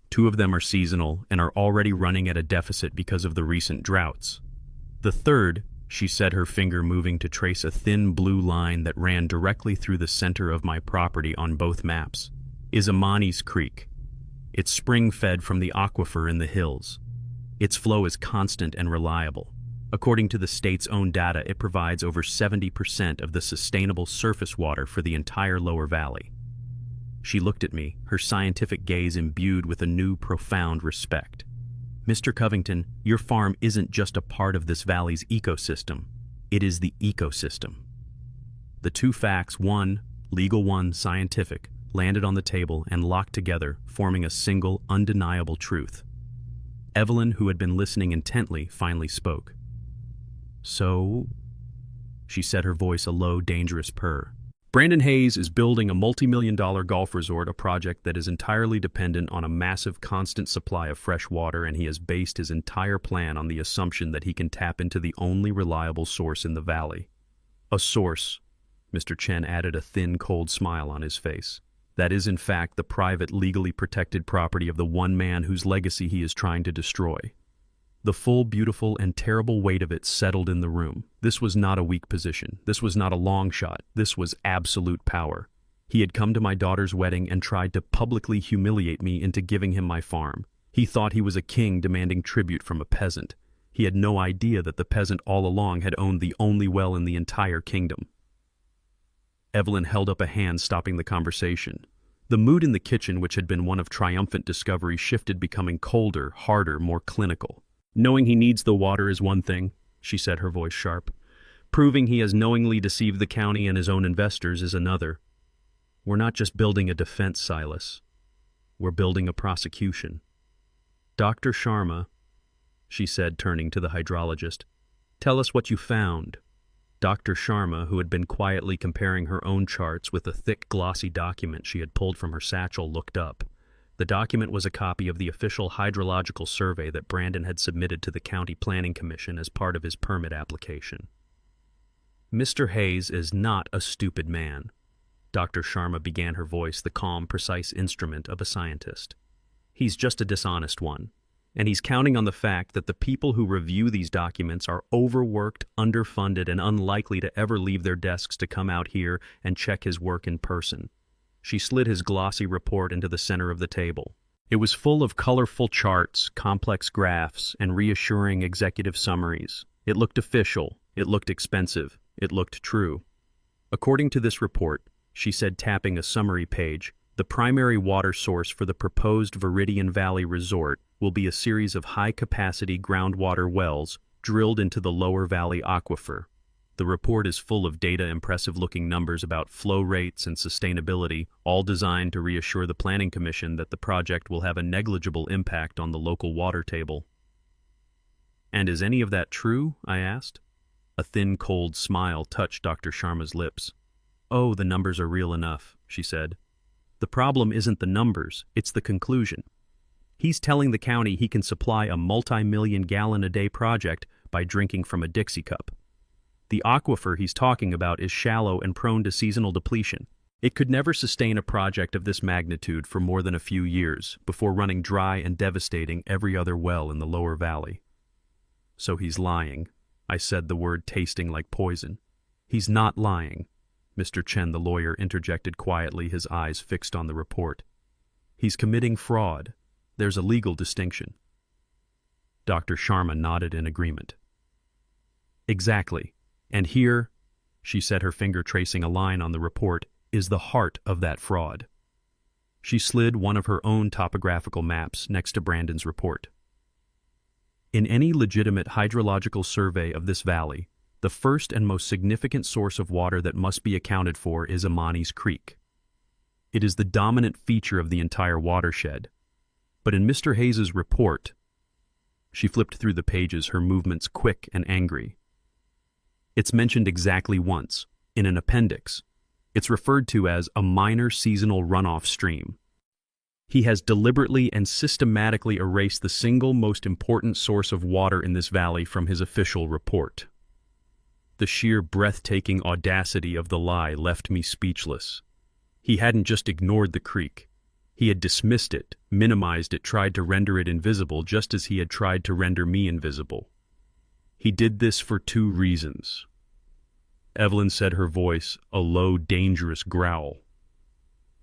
2 of them are seasonal and are already running at a deficit because of the recent droughts. The third," she said, her finger moving to trace a thin blue line that ran directly through the center of my property on both maps, "is Amani's Creek. It's spring-fed from the aquifer in the hills. Its flow is constant and reliable. According to the state's own data, it provides over 70% of the sustainable surface water for the entire lower valley." She looked at me, her scientific gaze imbued with a new, profound respect. "Mr. Covington, your farm isn't just a part of this valley's ecosystem. It is the ecosystem." The 2 facts, one legal, one scientific, landed on the table and locked together, forming a single, undeniable truth. Evelyn, who had been listening intently, finally spoke. "So," she said, her voice a low, dangerous purr, "Brandon Hayes is building a multi-million-dollar golf resort, a project that is entirely dependent on a massive, constant supply of fresh water, and he has based his entire plan on the assumption that he can tap into the only reliable source in the valley. A source," Mr. Chen added, a thin, cold smile on his face, "that is in fact the private, legally protected property of the one man whose legacy he is trying to destroy." The full, beautiful, and terrible weight of it settled in the room. This was not a weak position. This was not a long shot. This was absolute power. He had come to my daughter's wedding and tried to publicly humiliate me into giving him my farm. He thought he was a king demanding tribute from a peasant. He had no idea that the peasant all along had owned the only well in the entire kingdom. Evelyn held up a hand, stopping the conversation. The mood in the kitchen, which had been one of triumphant discovery, shifted, becoming colder, harder, more clinical. "Knowing he needs the water is one thing," she said, her voice sharp. "Proving he has knowingly deceived the county and his own investors is another. We're not just building a defense, Silas. We're building a prosecution. Dr. Sharma," she said, turning to the hydrologist, "tell us what you found." Dr. Sharma, who had been quietly comparing her own charts with a thick, glossy document she had pulled from her satchel, looked up. The document was a copy of the official hydrological survey that Brandon had submitted to the County Planning Commission as part of his permit application. "Mr. Hayes is not a stupid man," Dr. Sharma began, her voice the calm, precise instrument of a scientist. "He's just a dishonest one, and he's counting on the fact that the people who review these documents are overworked, underfunded, and unlikely to ever leave their desks to come out here and check his work in person." She slid his glossy report into the center of the table. It was full of colorful charts, complex graphs, and reassuring executive summaries. It looked official, it looked expensive, it looked true. "According to this report," she said, tapping a summary page, "the primary water source for the proposed Viridian Valley Resort will be a series of high-capacity groundwater wells drilled into the lower valley aquifer. The report is full of data, impressive-looking numbers about flow rates and sustainability, all designed to reassure the Planning Commission that the project will have a negligible impact on the local water table." "And is any of that true?" I asked. A thin, cold smile touched Dr. Sharma's lips. "Oh, the numbers are real enough," she said. "The problem isn't the numbers, it's the conclusion. He's telling the county he can supply a multi-million-gallon-a-day project by drinking from a Dixie cup. The aquifer he's talking about is shallow and prone to seasonal depletion. It could never sustain a project of this magnitude for more than a few years before running dry and devastating every other well in the lower valley. So he's lying, I said, the word tasting like poison. He's not lying, Mr. Chen, the lawyer, interjected quietly, his eyes fixed on the report. He's committing fraud. There's a legal distinction. Dr. Sharma nodded in agreement. Exactly. And here, she said, her finger tracing a line on the report, is the heart of that fraud. She slid one of her own topographical maps next to Brandon's report. In any legitimate hydrological survey of this valley, the first and most significant source of water that must be accounted for is Amani's Creek. It is the dominant feature of the entire watershed. But in Mr. Hayes's report, she flipped through the pages, her movements quick and angry. It's mentioned exactly once, in an appendix. It's referred to as a minor seasonal runoff stream. He has deliberately and systematically erased the single most important source of water in this valley from his official report. The sheer breathtaking audacity of the lie left me speechless. He hadn't just ignored the creek. He had dismissed it, minimized it, tried to render it invisible, just as he had tried to render me invisible. He did this for two reasons. Evelyn said, her voice a low, dangerous growl.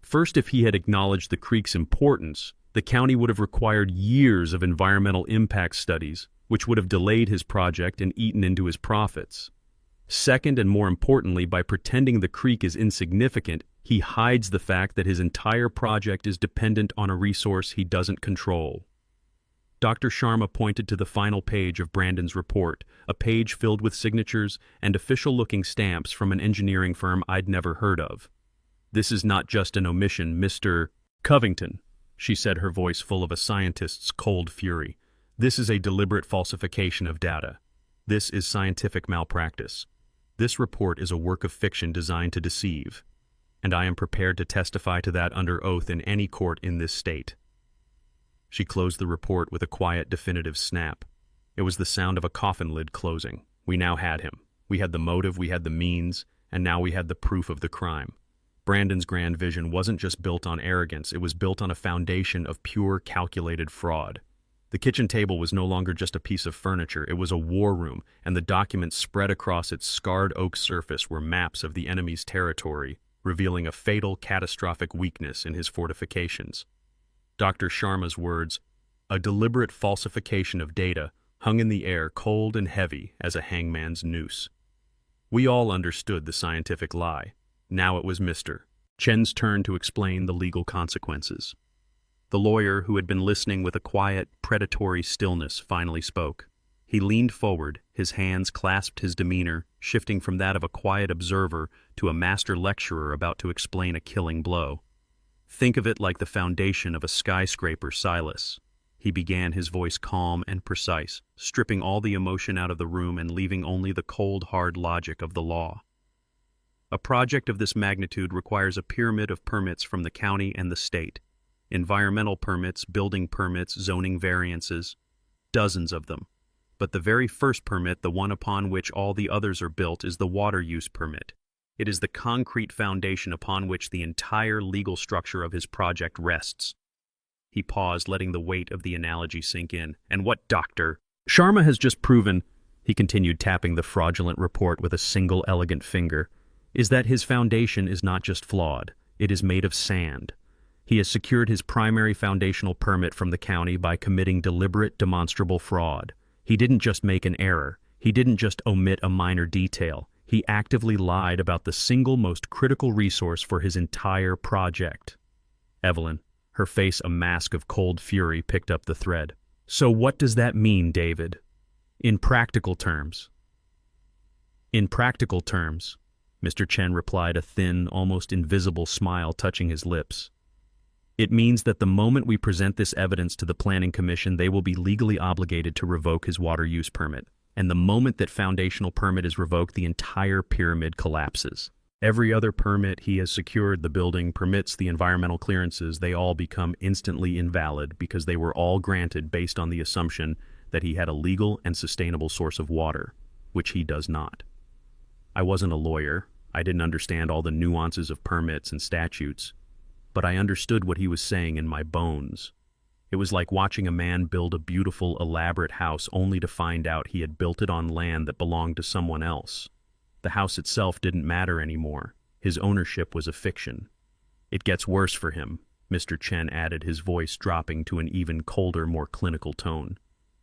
First, if he had acknowledged the creek's importance, the county would have required years of environmental impact studies, which would have delayed his project and eaten into his profits. Second, and more importantly, by pretending the creek is insignificant, he hides the fact that his entire project is dependent on a resource he doesn't control. Dr. Sharma pointed to the final page of Brandon's report, a page filled with signatures and official-looking stamps from an engineering firm I'd never heard of. This is not just an omission, Mr. Covington, she said, her voice full of a scientist's cold fury. This is a deliberate falsification of data. This is scientific malpractice. This report is a work of fiction designed to deceive, and I am prepared to testify to that under oath in any court in this state. She closed the report with a quiet, definitive snap. It was the sound of a coffin lid closing. We now had him. We had the motive, we had the means, and now we had the proof of the crime. Brandon's grand vision wasn't just built on arrogance, it was built on a foundation of pure, calculated fraud. The kitchen table was no longer just a piece of furniture, it was a war room, and the documents spread across its scarred oak surface were maps of the enemy's territory, revealing a fatal, catastrophic weakness in his fortifications. Dr. Sharma's words, a deliberate falsification of data, hung in the air cold and heavy as a hangman's noose. We all understood the scientific lie. Now it was Mr. Chen's turn to explain the legal consequences. The lawyer, who had been listening with a quiet, predatory stillness, finally spoke. He leaned forward, his hands clasped, his demeanor shifting from that of a quiet observer to a master lecturer about to explain a killing blow. Think of it like the foundation of a skyscraper, Silas. He began, his voice calm and precise, stripping all the emotion out of the room and leaving only the cold, hard logic of the law. A project of this magnitude requires a pyramid of permits from the county and the state. Environmental permits, building permits, zoning variances, dozens of them. But the very first permit, the one upon which all the others are built, is the water use permit. It is the concrete foundation upon which the entire legal structure of his project rests. He paused, letting the weight of the analogy sink in. And what Dr. Sharma has just proven, he continued, tapping the fraudulent report with a single elegant finger, is that his foundation is not just flawed, it is made of sand. He has secured his primary foundational permit from the county by committing deliberate, demonstrable fraud. He didn't just make an error. He didn't just omit a minor detail. He actively lied about the single most critical resource for his entire project. Evelyn, her face a mask of cold fury, picked up the thread. So what does that mean, David? In practical terms. In practical terms, Mr. Chen replied, a thin, almost invisible smile touching his lips. It means that the moment we present this evidence to the Planning Commission, they will be legally obligated to revoke his water use permit. And the moment that foundational permit is revoked, the entire pyramid collapses. Every other permit he has secured, the building, permits, the environmental clearances, they all become instantly invalid because they were all granted based on the assumption that he had a legal and sustainable source of water, which he does not. I wasn't a lawyer. I didn't understand all the nuances of permits and statutes, but I understood what he was saying in my bones. It was like watching a man build a beautiful, elaborate house only to find out he had built it on land that belonged to someone else. The house itself didn't matter anymore. His ownership was a fiction. It gets worse for him, Mr. Chen added, his voice dropping to an even colder, more clinical tone.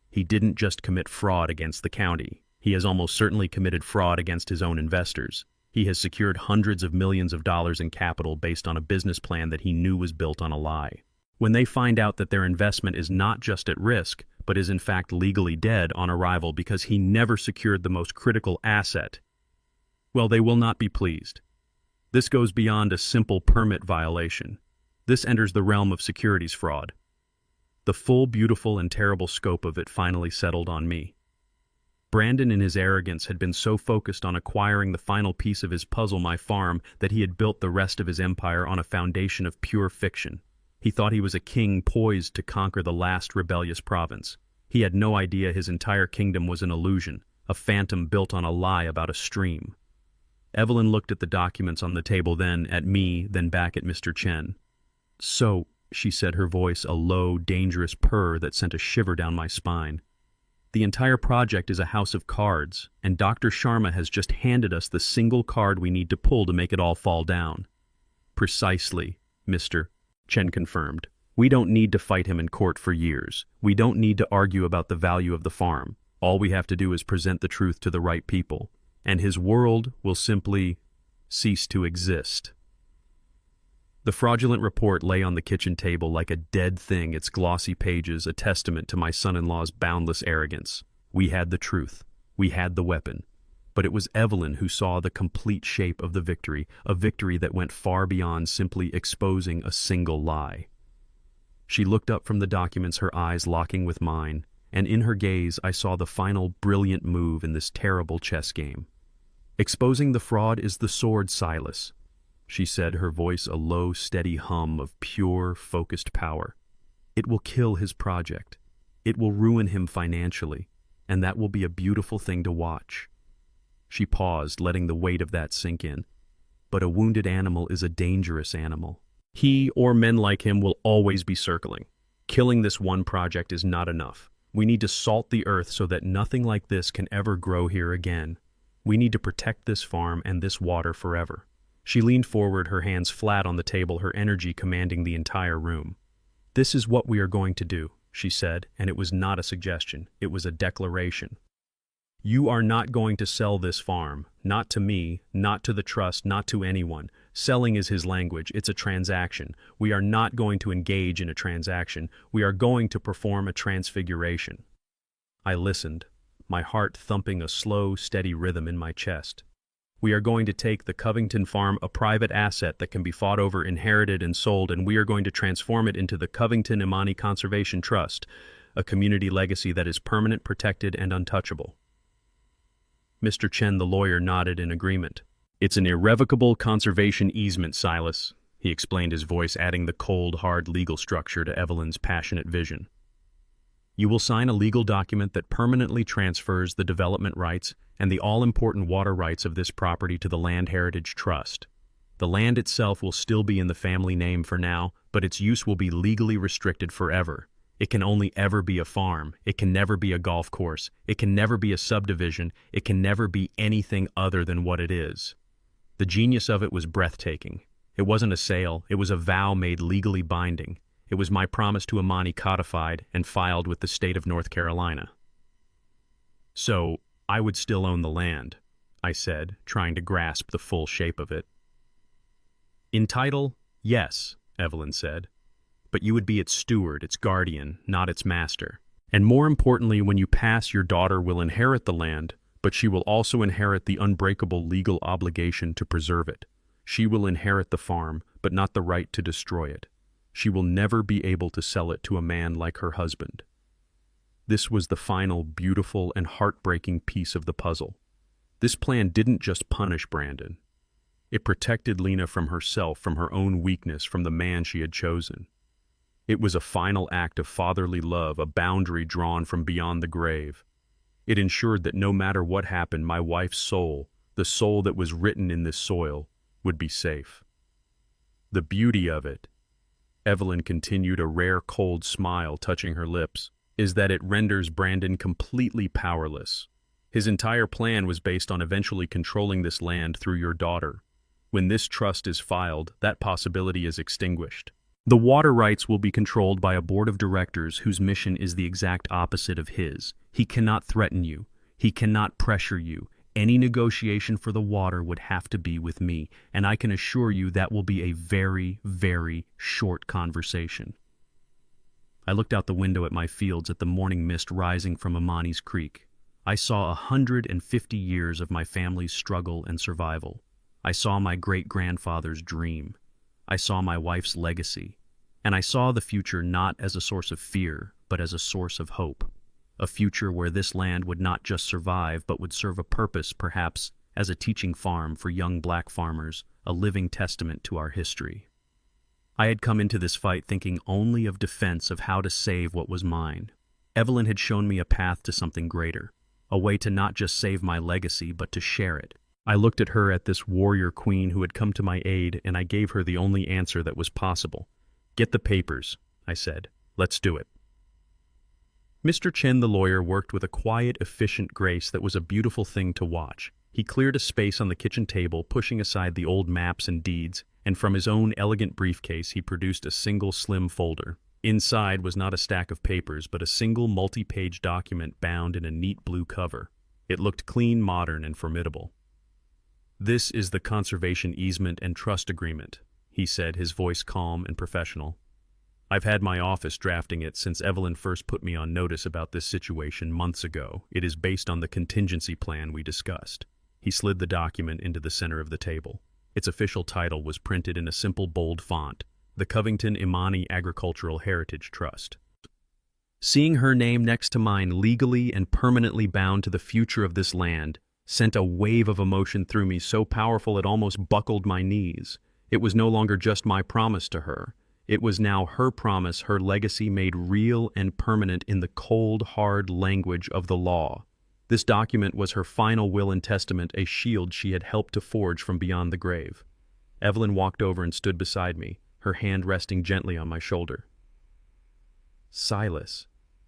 He didn't just commit fraud against the county. He has almost certainly committed fraud against his own investors. He has secured hundreds of millions of dollars in capital based on a business plan that he knew was built on a lie. When they find out that their investment is not just at risk, but is in fact legally dead on arrival because he never secured the most critical asset, well, they will not be pleased. This goes beyond a simple permit violation. This enters the realm of securities fraud. The full, beautiful, and terrible scope of it finally settled on me. Brandon, in his arrogance, had been so focused on acquiring the final piece of his puzzle, my farm, that he had built the rest of his empire on a foundation of pure fiction. He thought he was a king poised to conquer the last rebellious province. He had no idea his entire kingdom was an illusion, a phantom built on a lie about a stream. Evelyn looked at the documents on the table, then at me, then back at Mr. Chen. "So," she said, her voice a low, dangerous purr that sent a shiver down my spine. "The entire project is a house of cards, and Dr. Sharma has just handed us the single card we need to pull to make it all fall down." "Precisely," Mr. Chen confirmed. "We don't need to fight him in court for years. We don't need to argue about the value of the farm. All we have to do is present the truth to the right people, and his world will simply cease to exist." The fraudulent report lay on the kitchen table like a dead thing, its glossy pages a testament to my son-in-law's boundless arrogance. We had the truth. We had the weapon. But it was Evelyn who saw the complete shape of the victory, a victory that went far beyond simply exposing a single lie. She looked up from the documents, her eyes locking with mine, and in her gaze I saw the final brilliant move in this terrible chess game. "Exposing the fraud is the sword, Silas," she said, her voice a low, steady hum of pure, focused power. "It will kill his project. It will ruin him financially, and that will be a beautiful thing to watch." She paused, letting the weight of that sink in. "But a wounded animal is a dangerous animal. He or men like him will always be circling. Killing this one project is not enough. We need to salt the earth so that nothing like this can ever grow here again. We need to protect this farm and this water forever." She leaned forward, her hands flat on the table, her energy commanding the entire room. "This is what we are going to do," she said, and it was not a suggestion, it was a declaration. "You are not going to sell this farm, not to me, not to the trust, not to anyone. Selling is his language, it's a transaction. We are not going to engage in a transaction, we are going to perform a transfiguration." I listened, my heart thumping a slow, steady rhythm in my chest. "We are going to take the Covington farm, a private asset that can be fought over, inherited, and sold, and we are going to transform it into the Covington Imani Conservation Trust, a community legacy that is permanent, protected, and untouchable." Mr. Chen, the lawyer, nodded in agreement. "It's an irrevocable conservation easement, Silas," he explained, his voice adding the cold, hard legal structure to Evelyn's passionate vision. "You will sign a legal document that permanently transfers the development rights and the all-important water rights of this property to the Land Heritage Trust. The land itself will still be in the family name for now, but its use will be legally restricted forever. It can only ever be a farm. It can never be a golf course. It can never be a subdivision. It can never be anything other than what it is." The genius of it was breathtaking. It wasn't a sale, it was a vow made legally binding. It was my promise to Imani codified and filed with the state of North Carolina. "So, I would still own the land," I said, trying to grasp the full shape of it. "In title, yes," Evelyn said. "But you would be its steward, its guardian, not its master. And more importantly, when you pass, your daughter will inherit the land, but she will also inherit the unbreakable legal obligation to preserve it. She will inherit the farm, but not the right to destroy it. She will never be able to sell it to a man like her husband." This was the final, beautiful, and heartbreaking piece of the puzzle. This plan didn't just punish Brandon. It protected Lena from herself, from her own weakness, from the man she had chosen. It was a final act of fatherly love, a boundary drawn from beyond the grave. It ensured that no matter what happened, my wife's soul, The soul that was written in this soil would be safe. The beauty of it, Evelyn continued, a rare cold smile touching her lips, is that it renders Brandon completely powerless. His entire plan was based on eventually controlling this land through your daughter. When this trust is filed, that possibility is extinguished. The water rights will be controlled by a board of directors whose mission is the exact opposite of his. He cannot threaten you. He cannot pressure you. Any negotiation for the water would have to be with me, and I can assure you that will be a very, very short conversation. I looked out the window at my fields at the morning mist rising from Amani's Creek. I saw 150 years of my family's struggle and survival. I saw my great-grandfather's dream. I saw my wife's legacy. And I saw the future not as a source of fear, but as a source of hope. A future where this land would not just survive, but would serve a purpose, perhaps as a teaching farm for young black farmers, a living testament to our history. I had come into this fight thinking only of defense, of how to save what was mine. Evelyn had shown me a path to something greater, a way to not just save my legacy, but to share it. I looked at her, at this warrior queen who had come to my aid, and I gave her the only answer that was possible. "Get the papers," I said. "Let's do it." Mr. Chen, the lawyer, worked with a quiet, efficient grace that was a beautiful thing to watch. He cleared a space on the kitchen table, pushing aside the old maps and deeds, and from his own elegant briefcase he produced a single slim folder. Inside was not a stack of papers, but a single multi-page document bound in a neat blue cover. It looked clean, modern, and formidable. "This is the conservation easement and trust agreement," he said, his voice calm and professional. "I've had my office drafting it since Evelyn first put me on notice about this situation months ago. It is based on the contingency plan we discussed." He slid the document into the center of the table. Its official title was printed in a simple, bold font: the Covington Imani Agricultural Heritage Trust. Seeing her name next to mine, legally and permanently bound to the future of this land, sent a wave of emotion through me so powerful it almost buckled my knees. It was no longer just my promise to her. It was now her promise, her legacy made real and permanent in the cold, hard language of the law. This document was her final will and testament, a shield she had helped to forge from beyond the grave. Evelyn walked over and stood beside me, her hand resting gently on my shoulder. "Silas,"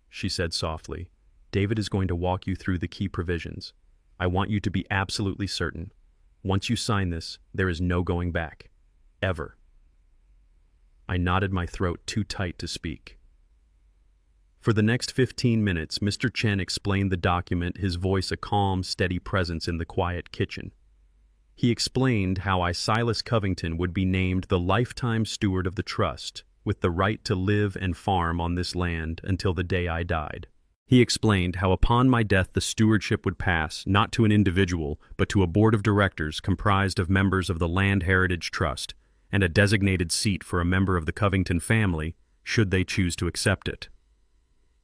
she said softly, "David is going to walk you through the key provisions. I want you to be absolutely certain. Once you sign this, there is no going back. Ever." I knotted my throat too tight to speak. For the next 15 minutes, Mr. Chen explained the document, his voice a calm, steady presence in the quiet kitchen. He explained how I, Silas Covington, would be named the lifetime steward of the trust, with the right to live and farm on this land until the day I died. He explained how upon my death the stewardship would pass not to an individual, but to a board of directors comprised of members of the Land Heritage Trust, and a designated seat for a member of the Covington family, should they choose to accept it.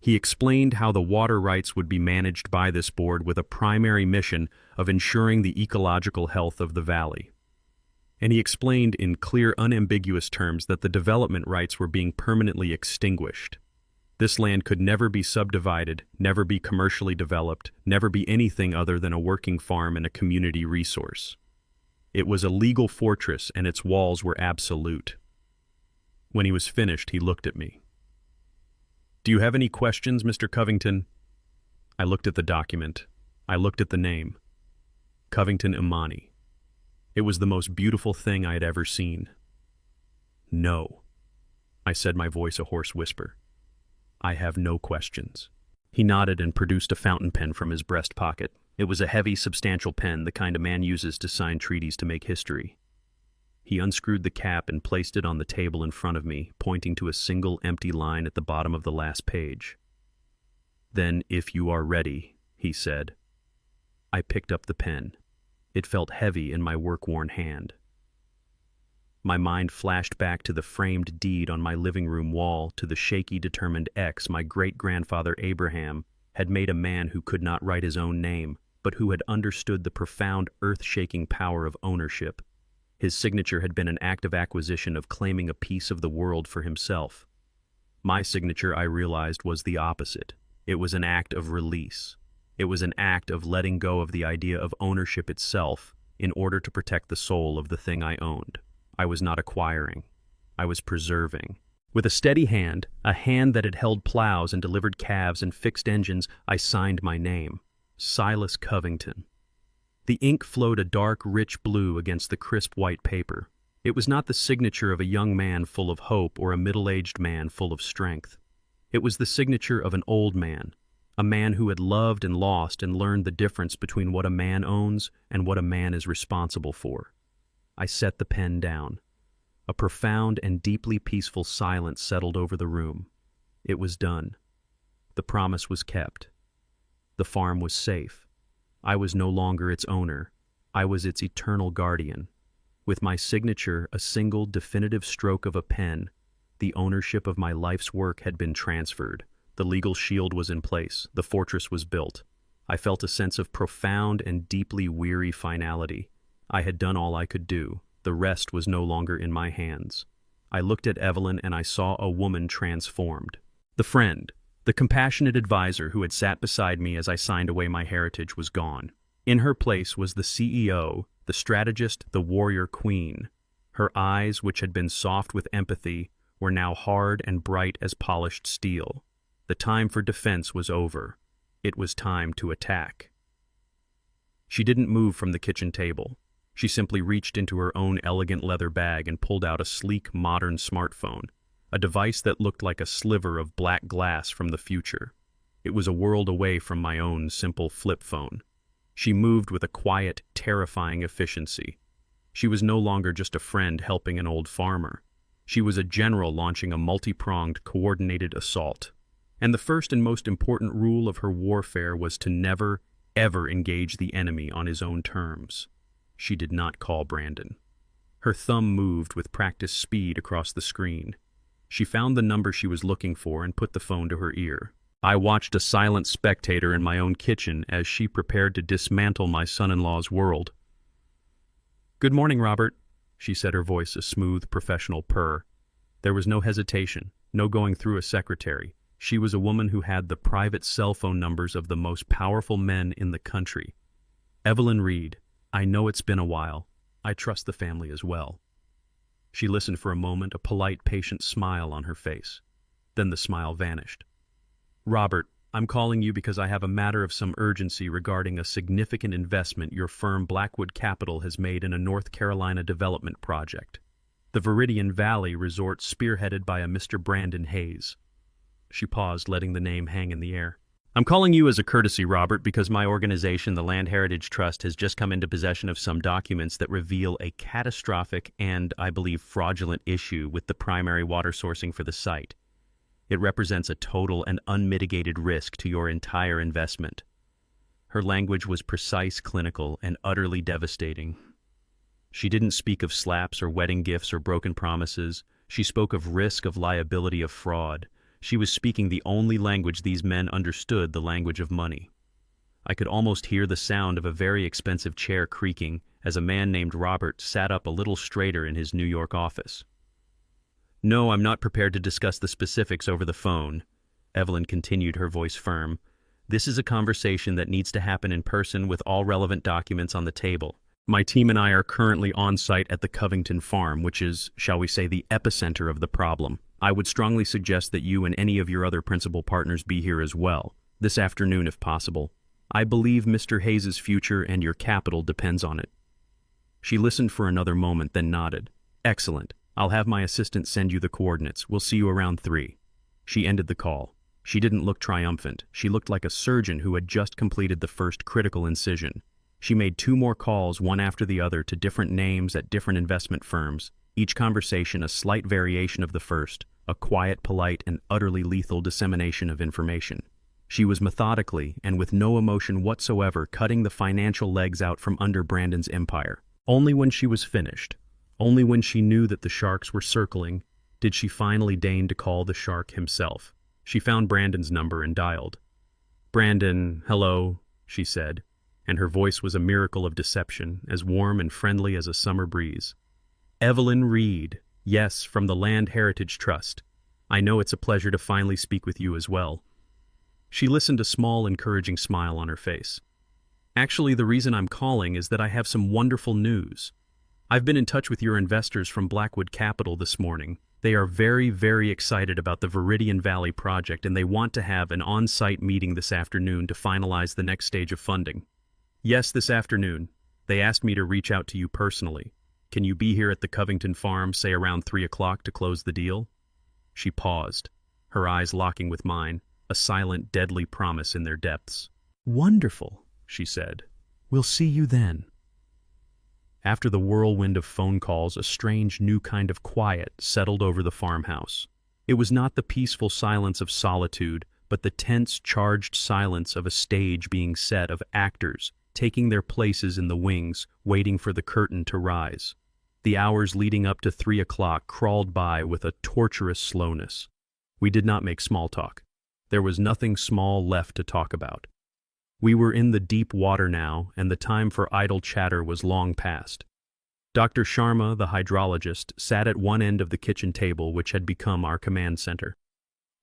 He explained how the water rights would be managed by this board with a primary mission of ensuring the ecological health of the valley. And he explained in clear, unambiguous terms that the development rights were being permanently extinguished. This land could never be subdivided, never be commercially developed, never be anything other than a working farm and a community resource. It was a legal fortress, and its walls were absolute. When he was finished, he looked at me. "Do you have any questions, Mr. Covington?" I looked at the document. I looked at the name. Covington Imani. It was the most beautiful thing I had ever seen. "No," I said, my voice a hoarse whisper. "I have no questions." He nodded and produced a fountain pen from his breast pocket. It was a heavy, substantial pen, the kind a man uses to sign treaties to make history. He unscrewed the cap and placed it on the table in front of me, pointing to a single empty line at the bottom of the last page. "Then, if you are ready," he said. I picked up the pen. It felt heavy in my work-worn hand. My mind flashed back to the framed deed on my living room wall, to the shaky, determined X my great-grandfather Abraham had made a man who could not write his own name, but who had understood the profound, earth-shaking power of ownership. His signature had been an act of acquisition, of claiming a piece of the world for himself. My signature, I realized, was the opposite. It was an act of release. It was an act of letting go of the idea of ownership itself in order to protect the soul of the thing I owned. I was not acquiring. I was preserving. With a steady hand, a hand that had held plows and delivered calves and fixed engines, I signed my name, Silas Covington. The ink flowed a dark, rich blue against the crisp white paper. It was not the signature of a young man full of hope or a middle-aged man full of strength. It was the signature of an old man, a man who had loved and lost and learned the difference between what a man owns and what a man is responsible for. I set the pen down. A profound and deeply peaceful silence settled over the room. It was done. The promise was kept. The farm was safe. I was no longer its owner. I was its eternal guardian. With my signature, a single definitive stroke of a pen, the ownership of my life's work had been transferred. The legal shield was in place. The fortress was built. I felt a sense of profound and deeply weary finality. I had done all I could do. The rest was no longer in my hands. I looked at Evelyn and I saw a woman transformed. The friend, the compassionate advisor who had sat beside me as I signed away my heritage was gone. In her place was the CEO, the strategist, the warrior queen. Her eyes, which had been soft with empathy, were now hard and bright as polished steel. The time for defense was over. It was time to attack. She didn't move from the kitchen table. She simply reached into her own elegant leather bag and pulled out a sleek, modern smartphone, a device that looked like a sliver of black glass from the future. It was a world away from my own simple flip phone. She moved with a quiet, terrifying efficiency. She was no longer just a friend helping an old farmer. She was a general launching a multi-pronged, coordinated assault. And the first and most important rule of her warfare was to never, ever engage the enemy on his own terms. She did not call Brandon. Her thumb moved with practiced speed across the screen. She found the number she was looking for and put the phone to her ear. I watched a silent spectator in my own kitchen as she prepared to dismantle my son-in-law's world. "Good morning, Robert," she said, her voice a smooth, professional purr. There was no hesitation, no going through a secretary. She was a woman who had the private cell phone numbers of the most powerful men in the country. "Evelyn Reed, I know it's been a while. I trust the family as well." She listened for a moment, a polite, patient smile on her face. Then the smile vanished. "Robert, I'm calling you because I have a matter of some urgency regarding a significant investment your firm Blackwood Capital has made in a North Carolina development project. The Viridian Valley resort spearheaded by a Mr. Brandon Hayes." She paused, letting the name hang in the air. "I'm calling you as a courtesy, Robert, because my organization, the Land Heritage Trust, has just come into possession of some documents that reveal a catastrophic and, I believe, fraudulent issue with the primary water sourcing for the site. It represents a total and unmitigated risk to your entire investment." Her language was precise, clinical, and utterly devastating. She didn't speak of slaps or wedding gifts or broken promises. She spoke of risk, of liability, of fraud. She was speaking the only language these men understood, the language of money. I could almost hear the sound of a very expensive chair creaking as a man named Robert sat up a little straighter in his New York office. "No, I'm not prepared to discuss the specifics over the phone," Evelyn continued, her voice firm. "This is a conversation that needs to happen in person with all relevant documents on the table. My team and I are currently on site at the Covington farm, which is, shall we say, the epicenter of the problem. I would strongly suggest that you and any of your other principal partners be here as well, this afternoon if possible. I believe Mr. Hayes' future and your capital depends on it." She listened for another moment, then nodded. "Excellent. I'll have my assistant send you the coordinates. We'll see you around 3. She ended the call. She didn't look triumphant. She looked like a surgeon who had just completed the first critical incision. She made 2 more calls, one after the other, to different names at different investment firms, each conversation a slight variation of the first, a quiet, polite, and utterly lethal dissemination of information. She was methodically, and with no emotion whatsoever, cutting the financial legs out from under Brandon's empire. Only when she was finished, only when she knew that the sharks were circling, did she finally deign to call the shark himself. She found Brandon's number and dialed. "Brandon, hello," she said, and her voice was a miracle of deception, as warm and friendly as a summer breeze. "Evelyn Reed. Yes, from the Land Heritage Trust. I know it's a pleasure to finally speak with you as well." She listened, a small, encouraging smile on her face. "Actually, the reason I'm calling is that I have some wonderful news. I've been in touch with your investors from Blackwood Capital this morning. They are very, very excited about the Viridian Valley project, and they want to have an on-site meeting this afternoon to finalize the next stage of funding." "Yes, this afternoon. They asked me to reach out to you personally. Can you be here at the Covington farm, say around 3 o'clock, to close the deal?" She paused, her eyes locking with mine, a silent, deadly promise in their depths. "Wonderful," she said. "We'll see you then." After the whirlwind of phone calls, a strange new kind of quiet settled over the farmhouse. It was not the peaceful silence of solitude, but the tense, charged silence of a stage being set, of actors taking their places in the wings, waiting for the curtain to rise. The hours leading up to 3 o'clock crawled by with a torturous slowness. We did not make small talk. There was nothing small left to talk about. We were in the deep water now, and the time for idle chatter was long past. Dr. Sharma, the hydrologist, sat at one end of the kitchen table, which had become our command center.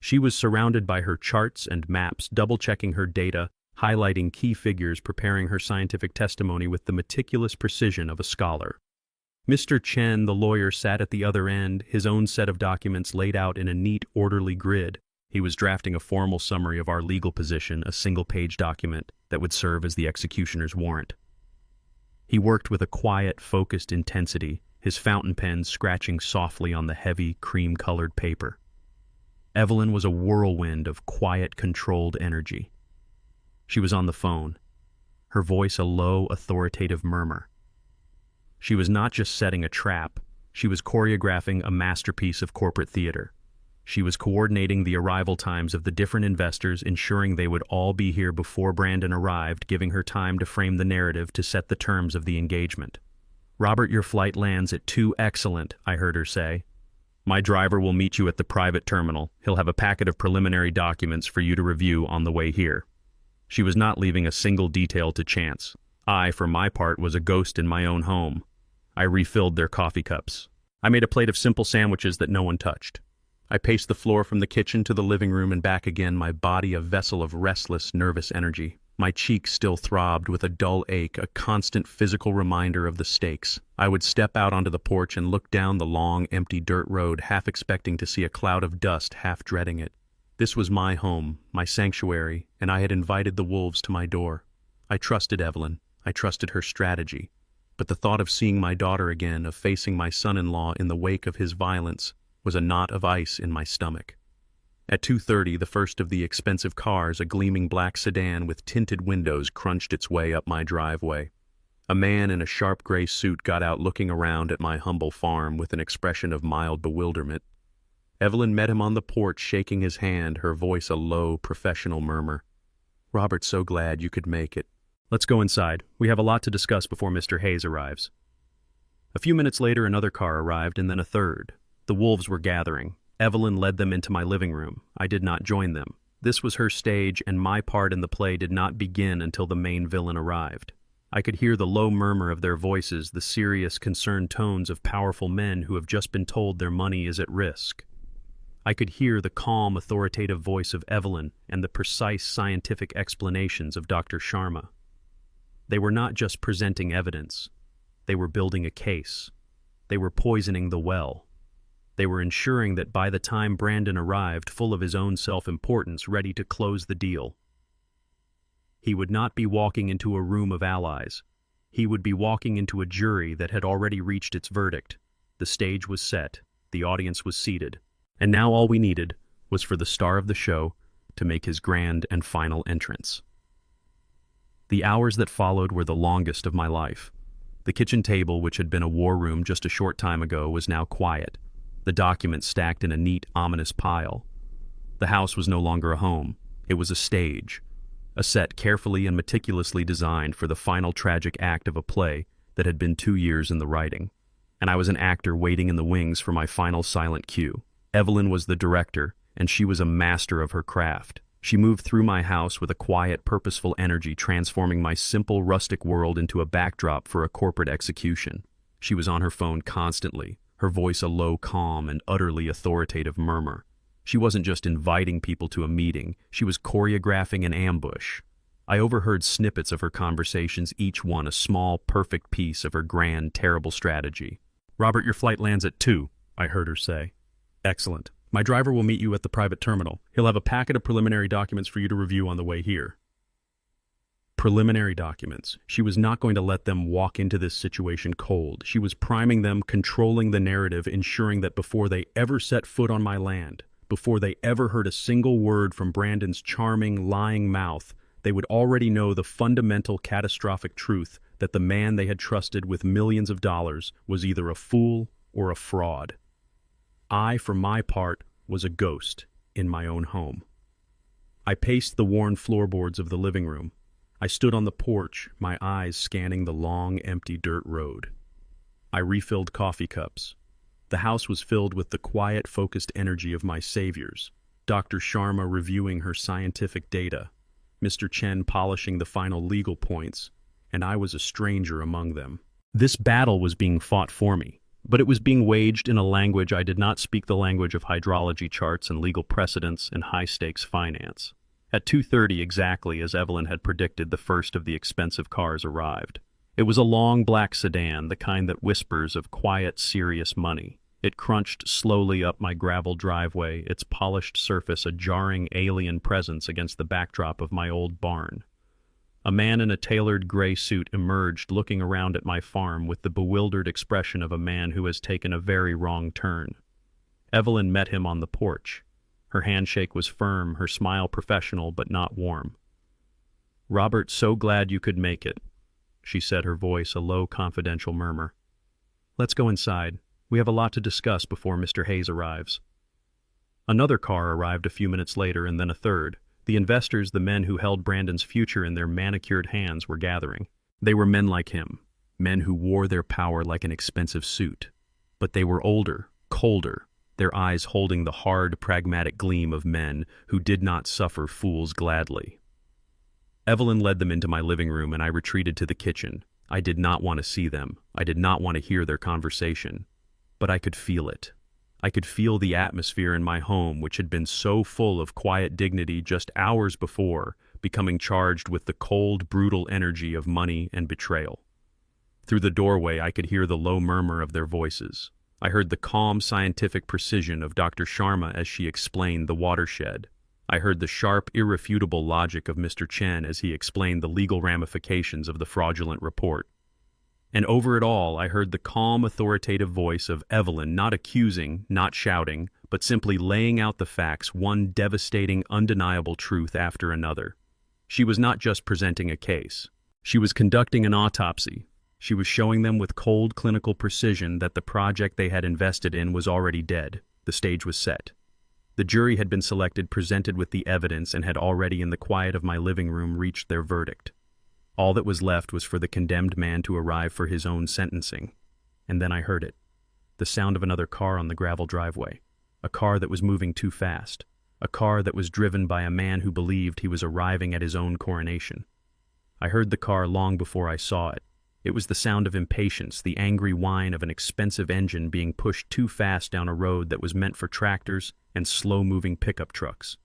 She was surrounded by her charts and maps, double-checking her data, highlighting key figures, preparing her scientific testimony with the meticulous precision of a scholar. Mr. Chen, the lawyer, sat at the other end, his own set of documents laid out in a neat, orderly grid. He was drafting a formal summary of our legal position, a single-page document that would serve as the executioner's warrant. He worked with a quiet, focused intensity, his fountain pen scratching softly on the heavy, cream-colored paper. Evelyn was a whirlwind of quiet, controlled energy. She was on the phone, her voice a low, authoritative murmur. She was not just setting a trap, she was choreographing a masterpiece of corporate theater. She was coordinating the arrival times of the different investors, ensuring they would all be here before Brandon arrived, giving her time to frame the narrative, to set the terms of the engagement. "Robert, your flight lands at 2. Excellent," I heard her say. "My driver will meet you at the private terminal. He'll have a packet of preliminary documents for you to review on the way here." She was not leaving a single detail to chance. I, for my part, was a ghost in my own home. I refilled their coffee cups. I made a plate of simple sandwiches that no one touched. I paced the floor from the kitchen to the living room and back again, my body a vessel of restless, nervous energy. My cheeks still throbbed with a dull ache, a constant physical reminder of the stakes. I would step out onto the porch and look down the long, empty dirt road, half expecting to see a cloud of dust, half dreading it. This was my home, my sanctuary, and I had invited the wolves to my door. I trusted Evelyn. I trusted her strategy. But the thought of seeing my daughter again, of facing my son-in-law in the wake of his violence, was a knot of ice in my stomach. At 2:30, the first of the expensive cars, a gleaming black sedan with tinted windows, crunched its way up my driveway. A man in a sharp gray suit got out, looking around at my humble farm with an expression of mild bewilderment. Evelyn met him on the porch, shaking his hand, her voice a low, professional murmur. "Robert, so glad you could make it. Let's go inside. We have a lot to discuss before Mr. Hayes arrives." A few minutes later, another car arrived, and then a third. The wolves were gathering. Evelyn led them into my living room. I did not join them. This was her stage, and my part in the play did not begin until the main villain arrived. I could hear the low murmur of their voices, the serious, concerned tones of powerful men who have just been told their money is at risk. I could hear the calm, authoritative voice of Evelyn and the precise scientific explanations of Dr. Sharma. They were not just presenting evidence. They were building a case. They were poisoning the well. They were ensuring that by the time Brandon arrived, full of his own self-importance, ready to close the deal, he would not be walking into a room of allies. He would be walking into a jury that had already reached its verdict. The stage was set. The audience was seated. And now all we needed was for the star of the show to make his grand and final entrance. The hours that followed were the longest of my life. The kitchen table, which had been a war room just a short time ago, was now quiet. The documents stacked in a neat, ominous pile. The house was no longer a home. It was a stage, a set carefully and meticulously designed for the final tragic act of a play that had been 2 years in the writing. And I was an actor waiting in the wings for my final silent cue. Evelyn was the director, and she was a master of her craft. She moved through my house with a quiet, purposeful energy, transforming my simple, rustic world into a backdrop for a corporate execution. She was on her phone constantly, her voice a low, calm, and utterly authoritative murmur. She wasn't just inviting people to a meeting, she was choreographing an ambush. I overheard snippets of her conversations, each one a small, perfect piece of her grand, terrible strategy. "Robert, your flight lands at 2, I heard her say. "Excellent. My driver will meet you at the private terminal. He'll have a packet of preliminary documents for you to review on the way here." Preliminary documents. She was not going to let them walk into this situation cold. She was priming them, controlling the narrative, ensuring that before they ever set foot on my land, before they ever heard a single word from Brandon's charming, lying mouth, they would already know the fundamental, catastrophic truth that the man they had trusted with millions of dollars was either a fool or a fraud. I, for my part, was a ghost in my own home. I paced the worn floorboards of the living room. I stood on the porch, my eyes scanning the long, empty dirt road. I refilled coffee cups. The house was filled with the quiet, focused energy of my saviors. Dr. Sharma reviewing her scientific data, Mr. Chen polishing the final legal points, and I was a stranger among them. This battle was being fought for me, but it was being waged in a language I did not speak, the language of hydrology charts and legal precedents and high-stakes finance. At 2:30 exactly, as Evelyn had predicted, the first of the expensive cars arrived. It was a long black sedan, the kind that whispers of quiet, serious money. It crunched slowly up my gravel driveway, its polished surface a jarring alien presence against the backdrop of my old barn. A man in a tailored gray suit emerged, looking around at my farm with the bewildered expression of a man who has taken a very wrong turn. Evelyn met him on the porch. Her handshake was firm, her smile professional but not warm. "Robert, so glad you could make it," she said, her voice a low, confidential murmur. "Let's go inside. We have a lot to discuss before Mr. Hayes arrives." Another car arrived a few minutes later, and then a third. The investors, the men who held Brandon's future in their manicured hands, were gathering. They were men like him, men who wore their power like an expensive suit. But they were older, colder, their eyes holding the hard, pragmatic gleam of men who did not suffer fools gladly. Evelyn led them into my living room, and I retreated to the kitchen. I did not want to see them. I did not want to hear their conversation. But I could feel it. I could feel the atmosphere in my home, which had been so full of quiet dignity just hours before, becoming charged with the cold, brutal energy of money and betrayal. Through the doorway, I could hear the low murmur of their voices. I heard the calm, scientific precision of Dr. Sharma as she explained the watershed. I heard the sharp, irrefutable logic of Mr. Chen as he explained the legal ramifications of the fraudulent report. And over it all, I heard the calm, authoritative voice of Evelyn, not accusing, not shouting, but simply laying out the facts, one devastating, undeniable truth after another. She was not just presenting a case. She was conducting an autopsy. She was showing them with cold, clinical precision that the project they had invested in was already dead. The stage was set. The jury had been selected, presented with the evidence, and had already, in the quiet of my living room, reached their verdict. All that was left was for the condemned man to arrive for his own sentencing. And then I heard it. The sound of another car on the gravel driveway. A car that was moving too fast. A car that was driven by a man who believed he was arriving at his own coronation. I heard the car long before I saw it. It was the sound of impatience, the angry whine of an expensive engine being pushed too fast down a road that was meant for tractors and slow-moving pickup trucks.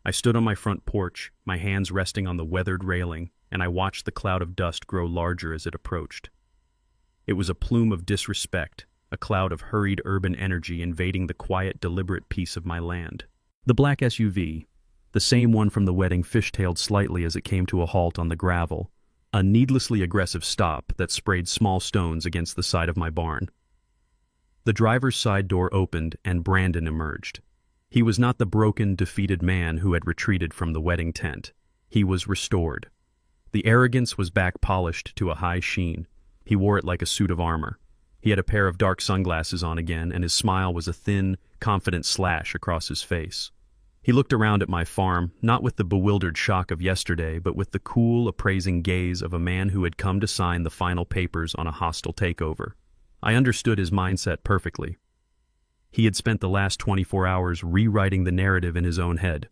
I stood on my front porch, my hands resting on the weathered railing, and I watched the cloud of dust grow larger as it approached. It was a plume of disrespect, a cloud of hurried urban energy invading the quiet, deliberate peace of my land. The black SUV, the same one from the wedding, fishtailed slightly as it came to a halt on the gravel, a needlessly aggressive stop that sprayed small stones against the side of my barn. The driver's side door opened and Brandon emerged. He was not the broken, defeated man who had retreated from the wedding tent. He was restored. The arrogance was back, polished to a high sheen. He wore it like a suit of armor. He had a pair of dark sunglasses on again, and his smile was a thin, confident slash across his face. He looked around at my farm, not with the bewildered shock of yesterday, but with the cool, appraising gaze of a man who had come to sign the final papers on a hostile takeover. I understood his mindset perfectly. He had spent the last 24 hours rewriting the narrative in his own head.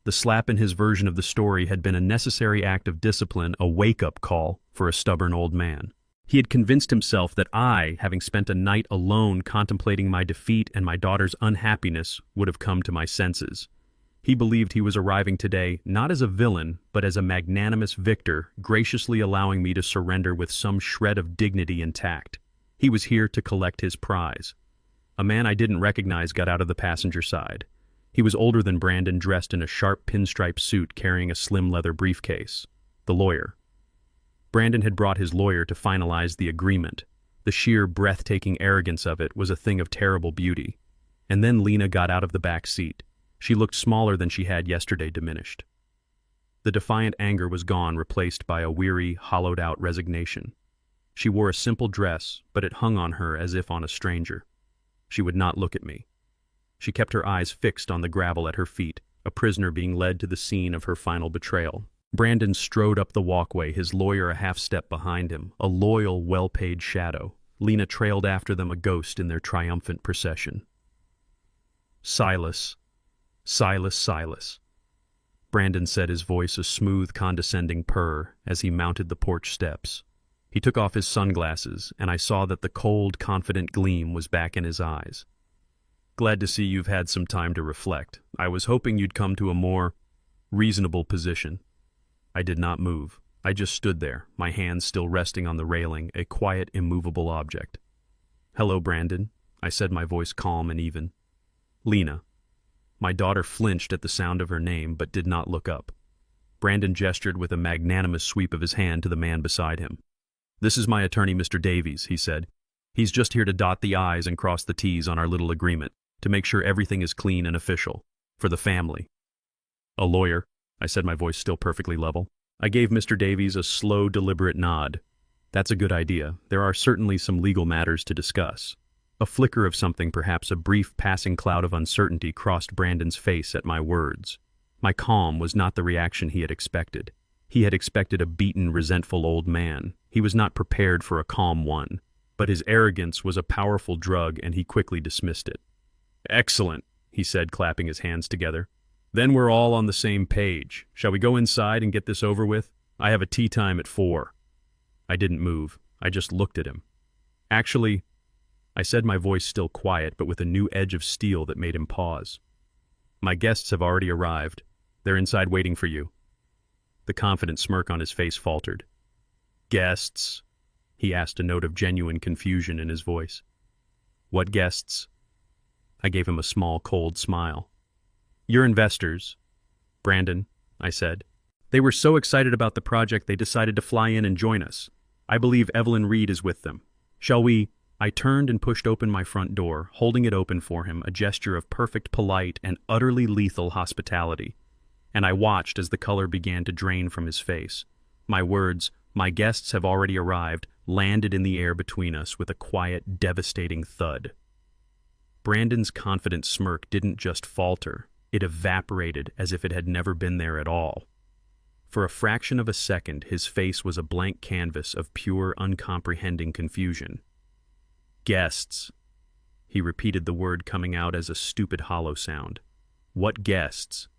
The slap in his version of the story had been a necessary act of discipline, a wake-up call for a stubborn old man. He had convinced himself that I, having spent a night alone contemplating my defeat and my daughter's unhappiness, would have come to my senses. He believed he was arriving today not as a villain, but as a magnanimous victor, graciously allowing me to surrender with some shred of dignity intact. He was here to collect his prize. A man I didn't recognize got out of the passenger side. He was older than Brandon, dressed in a sharp pinstripe suit carrying a slim leather briefcase. The lawyer. Brandon had brought his lawyer to finalize the agreement. The sheer, breathtaking arrogance of it was a thing of terrible beauty. And then Lena got out of the back seat. She looked smaller than she had yesterday, diminished. The defiant anger was gone, replaced by a weary, hollowed-out resignation. She wore a simple dress, but it hung on her as if on a stranger. She would not look at me. She kept her eyes fixed on the gravel at her feet, a prisoner being led to the scene of her final betrayal. Brandon strode up the walkway, his lawyer a half-step behind him, a loyal, well-paid shadow. Lena trailed after them, a ghost in their triumphant procession. Silas. Silas, Silas. Brandon said, his voice a smooth, condescending purr, as he mounted the porch steps. He took off his sunglasses, and I saw that the cold, confident gleam was back in his eyes. Glad to see you've had some time to reflect. I was hoping you'd come to a more reasonable position. I did not move. I just stood there, my hands still resting on the railing, a quiet, immovable object. Hello, Brandon, I said, my voice calm and even. Lena. My daughter flinched at the sound of her name, but did not look up. Brandon gestured with a magnanimous sweep of his hand to the man beside him. This is my attorney, Mr. Davies, he said. He's just here to dot the I's and cross the T's on our little agreement, to make sure everything is clean and official, for the family. A lawyer, I said, my voice still perfectly level. I gave Mr. Davies a slow, deliberate nod. That's a good idea. There are certainly some legal matters to discuss. A flicker of something, perhaps a brief passing cloud of uncertainty, crossed Brandon's face at my words. My calm was not the reaction he had expected. He had expected a beaten, resentful old man. He was not prepared for a calm one. But his arrogance was a powerful drug, and he quickly dismissed it. Excellent, he said, clapping his hands together. Then we're all on the same page. Shall we go inside and get this over with? I have a tea time at 4. I didn't move. I just looked at him. Actually, I said, my voice still quiet, but with a new edge of steel that made him pause. My guests have already arrived. They're inside waiting for you. The confident smirk on his face faltered. Guests? He asked, a note of genuine confusion in his voice. What guests? I gave him a small, cold smile. Your investors. Brandon, I said. They were so excited about the project they decided to fly in and join us. I believe Evelyn Reed is with them. Shall we? I turned and pushed open my front door, holding it open for him, a gesture of perfect, polite, and utterly lethal hospitality. And I watched as the color began to drain from his face. My words, my guests have already arrived, landed in the air between us with a quiet, devastating thud. Brandon's confident smirk didn't just falter, it evaporated as if it had never been there at all. For a fraction of a second, his face was a blank canvas of pure, uncomprehending confusion. Guests. He repeated the word, coming out as a stupid, hollow sound. What guests?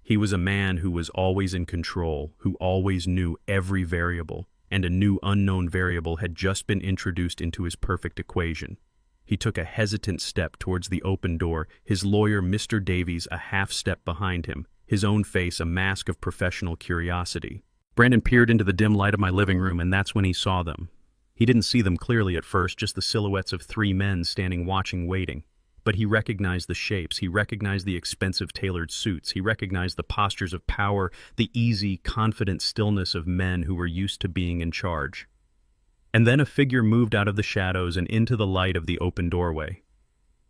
He was a man who was always in control, who always knew every variable, and a new unknown variable had just been introduced into his perfect equation. He took a hesitant step towards the open door, his lawyer, Mr. Davies, a half step behind him, his own face a mask of professional curiosity. Brandon peered into the dim light of my living room, and that's when he saw them. He didn't see them clearly at first, just the silhouettes of 3 men standing watching, waiting. But he recognized the shapes, he recognized the expensive tailored suits, he recognized the postures of power, the easy, confident stillness of men who were used to being in charge. And then a figure moved out of the shadows and into the light of the open doorway.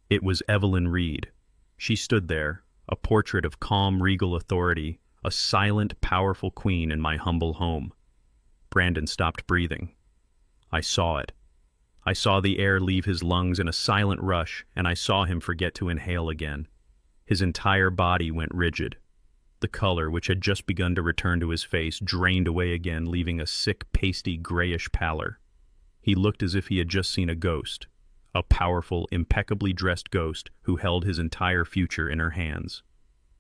It was Evelyn Reed. She stood there, a portrait of calm, regal authority, a silent, powerful queen in my humble home. Brandon stopped breathing. I saw it. I saw the air leave his lungs in a silent rush, and I saw him forget to inhale again. His entire body went rigid. The color, which had just begun to return to his face, drained away again, leaving a sick, pasty, grayish pallor. He looked as if he had just seen a ghost, a powerful, impeccably dressed ghost who held his entire future in her hands.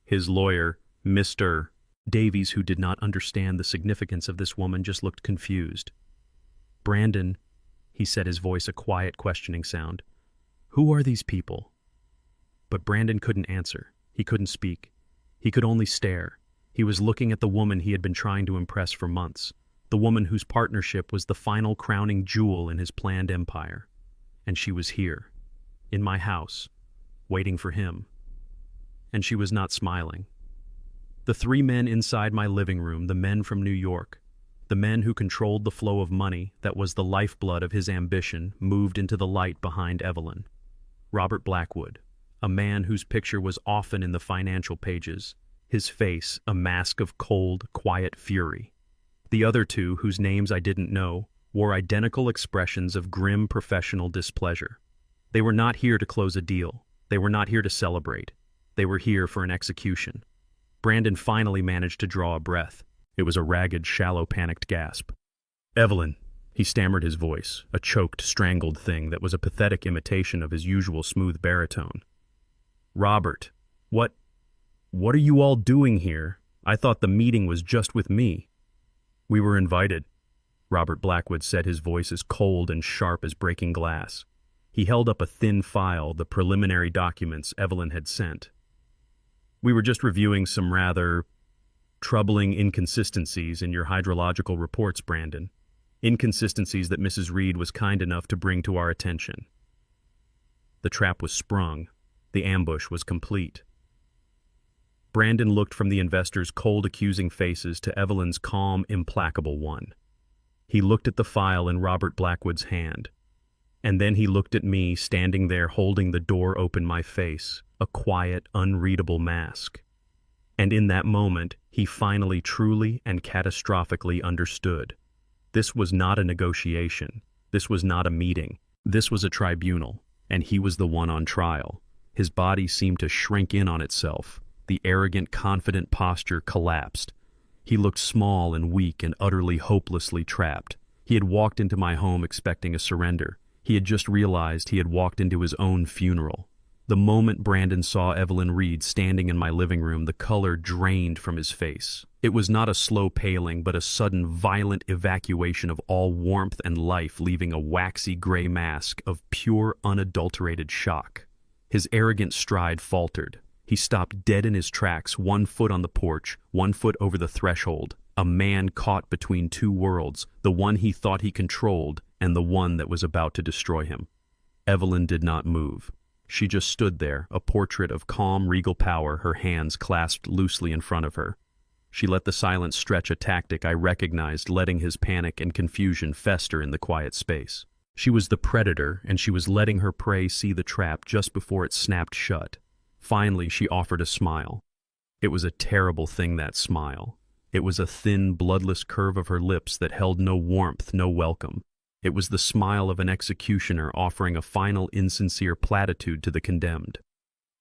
His lawyer, Mr. Davies, who did not understand the significance of this woman, just looked confused. Brandon, he said, his voice a quiet, questioning sound. "Who are these people?" But Brandon couldn't answer. He couldn't speak. He could only stare. He was looking at the woman he had been trying to impress for months, the woman whose partnership was the final crowning jewel in his planned empire. And she was here, in my house, waiting for him. And she was not smiling. The three men inside my living room, the men from New York, the men who controlled the flow of money that was the lifeblood of his ambition, moved into the light behind Evelyn. Robert Blackwood, a man whose picture was often in the financial pages, his face a mask of cold, quiet fury. The other two, whose names I didn't know, wore identical expressions of grim professional displeasure. They were not here to close a deal. They were not here to celebrate. They were here for an execution. Brandon finally managed to draw a breath. It was a ragged, shallow, panicked gasp. "Evelyn," he stammered, his voice, a choked, strangled thing that was a pathetic imitation of his usual smooth baritone. "Robert, what are you all doing here? I thought the meeting was just with me." "We were invited," Robert Blackwood said, his voice as cold and sharp as breaking glass. He held up a thin file, the preliminary documents Evelyn had sent. "We were just reviewing some rather troubling inconsistencies in your hydrological reports, Brandon. Inconsistencies that Mrs. Reed was kind enough to bring to our attention." The trap was sprung. The ambush was complete. Brandon looked from the investors' cold, accusing faces to Evelyn's calm, implacable one. He looked at the file in Robert Blackwood's hand. And then he looked at me, standing there holding the door open my face, a quiet, unreadable mask. And in that moment, he finally truly and catastrophically understood. This was not a negotiation. This was not a meeting. This was a tribunal, and he was the one on trial. His body seemed to shrink in on itself. The arrogant, confident posture collapsed. He looked small and weak and utterly hopelessly trapped. He had walked into my home expecting a surrender. He had just realized he had walked into his own funeral. The moment Brandon saw Evelyn Reed standing in my living room, the color drained from his face. It was not a slow paling, but a sudden, violent evacuation of all warmth and life, leaving a waxy gray mask of pure, unadulterated shock. His arrogant stride faltered. He stopped dead in his tracks, 1 foot on the porch, 1 foot over the threshold, a man caught between two worlds, the one he thought he controlled and the one that was about to destroy him. Evelyn did not move. She just stood there, a portrait of calm, regal power, her hands clasped loosely in front of her. She let the silence stretch, a tactic I recognized, letting his panic and confusion fester in the quiet space. She was the predator, and she was letting her prey see the trap just before it snapped shut. Finally, she offered a smile. It was a terrible thing, that smile. It was a thin, bloodless curve of her lips that held no warmth, no welcome. It was the smile of an executioner offering a final, insincere platitude to the condemned.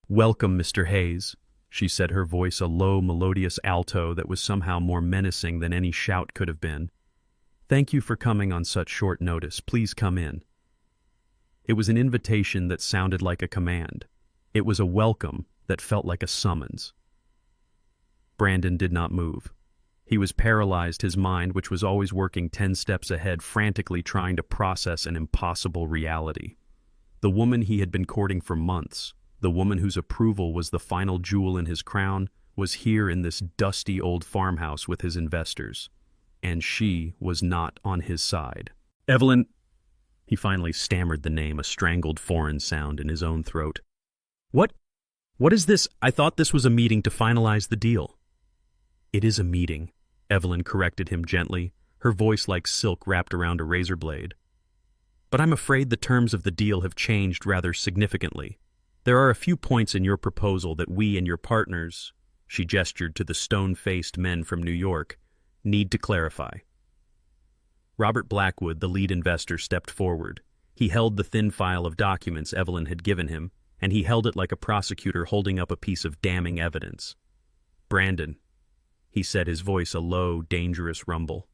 "Welcome, Mr. Hayes," she said, her voice a low, melodious alto that was somehow more menacing than any shout could have been. "Thank you for coming on such short notice. Please come in." It was an invitation that sounded like a command. It was a welcome that felt like a summons. Brandon did not move. He was paralyzed, his mind, which was always working 10 steps ahead, frantically trying to process an impossible reality. The woman he had been courting for months, the woman whose approval was the final jewel in his crown, was here in this dusty old farmhouse with his investors. And she was not on his side. "Evelyn," he finally stammered the name, a strangled foreign sound in his own throat. What is this? I thought this was a meeting to finalize the deal." "It is a meeting," Evelyn corrected him gently, her voice like silk wrapped around a razor blade. "But I'm afraid the terms of the deal have changed rather significantly. There are a few points in your proposal that we and your partners," she gestured to the stone-faced men from New York, "need to clarify." Robert Blackwood, the lead investor, stepped forward. He held the thin file of documents Evelyn had given him, and he held it like a prosecutor holding up a piece of damning evidence. "Brandon," he said, his voice a low, dangerous rumble,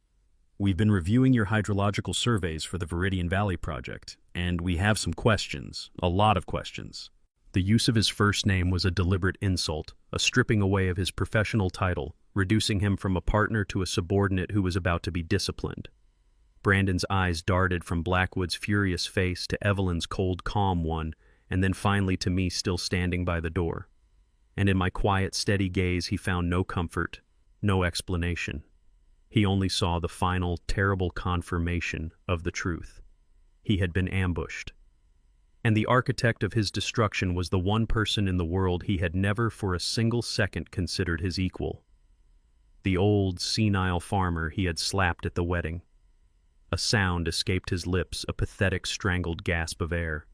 "we've been reviewing your hydrological surveys for the Viridian Valley project, and we have some questions, a lot of questions." The use of his first name was a deliberate insult, a stripping away of his professional title, reducing him from a partner to a subordinate who was about to be disciplined. Brandon's eyes darted from Blackwood's furious face to Evelyn's cold, calm one, and then finally to me still standing by the door. And in my quiet, steady gaze he found no comfort, no explanation. He only saw the final, terrible confirmation of the truth. He had been ambushed. And the architect of his destruction was the one person in the world he had never for a single second considered his equal. The old, senile farmer he had slapped at the wedding. A sound escaped his lips, a pathetic, strangled gasp of air.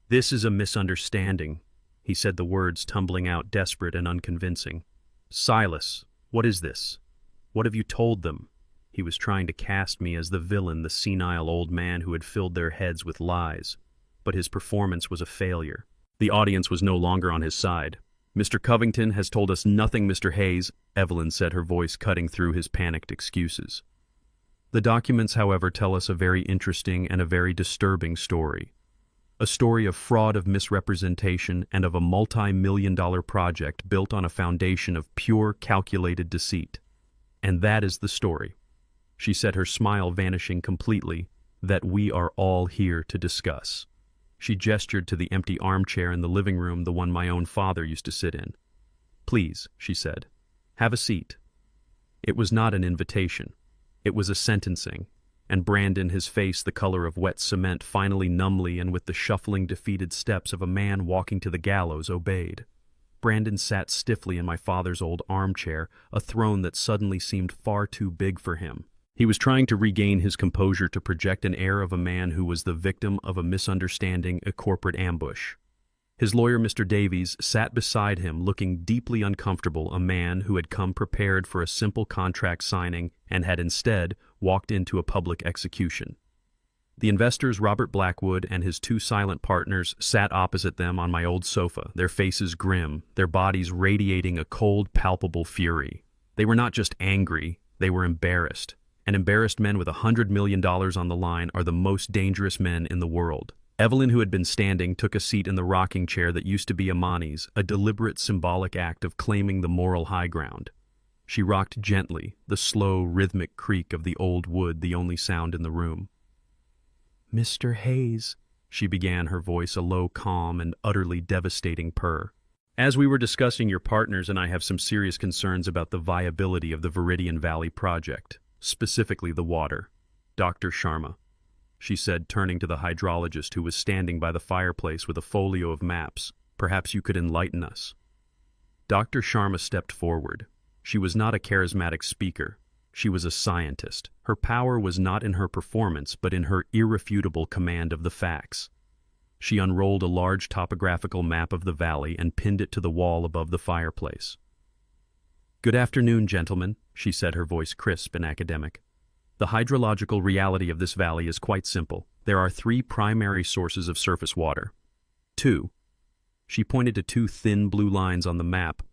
"This is a misunderstanding," he said, the words tumbling out desperate and unconvincing. "Silas, what is this? What have you told them?" He was trying to cast me as the villain, the senile old man who had filled their heads with lies. But his performance was a failure. The audience was no longer on his side. "Mr. Covington has told us nothing, Mr. Hayes," Evelyn said, her voice cutting through his panicked excuses. "The documents, however, tell us a very interesting and a very disturbing story. A story of fraud, of misrepresentation, and of a multi-million-dollar project built on a foundation of pure, calculated deceit. And that is the story," she said, her smile vanishing completely, "that we are all here to discuss." She gestured to the empty armchair in the living room, the one my own father used to sit in. "Please," she said, "have a seat." It was not an invitation. It was a sentencing, and Brandon, his face the color of wet cement, finally numbly and with the shuffling, defeated steps of a man walking to the gallows, obeyed. Brandon sat stiffly in my father's old armchair, a throne that suddenly seemed far too big for him. He was trying to regain his composure to project an air of a man who was the victim of a misunderstanding, a corporate ambush. His lawyer, Mr. Davies, sat beside him, looking deeply uncomfortable, a man who had come prepared for a simple contract signing and had instead walked into a public execution. The investors, Robert Blackwood and his two silent partners, sat opposite them on my old sofa, their faces grim, their bodies radiating a cold, palpable fury. They were not just angry, they were embarrassed. And embarrassed men with $100 million on the line are the most dangerous men in the world. Evelyn, who had been standing, took a seat in the rocking chair that used to be Amani's, a deliberate symbolic act of claiming the moral high ground. She rocked gently, the slow, rhythmic creak of the old wood the only sound in the room. "Mr. Hayes," she began, her voice a low, calm, and utterly devastating purr. "As we were discussing, your partners and I have some serious concerns about the viability of the Viridian Valley project. Specifically the water. Dr. Sharma," she said, turning to the hydrologist who was standing by the fireplace with a folio of maps. "Perhaps you could enlighten us." Dr. Sharma stepped forward. She was not a charismatic speaker. She was a scientist. Her power was not in her performance, but in her irrefutable command of the facts. She unrolled a large topographical map of the valley and pinned it to the wall above the fireplace. "Good afternoon, gentlemen," she said, her voice crisp and academic. "The hydrological reality of this valley is quite simple. There are 3 primary sources of surface water. 2, she pointed to 2 thin blue lines on the map,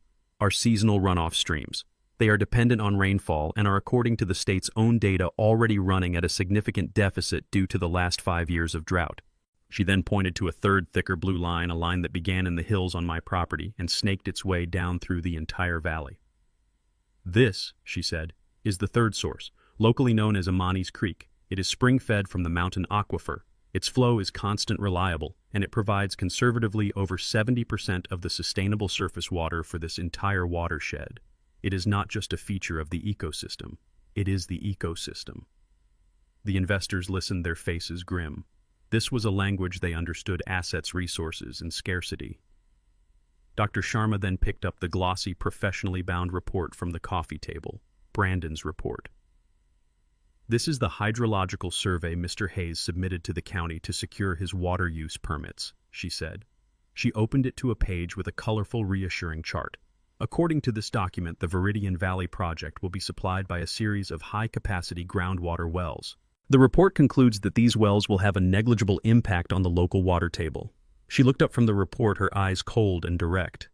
are seasonal runoff streams. They are dependent on rainfall and are, according to the state's own data, already running at a significant deficit due to the last 5 years of drought." She then pointed to a 3rd thicker blue line, a line that began in the hills on my property and snaked its way down through the entire valley. "This," she said, "is the 3rd source, locally known as Amani's Creek. It is spring-fed from the mountain aquifer. Its flow is constant, reliable, and it provides conservatively over 70% of the sustainable surface water for this entire watershed. It is not just a feature of the ecosystem. It is the ecosystem." The investors listened, their faces grim. This was a language they understood: assets, resources, and scarcity. Dr. Sharma then picked up the glossy, professionally bound report from the coffee table, Brandon's report. "This is the hydrological survey Mr. Hayes submitted to the county to secure his water use permits," she said. She opened it to a page with a colorful, reassuring chart. "According to this document, the Viridian Valley project will be supplied by a series of high-capacity groundwater wells. The report concludes that these wells will have a negligible impact on the local water table." She looked up from the report, her eyes cold and direct.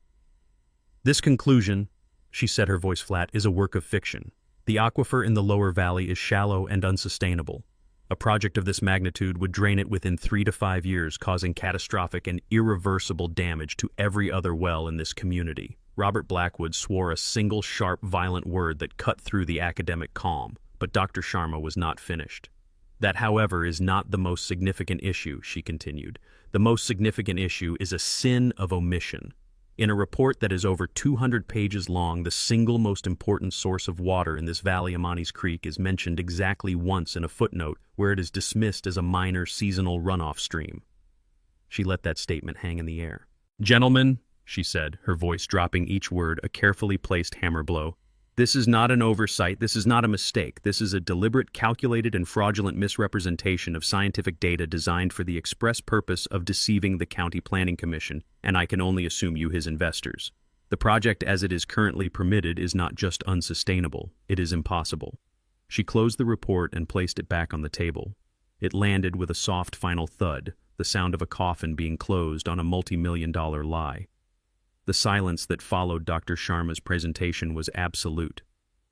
"This conclusion," she said, her voice flat, "is a work of fiction. The aquifer in the lower valley is shallow and unsustainable. A project of this magnitude would drain it within 3 to 5 years, causing catastrophic and irreversible damage to every other well in this community." Robert Blackwood swore a single sharp, violent word that cut through the academic calm, but Dr. Sharma was not finished. That, however, is not the most significant issue, she continued. The most significant issue is a sin of omission. In a report that is over 200 pages long, the single most important source of water in this valley, Amani's Creek, is mentioned exactly once in a footnote where it is dismissed as a minor seasonal runoff stream. She let that statement hang in the air. "Gentlemen," she said, her voice dropping each word a carefully placed hammer blow, "this is not an oversight, this is not a mistake, this is a deliberate, calculated, and fraudulent misrepresentation of scientific data designed for the express purpose of deceiving the County Planning Commission, and I can only assume you his investors. The project as it is currently permitted is not just unsustainable, it is impossible." She closed the report and placed it back on the table. It landed with a soft final thud, the sound of a coffin being closed on a multi-million-dollar lie. The silence that followed Dr. Sharma's presentation was absolute.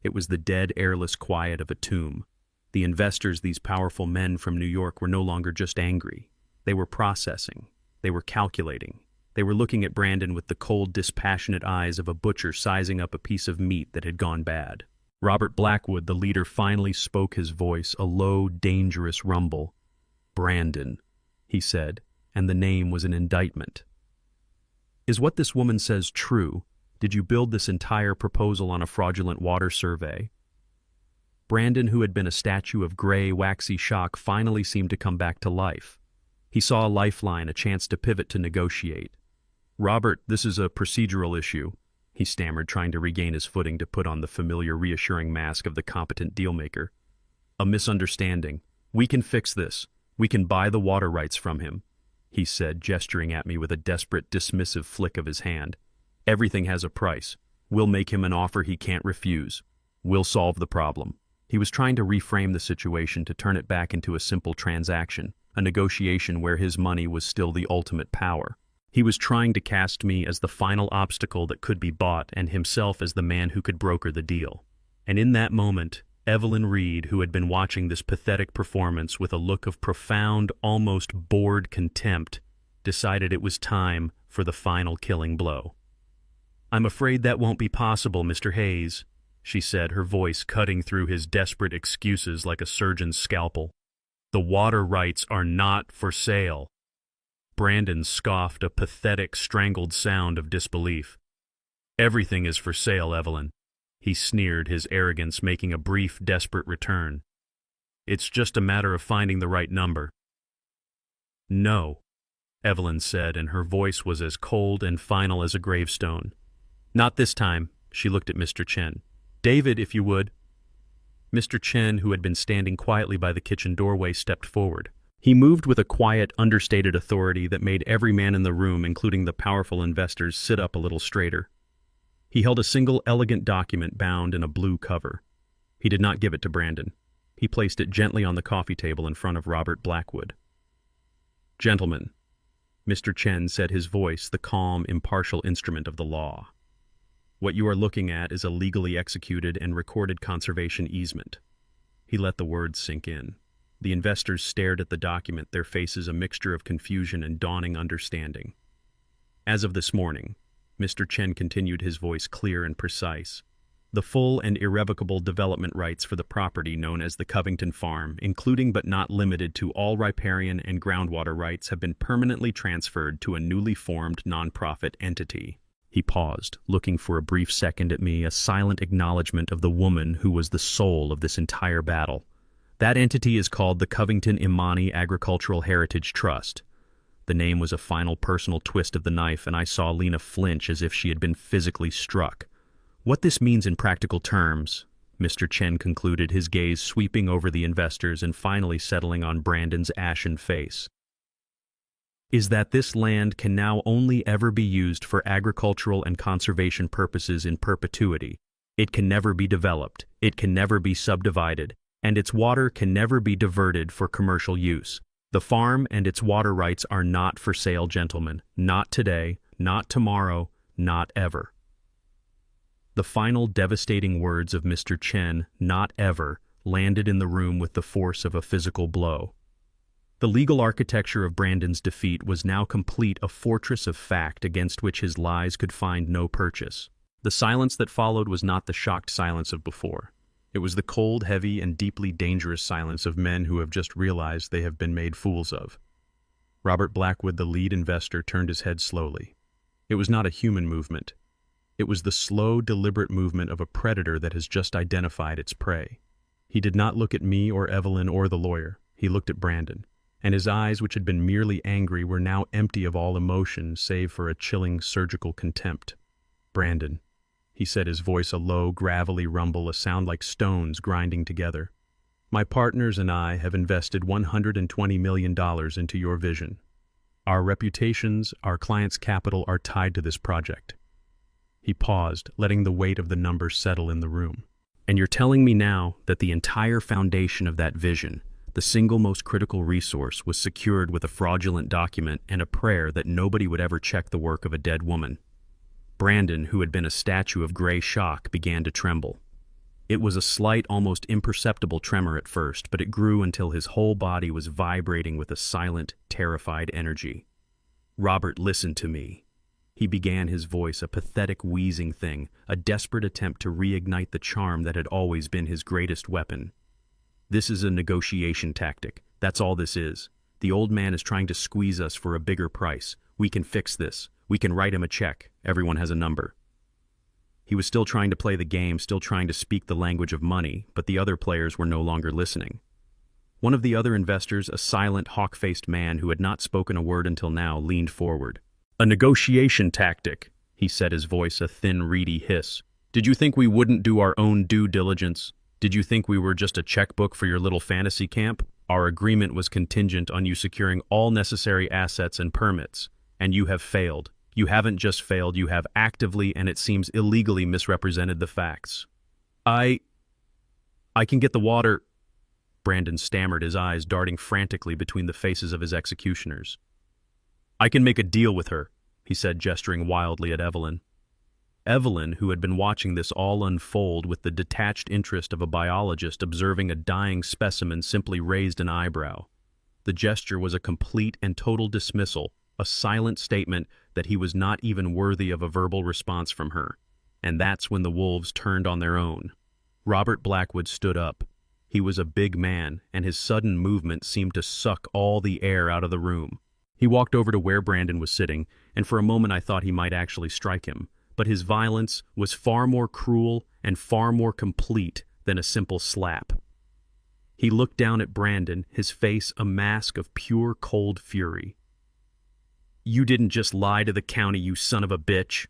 It was the dead, airless quiet of a tomb. The investors, these powerful men from New York, were no longer just angry. They were processing. They were calculating. They were looking at Brandon with the cold, dispassionate eyes of a butcher sizing up a piece of meat that had gone bad. Robert Blackwood, the leader, finally spoke, his voice a low, dangerous rumble. "Brandon," he said, and the name was an indictment. "Is what this woman says true? Did you build this entire proposal on a fraudulent water survey?" Brandon, who had been a statue of gray, waxy shock, finally seemed to come back to life. He saw a lifeline, a chance to pivot, to negotiate. "Robert, this is a procedural issue," he stammered, trying to regain his footing, to put on the familiar, reassuring mask of the competent dealmaker. "A misunderstanding. We can fix this. We can buy the water rights from him," he said, gesturing at me with a desperate, dismissive flick of his hand. "Everything has a price. We'll make him an offer he can't refuse. We'll solve the problem." He was trying to reframe the situation, to turn it back into a simple transaction, a negotiation where his money was still the ultimate power. He was trying to cast me as the final obstacle that could be bought, and himself as the man who could broker the deal. And in that moment, Evelyn Reed, who had been watching this pathetic performance with a look of profound, almost bored contempt, decided it was time for the final killing blow. "I'm afraid that won't be possible, Mr. Hayes," she said, her voice cutting through his desperate excuses like a surgeon's scalpel. "The water rights are not for sale." Brandon scoffed, a pathetic, strangled sound of disbelief. "Everything is for sale, Evelyn," he sneered, his arrogance making a brief, desperate return. "It's just a matter of finding the right number." "No," Evelyn said, and her voice was as cold and final as a gravestone. "Not this time," she looked at Mr. Chen. "David, if you would." Mr. Chen, who had been standing quietly by the kitchen doorway, stepped forward. He moved with a quiet, understated authority that made every man in the room, including the powerful investors, sit up a little straighter. He held a single elegant document bound in a blue cover. He did not give it to Brandon. He placed it gently on the coffee table in front of Robert Blackwood. "Gentlemen," Mr. Chen said, his voice the calm, impartial instrument of the law. "What you are looking at is a legally executed and recorded conservation easement." He let the words sink in. The investors stared at the document, their faces a mixture of confusion and dawning understanding. "As of this morning," Mr. Chen continued, his voice clear and precise, "the full and irrevocable development rights for the property known as the Covington Farm, including but not limited to all riparian and groundwater rights, have been permanently transferred to a newly formed nonprofit entity." He paused, looking for a brief second at me, a silent acknowledgement of the woman who was the soul of this entire battle. "That entity is called the Covington Imani Agricultural Heritage Trust." The name was a final personal twist of the knife, and I saw Lena flinch as if she had been physically struck. "What this means in practical terms," Mr. Chen concluded, his gaze sweeping over the investors and finally settling on Brandon's ashen face, "is that this land can now only ever be used for agricultural and conservation purposes in perpetuity. It can never be developed, it can never be subdivided, and its water can never be diverted for commercial use. The farm and its water rights are not for sale, gentlemen. Not today, not tomorrow, not ever." The final devastating words of Mr. Chen, "not ever," landed in the room with the force of a physical blow. The legal architecture of Brandon's defeat was now complete, a fortress of fact against which his lies could find no purchase. The silence that followed was not the shocked silence of before. It was the cold, heavy, and deeply dangerous silence of men who have just realized they have been made fools of. Robert Blackwood, the lead investor, turned his head slowly. It was not a human movement. It was the slow, deliberate movement of a predator that has just identified its prey. He did not look at me or Evelyn or the lawyer. He looked at Brandon, and his eyes, which had been merely angry, were now empty of all emotion save for a chilling surgical contempt. "Brandon," he said, his voice a low, gravelly rumble, a sound like stones grinding together. "My partners and I have invested $120 million into your vision. Our reputations, our clients' capital are tied to this project." He paused, letting the weight of the numbers settle in the room. "And you're telling me now that the entire foundation of that vision, the single most critical resource, was secured with a fraudulent document and a prayer that nobody would ever check the work of a dead woman?" Brandon, who had been a statue of gray shock, began to tremble. It was a slight, almost imperceptible tremor at first, but it grew until his whole body was vibrating with a silent, terrified energy. "Robert, listen to me." He began, his voice a pathetic, wheezing thing, a desperate attempt to reignite the charm that had always been his greatest weapon. "This is a negotiation tactic. That's all this is. The old man is trying to squeeze us for a bigger price. We can fix this. We can write him a check. Everyone has a number." He was still trying to play the game, still trying to speak the language of money, but the other players were no longer listening. One of the other investors, a silent, hawk-faced man who had not spoken a word until now, leaned forward. "A negotiation tactic," he said, his voice a thin, reedy hiss. "Did you think we wouldn't do our own due diligence? Did you think we were just a checkbook for your little fantasy camp? Our agreement was contingent on you securing all necessary assets and permits, and you have failed. You haven't just failed, you have actively, and it seems illegally, misrepresented the facts." I can get the water," Brandon stammered, his eyes darting frantically between the faces of his executioners. "I can make a deal with her," he said, gesturing wildly at Evelyn. Evelyn, who had been watching this all unfold with the detached interest of a biologist observing a dying specimen, simply raised an eyebrow. The gesture was a complete and total dismissal, a silent statement that he was not even worthy of a verbal response from her. And that's when the wolves turned on their own. Robert Blackwood stood up. He was a big man, and his sudden movement seemed to suck all the air out of the room. He walked over to where Brandon was sitting, and for a moment I thought he might actually strike him. But his violence was far more cruel and far more complete than a simple slap. He looked down at Brandon, his face a mask of pure cold fury. "You didn't just lie to the county, you son of a bitch."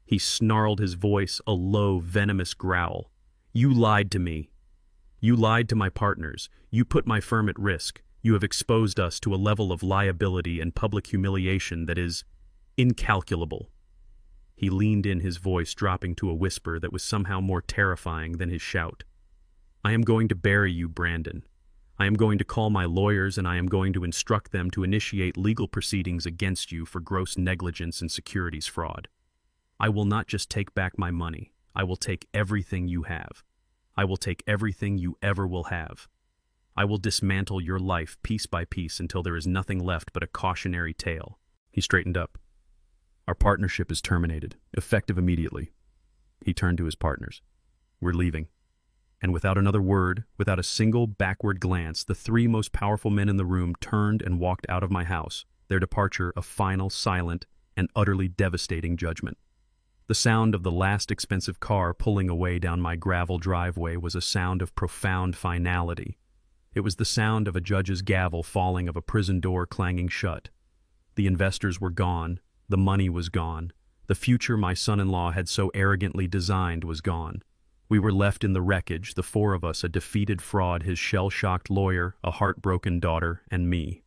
He snarled, his voice a low, venomous growl. "You lied to me. You lied to my partners. You put my firm at risk. You have exposed us to a level of liability and public humiliation that is incalculable." He leaned in, his voice dropping to a whisper that was somehow more terrifying than his shout. "I am going to bury you, Brandon. I am going to call my lawyers, and I am going to instruct them to initiate legal proceedings against you for gross negligence and securities fraud. I will not just take back my money. I will take everything you have. I will take everything you ever will have. I will dismantle your life piece by piece until there is nothing left but a cautionary tale." He straightened up. "Our partnership is terminated, effective immediately." He turned to his partners. "We're leaving." And without another word, without a single backward glance, the three most powerful men in the room turned and walked out of my house, their departure a final, silent, and utterly devastating judgment. The sound of the last expensive car pulling away down my gravel driveway was a sound of profound finality. It was the sound of a judge's gavel falling, of a prison door clanging shut. The investors were gone. The money was gone. The future my son-in-law had so arrogantly designed was gone. We were left in the wreckage, the four of us, a defeated fraud, his shell-shocked lawyer, a heartbroken daughter, and me.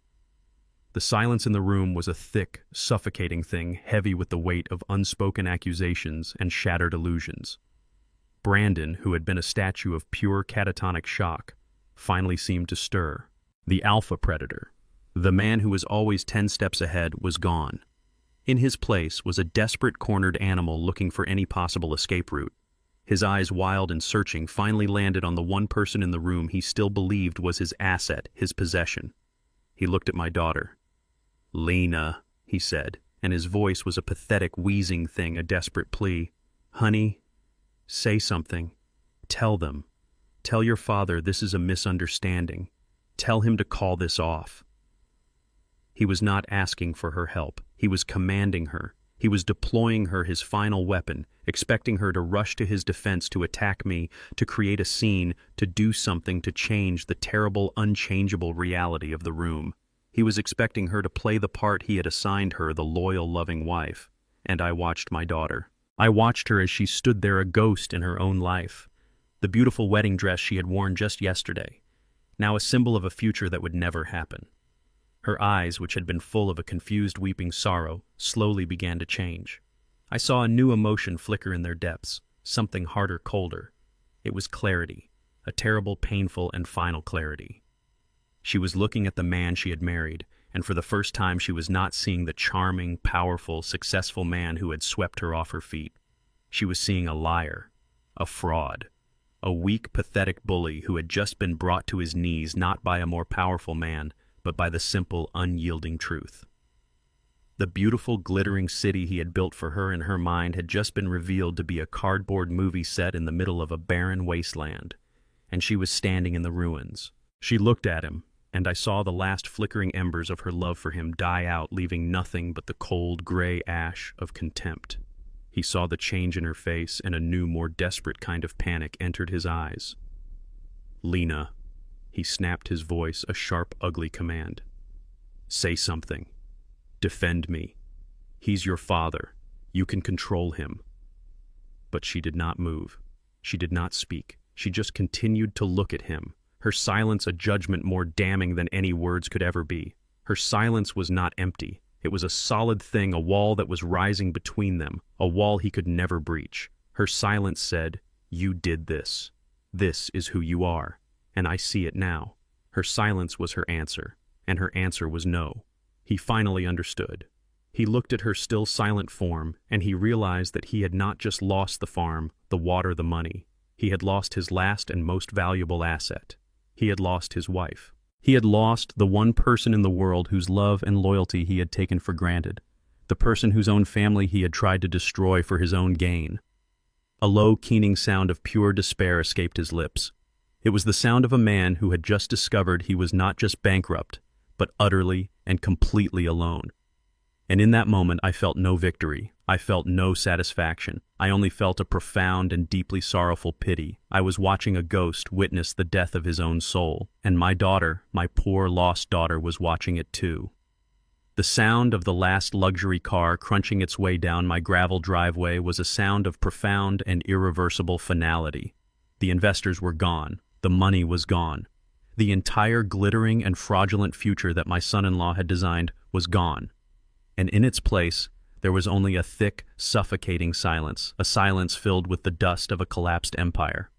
The silence in the room was a thick, suffocating thing, heavy with the weight of unspoken accusations and shattered illusions. Brandon, who had been a statue of pure catatonic shock, finally seemed to stir. The alpha predator, the man who was always 10 steps ahead, was gone. In his place was a desperate, cornered animal looking for any possible escape route. His eyes, wild and searching, finally landed on the one person in the room he still believed was his asset, his possession. He looked at my daughter. "Lena," he said, and his voice was a pathetic, wheezing thing, a desperate plea. "Honey, say something. Tell them. Tell your father this is a misunderstanding. Tell him to call this off." He was not asking for her help. He was commanding her. He was deploying her his final weapon, expecting her to rush to his defense, to attack me, to create a scene, to do something to change the terrible, unchangeable reality of the room. He was expecting her to play the part he had assigned her, the loyal, loving wife. And I watched my daughter. I watched her as she stood there, a ghost in her own life. The beautiful wedding dress she had worn just yesterday, now a symbol of a future that would never happen. Her eyes, which had been full of a confused, weeping sorrow, slowly began to change. I saw a new emotion flicker in their depths, something harder, colder. It was clarity, a terrible, painful, and final clarity. She was looking at the man she had married, and for the first time she was not seeing the charming, powerful, successful man who had swept her off her feet. She was seeing a liar, a fraud, a weak, pathetic bully who had just been brought to his knees not by a more powerful man, but by the simple, unyielding truth. The beautiful, glittering city he had built for her in her mind had just been revealed to be a cardboard movie set in the middle of a barren wasteland, and she was standing in the ruins. She looked at him, and I saw the last flickering embers of her love for him die out, leaving nothing but the cold, gray ash of contempt. He saw the change in her face, and a new, more desperate kind of panic entered his eyes. "Lena," he snapped, his voice a sharp, ugly command. "Say something. Defend me. He's your father. You can control him." But she did not move. She did not speak. She just continued to look at him, her silence a judgment more damning than any words could ever be. Her silence was not empty. It was a solid thing, a wall that was rising between them, a wall he could never breach. Her silence said, "You did this. This is who you are. And I see it now." Her silence was her answer, and her answer was no. He finally understood. He looked at her still silent form, and he realized that he had not just lost the farm, the water, the money. He had lost his last and most valuable asset. He had lost his wife. He had lost the one person in the world whose love and loyalty he had taken for granted, the person whose own family he had tried to destroy for his own gain. A low, keening sound of pure despair escaped his lips. It was the sound of a man who had just discovered he was not just bankrupt, but utterly and completely alone. And in that moment I felt no victory. I felt no satisfaction. I only felt a profound and deeply sorrowful pity. I was watching a ghost witness the death of his own soul, and my daughter, my poor lost daughter, was watching it too. The sound of the last luxury car crunching its way down my gravel driveway was a sound of profound and irreversible finality. The investors were gone. The money was gone. The entire glittering and fraudulent future that my son-in-law had designed was gone. And in its place, there was only a thick, suffocating silence, a silence filled with the dust of a collapsed empire.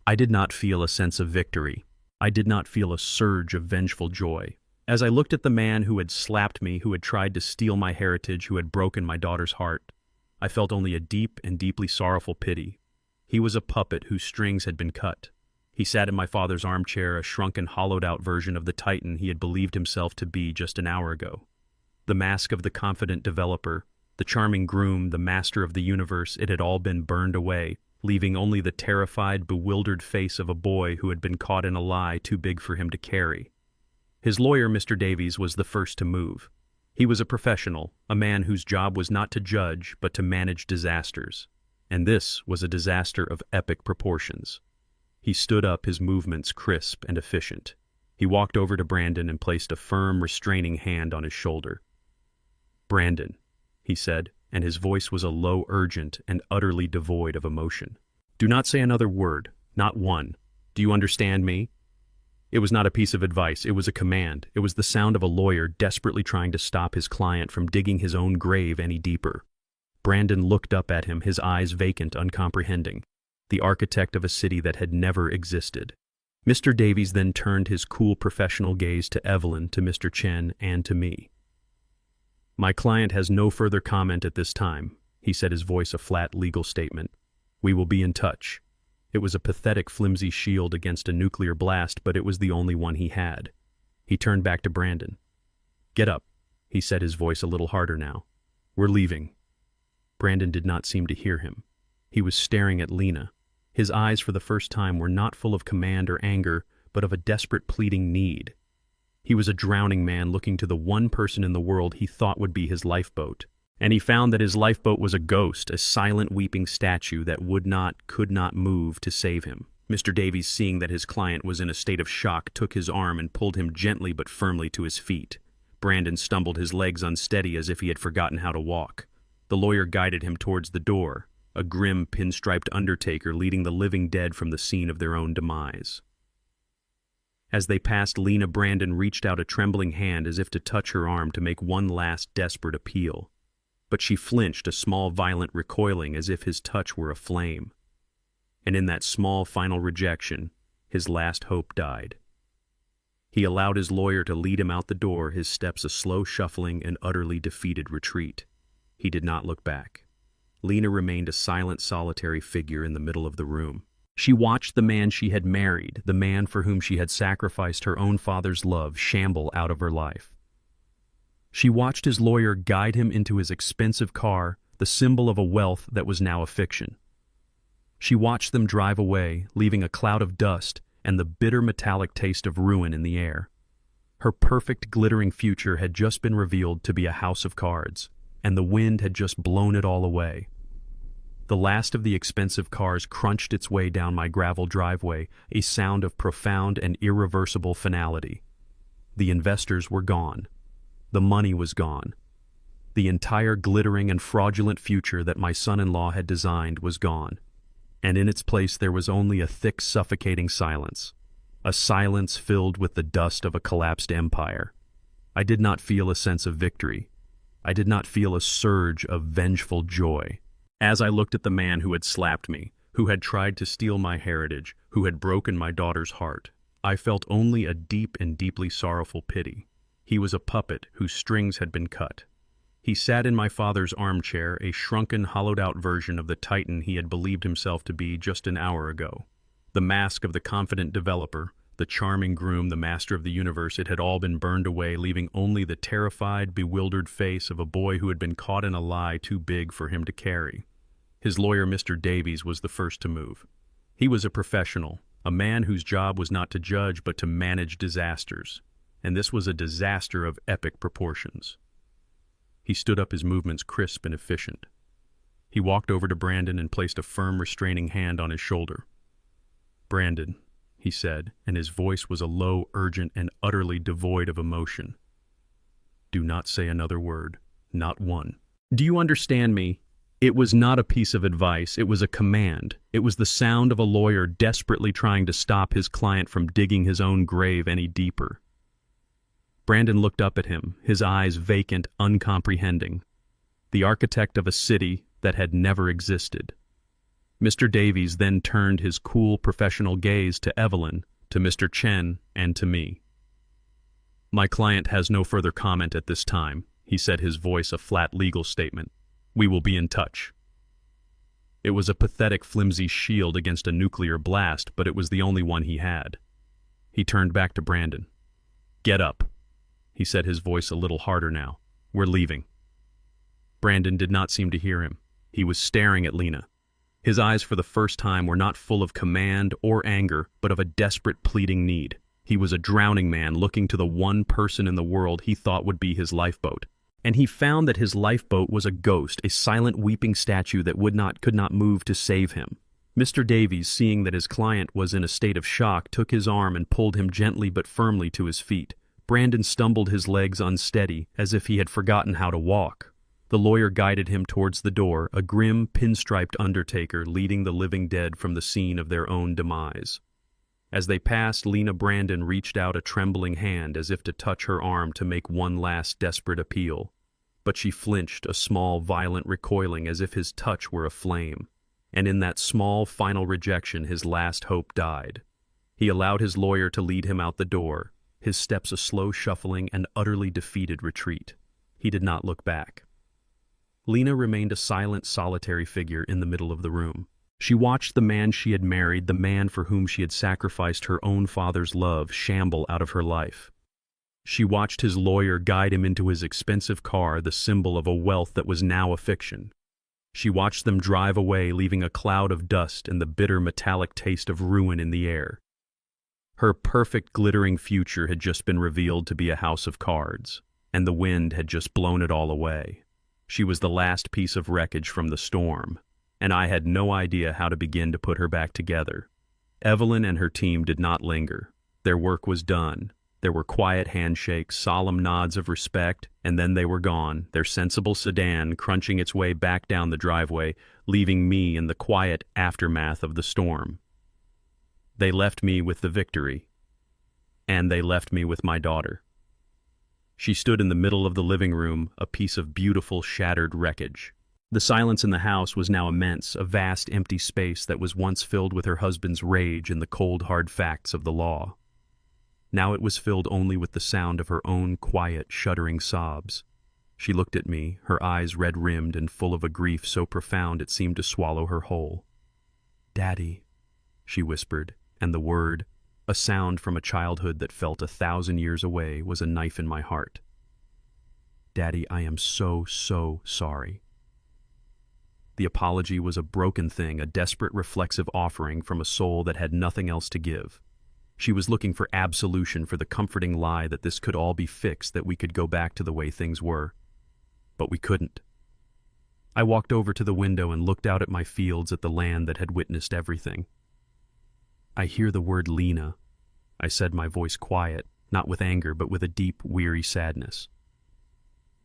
I did not feel a sense of victory. I did not feel a surge of vengeful joy. As I looked at the man who had slapped me, who had tried to steal my heritage, who had broken my daughter's heart, I felt only a deep and deeply sorrowful pity. He was a puppet whose strings had been cut. He sat in my father's armchair, a shrunken, hollowed-out version of the titan he had believed himself to be just an hour ago. The mask of the confident developer, the charming groom, the master of the universe, it had all been burned away, leaving only the terrified, bewildered face of a boy who had been caught in a lie too big for him to carry. His lawyer, Mr. Davies, was the first to move. He was a professional, a man whose job was not to judge, but to manage disasters. And this was a disaster of epic proportions. He stood up, his movements crisp and efficient. He walked over to Brandon and placed a firm, restraining hand on his shoulder. "Brandon," he said, and his voice was a low, urgent, and utterly devoid of emotion. "Do not say another word, not one. Do you understand me?" It was not a piece of advice, it was a command. It was the sound of a lawyer desperately trying to stop his client from digging his own grave any deeper. Brandon looked up at him, his eyes vacant, uncomprehending. The architect of a city that had never existed. Mr. Davies then turned his cool professional gaze to Evelyn, to Mr. Chen, and to me. "My client has no further comment at this time," he said, his voice a flat legal statement. "We will be in touch." It was a pathetic, flimsy shield against a nuclear blast, but it was the only one he had. He turned back to Brandon. "Get up," he said, his voice a little harder now. "We're leaving." Brandon did not seem to hear him. He was staring at Lena. His eyes for the first time were not full of command or anger, but of a desperate pleading need. He was a drowning man looking to the one person in the world he thought would be his lifeboat. And he found that his lifeboat was a ghost, a silent weeping statue that could not move to save him. Mr. Davies, seeing that his client was in a state of shock, took his arm and pulled him gently but firmly to his feet. Brandon stumbled, his legs unsteady as if he had forgotten how to walk. The lawyer guided him towards the door, a grim, pinstriped undertaker leading the living dead from the scene of their own demise. As they passed Lena, Brandon reached out a trembling hand as if to touch her arm to make one last desperate appeal. But she flinched, a small violent recoiling as if his touch were a flame. And in that small final rejection, his last hope died. He allowed his lawyer to lead him out the door, his steps a slow shuffling and utterly defeated retreat. He did not look back. Lena remained a silent, solitary figure in the middle of the room. She watched the man she had married, the man for whom she had sacrificed her own father's love, shamble out of her life. She watched his lawyer guide him into his expensive car, the symbol of a wealth that was now a fiction. She watched them drive away, leaving a cloud of dust and the bitter metallic taste of ruin in the air. Her perfect, glittering future had just been revealed to be a house of cards, and the wind had just blown it all away. The last of the expensive cars crunched its way down my gravel driveway, a sound of profound and irreversible finality. The investors were gone. The money was gone. The entire glittering and fraudulent future that my son-in-law had designed was gone. And in its place there was only a thick, suffocating silence. A silence filled with the dust of a collapsed empire. I did not feel a sense of victory. I did not feel a surge of vengeful joy. As I looked at the man who had slapped me, who had tried to steal my heritage, who had broken my daughter's heart, I felt only a deep and deeply sorrowful pity. He was a puppet whose strings had been cut. He sat in my father's armchair, a shrunken, hollowed-out version of the titan he had believed himself to be just an hour ago. The mask of the confident developer, the charming groom, the master of the universe, it had all been burned away, leaving only the terrified, bewildered face of a boy who had been caught in a lie too big for him to carry. His lawyer, Mr. Davies, was the first to move. He was a professional, a man whose job was not to judge but to manage disasters. And this was a disaster of epic proportions. He stood up, his movements crisp and efficient. He walked over to Brandon and placed a firm, restraining hand on his shoulder. "Brandon," he said, and his voice was a low, urgent, and utterly devoid of emotion. "Do not say another word, not one. Do you understand me? It was not a piece of advice, it was a command. It was the sound of a lawyer desperately trying to stop his client from digging his own grave any deeper." Brandon looked up at him, his eyes vacant, uncomprehending. The architect of a city that had never existed. Mr. Davies then turned his cool, professional gaze to Evelyn, to Mr. Chen, and to me. "My client has no further comment at this time," he said, his voice a flat legal statement. "We will be in touch." It was a pathetic, flimsy shield against a nuclear blast, but it was the only one he had. He turned back to Brandon. "Get up," he said, his voice a little harder now. "We're leaving." Brandon did not seem to hear him. He was staring at Lena. His eyes for the first time were not full of command or anger, but of a desperate pleading need. He was a drowning man looking to the one person in the world he thought would be his lifeboat. And he found that his lifeboat was a ghost, a silent weeping statue that could not move to save him. Mr. Davies, seeing that his client was in a state of shock, took his arm and pulled him gently but firmly to his feet. Brandon stumbled, his legs unsteady, as if he had forgotten how to walk. The lawyer guided him towards the door, a grim, pinstriped undertaker leading the living dead from the scene of their own demise. As they passed, Lena, Brandon reached out a trembling hand as if to touch her arm to make one last desperate appeal. But she flinched, a small, violent recoiling as if his touch were a flame. And in that small, final rejection, his last hope died. He allowed his lawyer to lead him out the door, his steps a slow shuffling and utterly defeated retreat. He did not look back. Lena remained a silent, solitary figure in the middle of the room. She watched the man she had married, the man for whom she had sacrificed her own father's love, shamble out of her life. She watched his lawyer guide him into his expensive car, the symbol of a wealth that was now a fiction. She watched them drive away, leaving a cloud of dust and the bitter metallic taste of ruin in the air. Her perfect glittering future had just been revealed to be a house of cards, and the wind had just blown it all away. She was the last piece of wreckage from the storm, and I had no idea how to begin to put her back together. Evelyn and her team did not linger. Their work was done. There were quiet handshakes, solemn nods of respect, and then they were gone, their sensible sedan crunching its way back down the driveway, leaving me in the quiet aftermath of the storm. They left me with the victory, and they left me with my daughter. She stood in the middle of the living room, a piece of beautiful, shattered wreckage. The silence in the house was now immense, a vast, empty space that was once filled with her husband's rage and the cold, hard facts of the law. Now it was filled only with the sound of her own quiet, shuddering sobs. She looked at me, her eyes red-rimmed and full of a grief so profound it seemed to swallow her whole. "Daddy," she whispered, and the word, a sound from a childhood that felt 1,000 years away, was a knife in my heart. "Daddy, I am so sorry." The apology was a broken thing, a desperate reflexive offering from a soul that had nothing else to give. She was looking for absolution for the comforting lie that this could all be fixed, that we could go back to the way things were. But we couldn't. I walked over to the window and looked out at my fields, at the land that had witnessed everything. "I hear the word Lena," I said, my voice quiet, not with anger, but with a deep, weary sadness.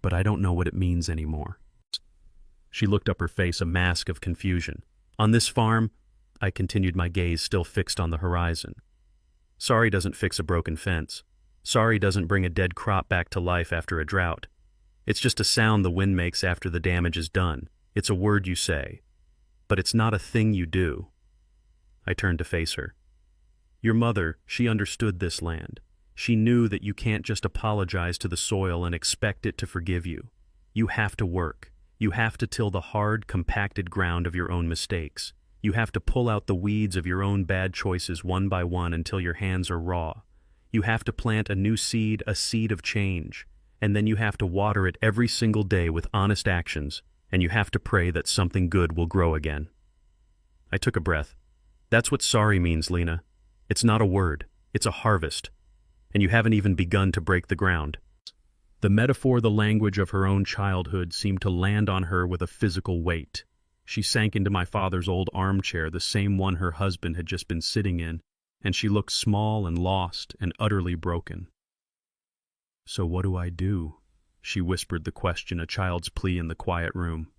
"But I don't know what it means anymore." She looked up, her face a mask of confusion. "On this farm," I continued, my gaze still fixed on the horizon, "sorry doesn't fix a broken fence. Sorry doesn't bring a dead crop back to life after a drought. It's just a sound the wind makes after the damage is done. It's a word you say. But it's not a thing you do." I turned to face her. "Your mother, she understood this land. She knew that you can't just apologize to the soil and expect it to forgive you. You have to work. You have to till the hard, compacted ground of your own mistakes. You have to pull out the weeds of your own bad choices one by one until your hands are raw. You have to plant a new seed, a seed of change, and then you have to water it every single day with honest actions, and you have to pray that something good will grow again." I took a breath. "That's what sorry means, Lena. It's not a word, it's a harvest, and you haven't even begun to break the ground." The metaphor, the language of her own childhood, seemed to land on her with a physical weight. She sank into my father's old armchair, the same one her husband had just been sitting in, and she looked small and lost and utterly broken. "So what do I do?" she whispered the question, a child's plea in the quiet room.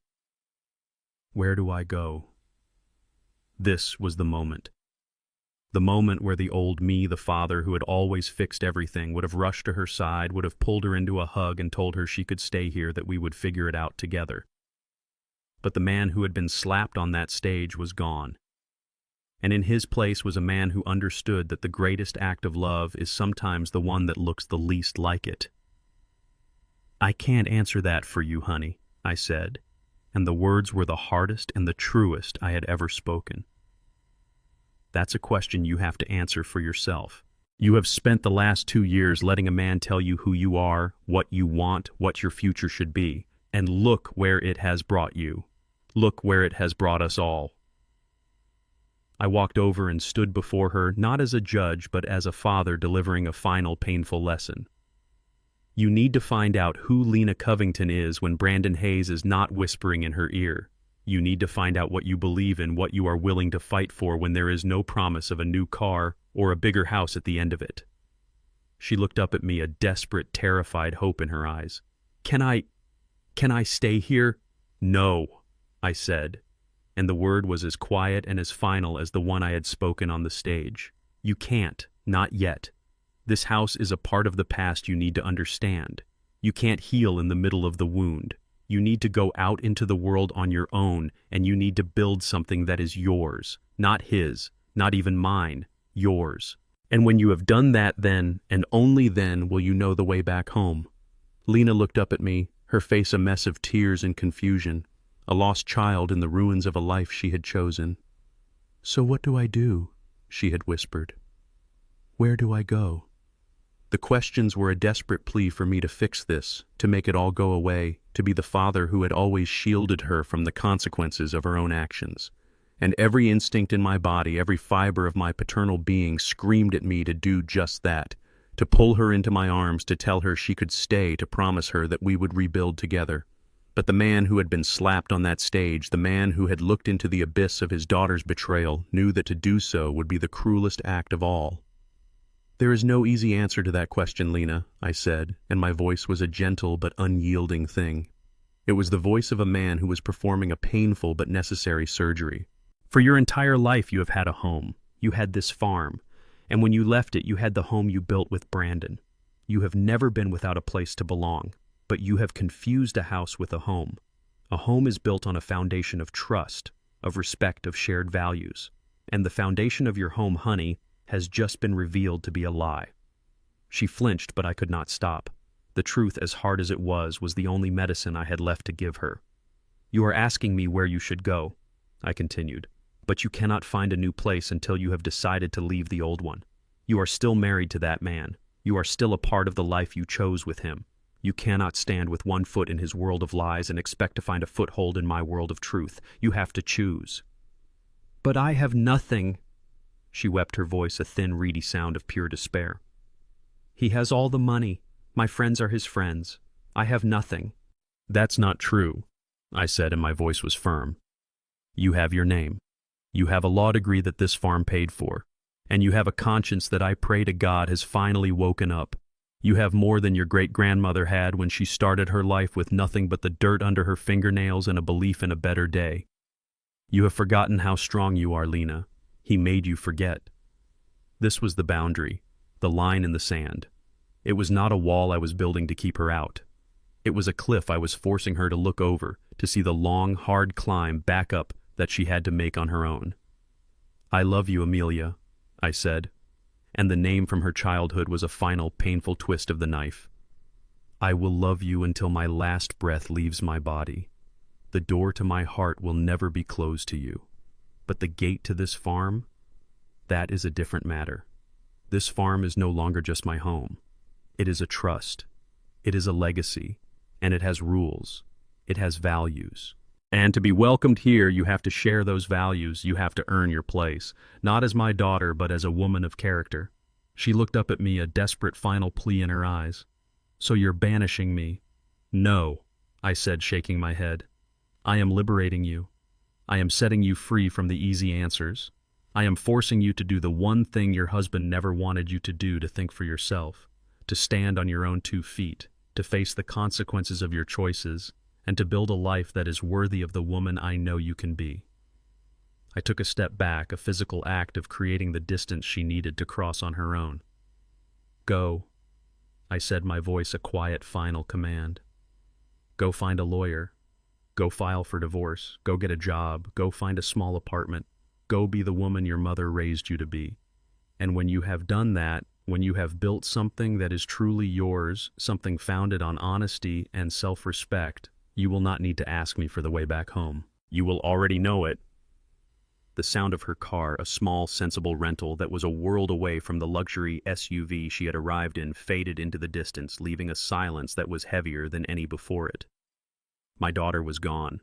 "Where do I go?" This was the moment. The moment where the old me, the father who had always fixed everything, would have rushed to her side, would have pulled her into a hug and told her she could stay here, that we would figure it out together. But the man who had been slapped on that stage was gone. And in his place was a man who understood that the greatest act of love is sometimes the one that looks the least like it. "I can't answer that for you, honey," I said, and the words were the hardest and the truest I had ever spoken. "That's a question you have to answer for yourself. You have spent the last 2 years letting a man tell you who you are, what you want, what your future should be, and look where it has brought you. Look where it has brought us all." I walked over and stood before her, not as a judge, but as a father delivering a final painful lesson. You need to find out who Lena Covington is when Brandon Hayes is not whispering in her ear. You need to find out what you believe in, what you are willing to fight for when there is no promise of a new car or a bigger house at the end of it. She looked up at me, a desperate, terrified hope in her eyes. Can I stay here?" "No," I said, and the word was as quiet and as final as the one I had spoken on the stage. "You can't, not yet. This house is a part of the past you need to understand. You can't heal in the middle of the wound. You need to go out into the world on your own, and you need to build something that is yours, not his, not even mine, yours. And when you have done that, then, and only then, will you know the way back home." Lena looked up at me, her face a mess of tears and confusion, a lost child in the ruins of a life she had chosen. "So what do I do?" she had whispered. "Where do I go?" The questions were a desperate plea for me to fix this, to make it all go away, to be the father who had always shielded her from the consequences of her own actions. And every instinct in my body, every fiber of my paternal being screamed at me to do just that, to pull her into my arms, to tell her she could stay, to promise her that we would rebuild together. But the man who had been slapped on that stage, the man who had looked into the abyss of his daughter's betrayal, knew that to do so would be the cruelest act of all. "There is no easy answer to that question, Lena," I said, and my voice was a gentle but unyielding thing. It was the voice of a man who was performing a painful but necessary surgery. "For your entire life you have had a home. You had this farm. And when you left it, you had the home you built with Brandon. You have never been without a place to belong, but you have confused a house with a home. A home is built on a foundation of trust, of respect, of shared values. And the foundation of your home, honey, has just been revealed to be a lie." She flinched, but I could not stop. The truth, as hard as it was the only medicine I had left to give her. "You are asking me where you should go," I continued, "but you cannot find a new place until you have decided to leave the old one. You are still married to that man. You are still a part of the life you chose with him. You cannot stand with one foot in his world of lies and expect to find a foothold in my world of truth. You have to choose." "But I have nothing," she wept, her voice a thin, reedy sound of pure despair. "He has all the money. My friends are his friends. I have nothing." "That's not true," I said, and my voice was firm. "You have your name. You have a law degree that this farm paid for. And you have a conscience that I pray to God has finally woken up. You have more than your great-grandmother had when she started her life with nothing but the dirt under her fingernails and a belief in a better day. You have forgotten how strong you are, Lena. He made you forget." This was the boundary, the line in the sand. It was not a wall I was building to keep her out. It was a cliff I was forcing her to look over, to see the long, hard climb back up that she had to make on her own. "I love you, Amelia," I said, and the name from her childhood was a final, painful twist of the knife. "I will love you until my last breath leaves my body. The door to my heart will never be closed to you. But the gate to this farm, that is a different matter. This farm is no longer just my home. It is a trust. It is a legacy. And it has rules. It has values. And to be welcomed here, you have to share those values. You have to earn your place, not as my daughter, but as a woman of character." She looked up at me, a desperate final plea in her eyes. "So you're banishing me?" "No," I said, shaking my head. "I am liberating you. I am setting you free from the easy answers. I am forcing you to do the one thing your husband never wanted you to do, to think for yourself, to stand on your own 2 feet, to face the consequences of your choices, and to build a life that is worthy of the woman I know you can be." I took a step back, a physical act of creating the distance she needed to cross on her own. "Go," I said, my voice a quiet, final command. "Go find a lawyer. Go file for divorce. Go get a job. Go find a small apartment. Go be the woman your mother raised you to be. And when you have done that, when you have built something that is truly yours, something founded on honesty and self-respect, you will not need to ask me for the way back home. You will already know it." The sound of her car, a small, sensible rental that was a world away from the luxury SUV she had arrived in, faded into the distance, leaving a silence that was heavier than any before it. My daughter was gone.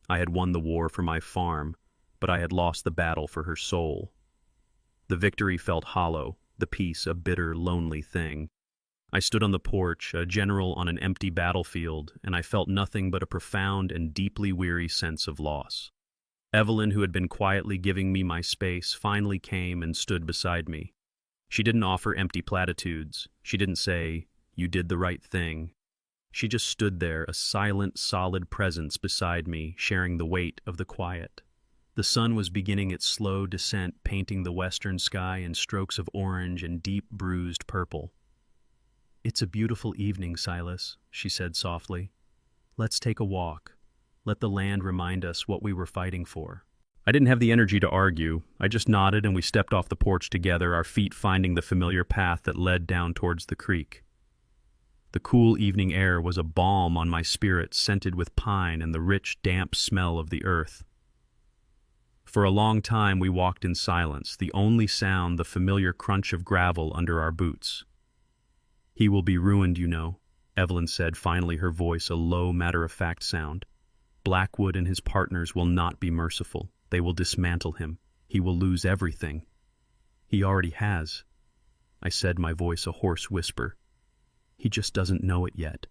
I had won the war for my farm, but I had lost the battle for her soul. The victory felt hollow, the peace a bitter, lonely thing. I stood on the porch, a general on an empty battlefield, and I felt nothing but a profound and deeply weary sense of loss. Evelyn, who had been quietly giving me my space, finally came and stood beside me. She didn't offer empty platitudes. She didn't say, "You did the right thing." She just stood there, a silent, solid presence beside me, sharing the weight of the quiet. The sun was beginning its slow descent, painting the western sky in strokes of orange and deep bruised purple. "It's a beautiful evening, Silas," she said softly. "Let's take a walk. Let the land remind us what we were fighting for." I didn't have the energy to argue. I just nodded and we stepped off the porch together, our feet finding the familiar path that led down towards the creek. The cool evening air was a balm on my spirit, scented with pine and the rich, damp smell of the earth. For a long time we walked in silence, the only sound the familiar crunch of gravel under our boots. He will be ruined, you know, Evelyn said, finally, her voice a low, matter-of-fact sound. Blackwood and his partners will not be merciful. They will dismantle him. He will lose everything. He already has, I said, my voice a hoarse whisper. He just doesn't know it yet.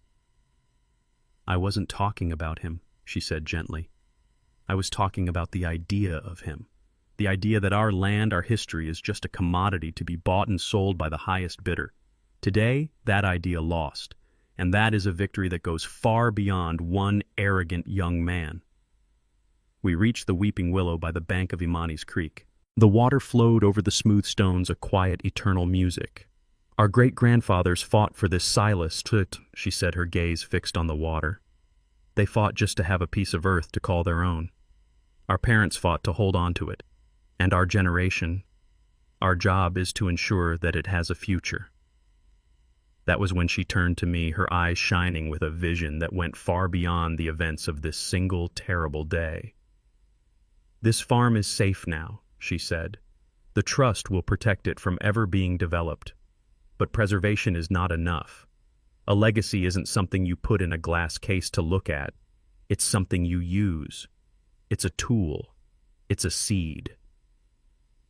I wasn't talking about him, she said gently. I was talking about the idea of him. The idea that our land, our history, is just a commodity to be bought and sold by the highest bidder. Today, that idea lost, and that is a victory that goes far beyond one arrogant young man. We reached the Weeping Willow by the bank of Imani's Creek. The water flowed over the smooth stones, a quiet, eternal music. Our great-grandfathers fought for this Silas, she said, her gaze fixed on the water. They fought just to have a piece of earth to call their own. Our parents fought to hold on to it. And our generation, our job is to ensure that it has a future. That was when she turned to me, her eyes shining with a vision that went far beyond the events of this single terrible day. This farm is safe now, she said. The trust will protect it from ever being developed. But preservation is not enough. A legacy isn't something you put in a glass case to look at. It's something you use. It's a tool. It's a seed.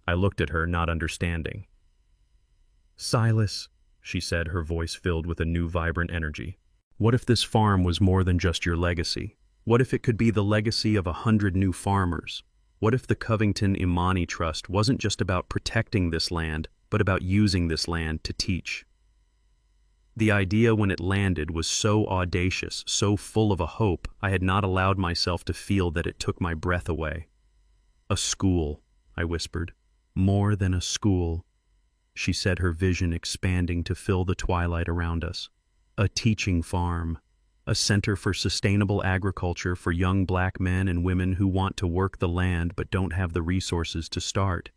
I looked at her, not understanding. Silas, she said, her voice filled with a new vibrant energy. What if this farm was more than just your legacy? What if it could be the legacy of 100 new farmers? What if the Covington Imani Trust wasn't just about protecting this land, but about using this land to teach? The idea when it landed was so audacious, so full of a hope, I had not allowed myself to feel that it took my breath away. A school, I whispered. More than a school, she said, her vision expanding to fill the twilight around us. A teaching farm, a center for sustainable agriculture for young black men and women who want to work the land but don't have the resources to start.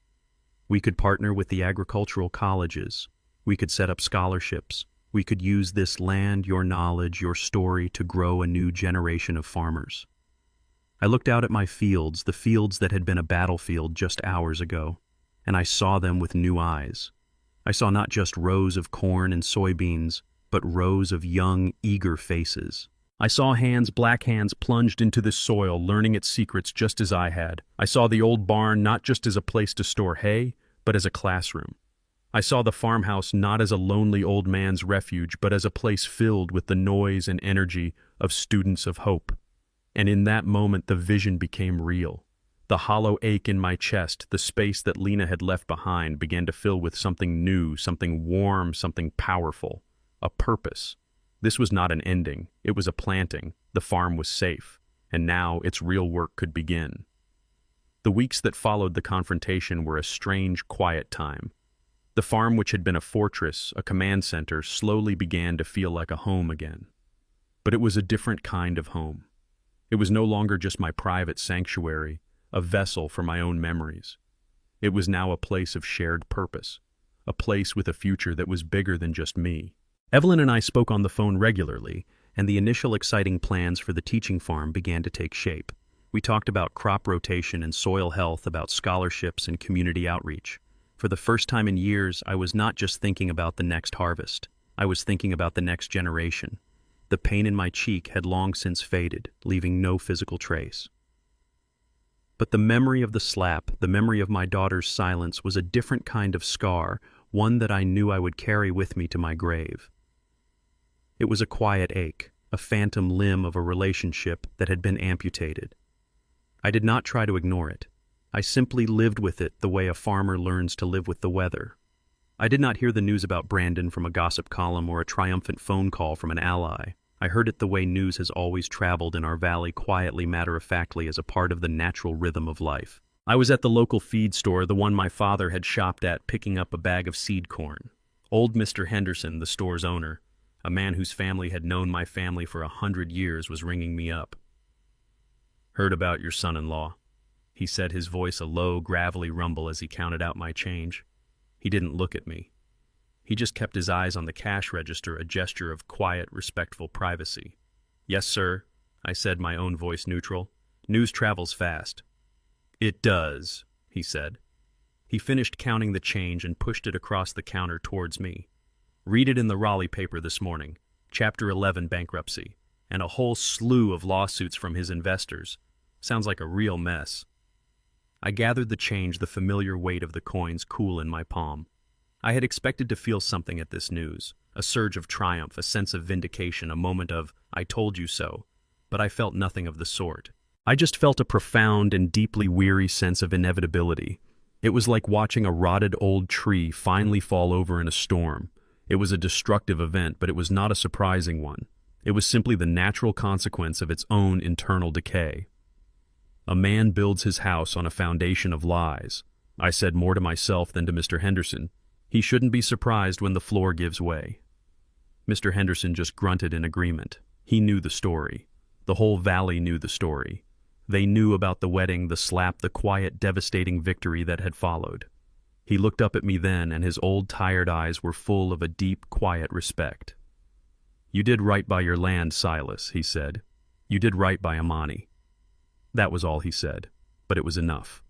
We could partner with the agricultural colleges. We could set up scholarships. We could use this land, your knowledge, your story to grow a new generation of farmers. I looked out at my fields, the fields that had been a battlefield just hours ago, and I saw them with new eyes. I saw not just rows of corn and soybeans, but rows of young, eager faces. I saw hands, black hands, plunged into this soil, learning its secrets just as I had. I saw the old barn not just as a place to store hay, but as a classroom. I saw the farmhouse not as a lonely old man's refuge, but as a place filled with the noise and energy of students of hope. And in that moment, the vision became real. The hollow ache in my chest, the space that Lena had left behind, began to fill with something new, something warm, something powerful. A purpose. This was not an ending. It was a planting. The farm was safe. And now its real work could begin. The weeks that followed the confrontation were a strange, quiet time. The farm, which had been a fortress, a command center, slowly began to feel like a home again. But it was a different kind of home. It was no longer just my private sanctuary, a vessel for my own memories. It was now a place of shared purpose, a place with a future that was bigger than just me. Evelyn and I spoke on the phone regularly, and the initial exciting plans for the teaching farm began to take shape. We talked about crop rotation and soil health, about scholarships and community outreach. For the first time in years, I was not just thinking about the next harvest. I was thinking about the next generation. The pain in my cheek had long since faded, leaving no physical trace. But the memory of the slap, the memory of my daughter's silence, was a different kind of scar, one that I knew I would carry with me to my grave. It was a quiet ache, a phantom limb of a relationship that had been amputated. I did not try to ignore it. I simply lived with it the way a farmer learns to live with the weather. I did not hear the news about Brandon from a gossip column or a triumphant phone call from an ally. I heard it the way news has always traveled in our valley, quietly, matter-of-factly, as a part of the natural rhythm of life. I was at the local feed store, the one my father had shopped at, picking up a bag of seed corn. Old Mr. Henderson, the store's owner, a man whose family had known my family for 100 years, was ringing me up. "Heard about your son-in-law," he said, his voice a low, gravelly rumble as he counted out my change. He didn't look at me. He just kept his eyes on the cash register, a gesture of quiet, respectful privacy. "Yes, sir," I said, my own voice neutral. "News travels fast." "It does," he said. He finished counting the change and pushed it across the counter towards me. Read it in the Raleigh paper this morning. Chapter 11 bankruptcy. And a whole slew of lawsuits from his investors. Sounds like a real mess. I gathered the change, the familiar weight of the coins cool in my palm. I had expected to feel something at this news. A surge of triumph, a sense of vindication, a moment of, I told you so. But I felt nothing of the sort. I just felt a profound and deeply weary sense of inevitability. It was like watching a rotted old tree finally fall over in a storm. It was a destructive event, but it was not a surprising one. It was simply the natural consequence of its own internal decay. A man builds his house on a foundation of lies. I said more to myself than to Mr. Henderson. He shouldn't be surprised when the floor gives way. Mr. Henderson just grunted in agreement. He knew the story. The whole valley knew the story. They knew about the wedding, the slap, the quiet, devastating victory that had followed. He looked up at me then, and his old, tired eyes were full of a deep, quiet respect. "You did right by your land, Silas," he said. "You did right by Amani." That was all he said, but it was enough.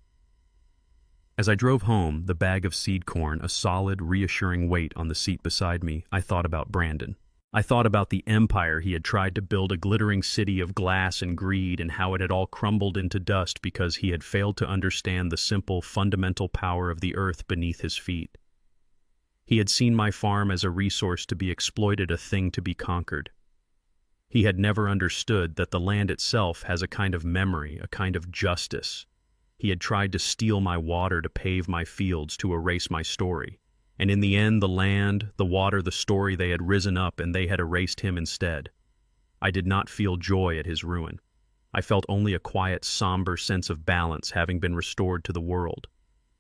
As I drove home, the bag of seed corn, a solid, reassuring weight on the seat beside me, I thought about Brandon. I thought about the empire he had tried to build, a glittering city of glass and greed, and how it had all crumbled into dust because he had failed to understand the simple, fundamental power of the earth beneath his feet. He had seen my farm as a resource to be exploited, a thing to be conquered. He had never understood that the land itself has a kind of memory, a kind of justice. He had tried to steal my water, to pave my fields, to erase my story. And in the end, the land, the water, the story, they had risen up and they had erased him instead. I did not feel joy at his ruin. I felt only a quiet, somber sense of balance having been restored to the world.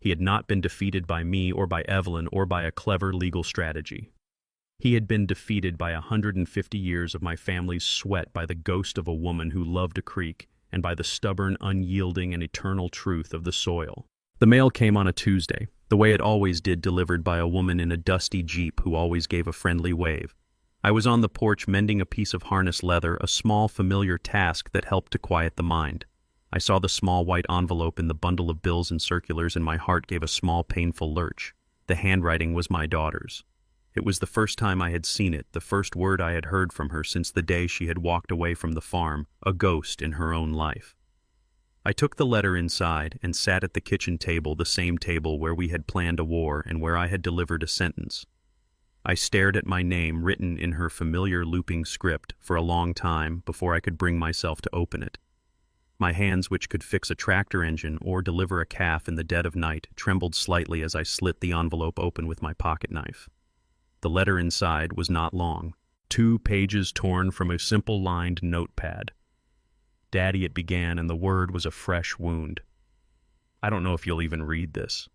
He had not been defeated by me or by Evelyn or by a clever legal strategy. He had been defeated by 150 years of my family's sweat, by the ghost of a woman who loved a creek, and by the stubborn, unyielding, and eternal truth of the soil. The mail came on a Tuesday, the way it always did, delivered by a woman in a dusty Jeep who always gave a friendly wave. I was on the porch mending a piece of harness leather, a small, familiar task that helped to quiet the mind. I saw the small white envelope in the bundle of bills and circulars, and my heart gave a small, painful lurch. The handwriting was my daughter's. It was the first time I had seen it, the first word I had heard from her since the day she had walked away from the farm, a ghost in her own life. I took the letter inside and sat at the kitchen table, the same table where we had planned a war and where I had delivered a sentence. I stared at my name written in her familiar looping script for a long time before I could bring myself to open it. My hands, which could fix a tractor engine or deliver a calf in the dead of night, trembled slightly as I slit the envelope open with my pocket knife. The letter inside was not long, 2 pages torn from a simple lined notepad. "Daddy," it began, and the word was a fresh wound. "I don't know if you'll even read this.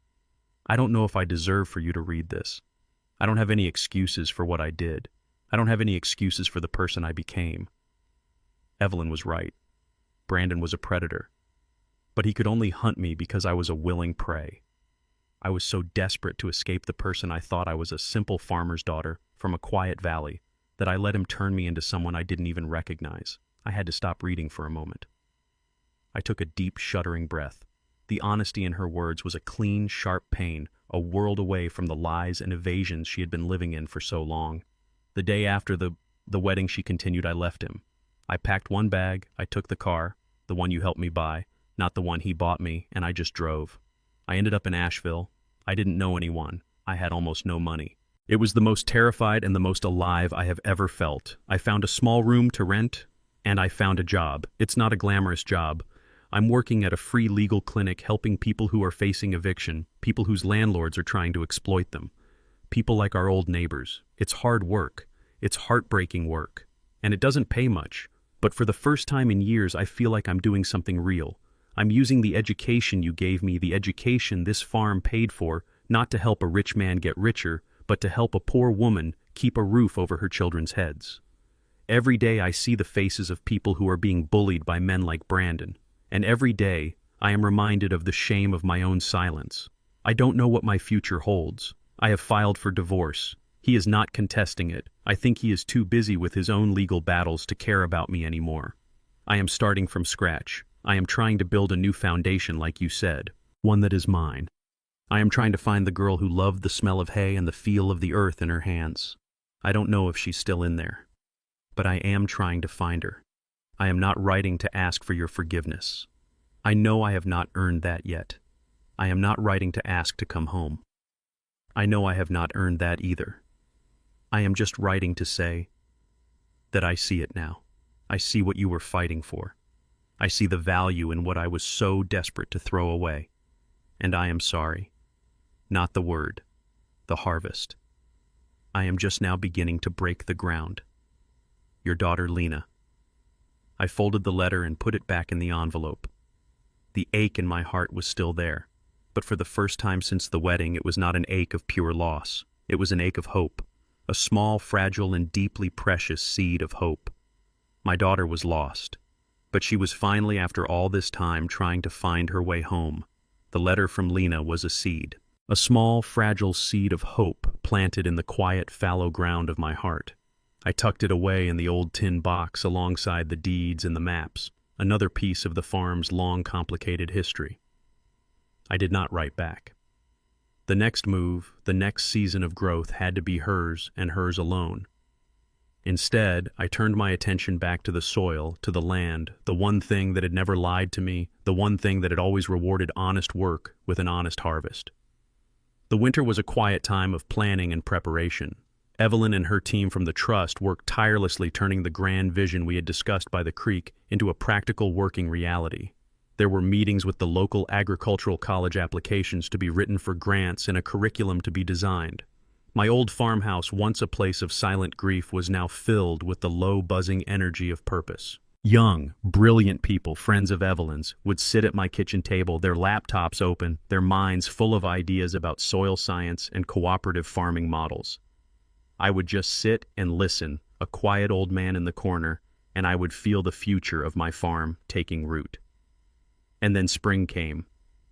I don't know if I deserve for you to read this. I don't have any excuses for what I did. I don't have any excuses for the person I became. Evelyn was right. Brandon was a predator. But he could only hunt me because I was a willing prey. I was so desperate to escape the person I thought I was, a simple farmer's daughter from a quiet valley, that I let him turn me into someone I didn't even recognize." I had to stop reading for a moment. I took a deep, shuddering breath. The honesty in her words was a clean, sharp pain, a world away from the lies and evasions she had been living in for so long. The day after the wedding, she continued, I left him. I packed one bag, I took the car, the one you helped me buy, not the one he bought me, and I just drove. I ended up in Asheville. I didn't know anyone. I had almost no money. It was the most terrified and the most alive I have ever felt. I found a small room to rent, and I found a job. It's not a glamorous job. I'm working at a free legal clinic helping people who are facing eviction, people whose landlords are trying to exploit them, people like our old neighbors. It's hard work. It's heartbreaking work. And it doesn't pay much. But for the first time in years, I feel like I'm doing something real. I'm using the education you gave me, the education this farm paid for, not to help a rich man get richer, but to help a poor woman keep a roof over her children's heads. Every day I see the faces of people who are being bullied by men like Brandon. And every day I am reminded of the shame of my own silence. I don't know what my future holds. I have filed for divorce. He is not contesting it. I think he is too busy with his own legal battles to care about me anymore. I am starting from scratch. I am trying to build a new foundation, like you said, one that is mine. I am trying to find the girl who loved the smell of hay and the feel of the earth in her hands. I don't know if she's still in there, but I am trying to find her. I am not writing to ask for your forgiveness. I know I have not earned that yet. I am not writing to ask to come home. I know I have not earned that either. I am just writing to say that I see it now. I see what you were fighting for. I see the value in what I was so desperate to throw away. And I am sorry. Not the word, the harvest. I am just now beginning to break the ground. Your daughter, Lena. I folded the letter and put it back in the envelope. The ache in my heart was still there, but for the first time since the wedding, it was not an ache of pure loss. It was an ache of hope, a small, fragile, and deeply precious seed of hope. My daughter was lost, but she was finally, after all this time, trying to find her way home. The letter from Lena was a seed, a small, fragile seed of hope planted in the quiet, fallow ground of my heart. I tucked it away in the old tin box alongside the deeds and the maps, another piece of the farm's long, complicated history. I did not write back. The next move, the next season of growth had to be hers and hers alone. Instead, I turned my attention back to the soil, to the land, the one thing that had never lied to me, the one thing that had always rewarded honest work with an honest harvest. The winter was a quiet time of planning and preparation. Evelyn and her team from the Trust worked tirelessly, turning the grand vision we had discussed by the creek into a practical working reality. There were meetings with the local agricultural college, applications to be written for grants, and a curriculum to be designed. My old farmhouse, once a place of silent grief, was now filled with the low, buzzing energy of purpose. Young, brilliant people, friends of Evelyn's, would sit at my kitchen table, their laptops open, their minds full of ideas about soil science and cooperative farming models. I would just sit and listen, a quiet old man in the corner, and I would feel the future of my farm taking root. And then spring came.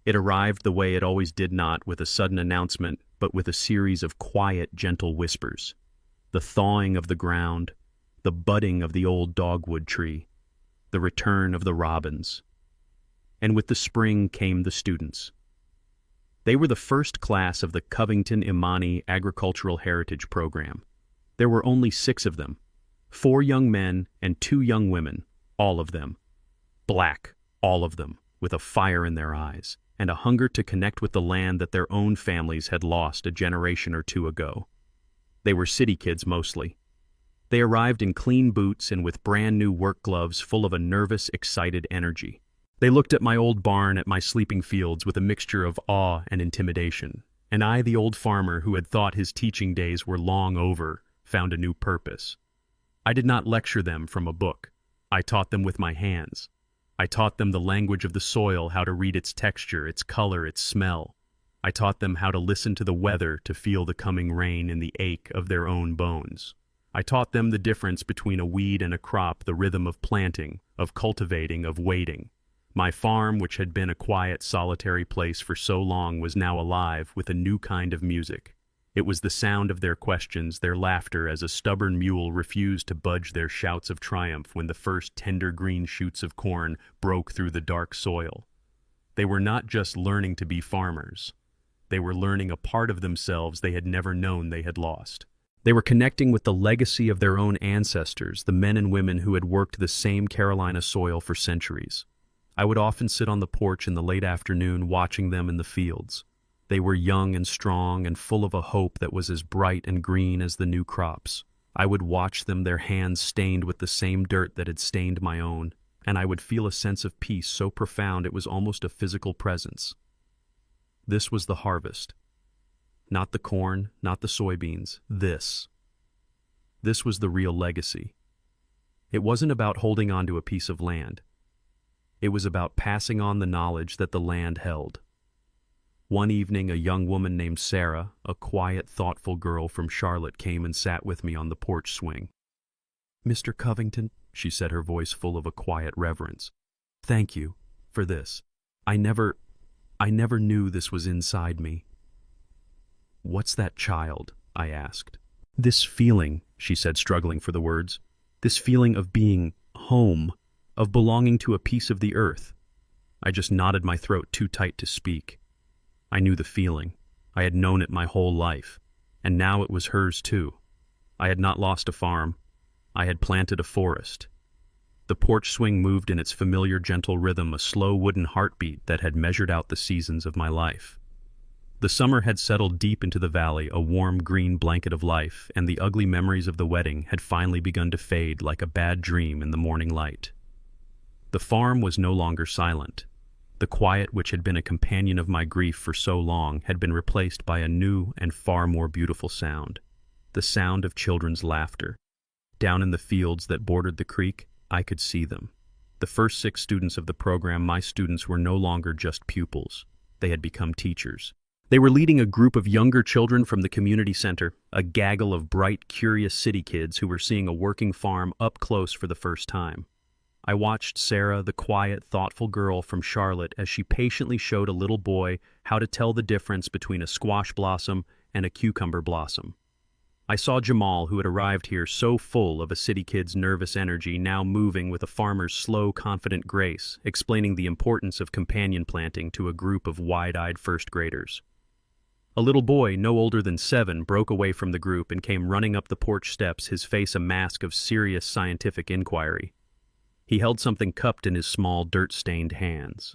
It arrived the way it always did, not with a sudden announcement, but with a series of quiet, gentle whispers. The thawing of the ground, the budding of the old dogwood tree, the return of the robins. And with the spring came the students. They were the first class of the Covington Imani Agricultural Heritage Program. There were only 6 of them, 4 young men and 2 young women, all of them. Black, all of them, with a fire in their eyes, and a hunger to connect with the land that their own families had lost a generation or 2 ago. They were city kids mostly. They arrived in clean boots and with brand new work gloves, full of a nervous, excited energy. They looked at my old barn, at my sleeping fields, with a mixture of awe and intimidation. And I, the old farmer who had thought his teaching days were long over, found a new purpose. I did not lecture them from a book. I taught them with my hands. I taught them the language of the soil, how to read its texture, its color, its smell. I taught them how to listen to the weather, to feel the coming rain in the ache of their own bones. I taught them the difference between a weed and a crop, the rhythm of planting, of cultivating, of waiting. My farm, which had been a quiet, solitary place for so long, was now alive with a new kind of music. It was the sound of their questions, their laughter, as a stubborn mule refused to budge, their shouts of triumph when the first tender green shoots of corn broke through the dark soil. They were not just learning to be farmers. They were learning a part of themselves they had never known they had lost. They were connecting with the legacy of their own ancestors, the men and women who had worked the same Carolina soil for centuries. I would often sit on the porch in the late afternoon watching them in the fields. They were young and strong and full of a hope that was as bright and green as the new crops. I would watch them, their hands stained with the same dirt that had stained my own, and I would feel a sense of peace so profound it was almost a physical presence. This was the harvest. Not the corn, not the soybeans. This was the real legacy. It wasn't about holding on to a piece of land. It was about passing on the knowledge that the land held. One evening, a young woman named Sarah, a quiet, thoughtful girl from Charlotte, came and sat with me on the porch swing. "Mr. Covington," she said, her voice full of a quiet reverence, "thank you for this. I never knew this was inside me." "What's that child?" I asked. "This feeling," she said, struggling for the words, "this feeling of being home, of belonging to a piece of the earth." I just knotted my throat too tight to speak. I knew the feeling. I had known it my whole life, and now it was hers too. I had not lost a farm. I had planted a forest. The porch swing moved in its familiar gentle rhythm, a slow wooden heartbeat that had measured out the seasons of my life. The summer had settled deep into the valley, a warm green blanket of life, and the ugly memories of the wedding had finally begun to fade like a bad dream in the morning light. The farm was no longer silent. The quiet which had been a companion of my grief for so long had been replaced by a new and far more beautiful sound, the sound of children's laughter. Down in the fields that bordered the creek, I could see them. The first 6 students of the program, my students, were no longer just pupils. They had become teachers. They were leading a group of younger children from the community center, a gaggle of bright, curious city kids who were seeing a working farm up close for the first time. I watched Sarah, the quiet, thoughtful girl from Charlotte, as she patiently showed a little boy how to tell the difference between a squash blossom and a cucumber blossom. I saw Jamal, who had arrived here so full of a city kid's nervous energy, now moving with a farmer's slow, confident grace, explaining the importance of companion planting to a group of wide-eyed first graders. A little boy, no older than 7, broke away from the group and came running up the porch steps, his face a mask of serious scientific inquiry. He held something cupped in his small, dirt-stained hands.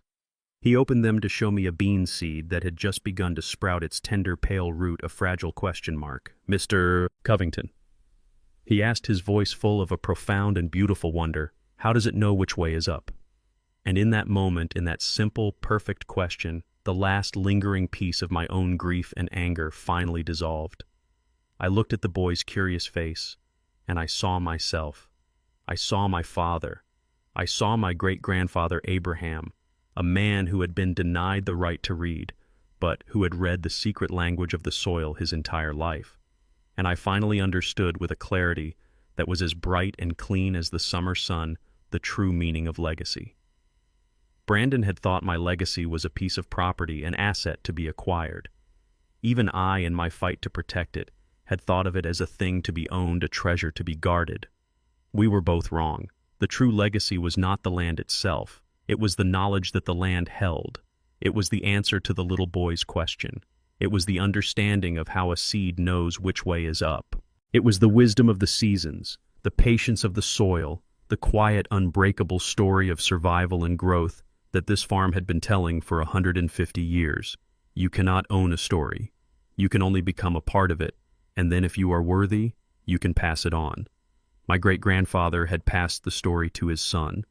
He opened them to show me a bean seed that had just begun to sprout its tender, pale root, a fragile question mark. "Mr. Covington," he asked, his voice full of a profound and beautiful wonder, "how does it know which way is up?" And in that moment, in that simple, perfect question, the last lingering piece of my own grief and anger finally dissolved. I looked at the boy's curious face, and I saw myself. I saw my father. I saw my great-grandfather Abraham, a man who had been denied the right to read, but who had read the secret language of the soil his entire life. And I finally understood with a clarity that was as bright and clean as the summer sun the true meaning of legacy. Brandon had thought my legacy was a piece of property, an asset to be acquired. Even I, in my fight to protect it, had thought of it as a thing to be owned, a treasure to be guarded. We were both wrong. The true legacy was not the land itself. It was the knowledge that the land held. It was the answer to the little boy's question. It was the understanding of how a seed knows which way is up. It was the wisdom of the seasons, the patience of the soil, the quiet, unbreakable story of survival and growth that this farm had been telling for 150 years. You cannot own a story. You can only become a part of it, and then if you are worthy, you can pass it on. My great-grandfather had passed the story to his son.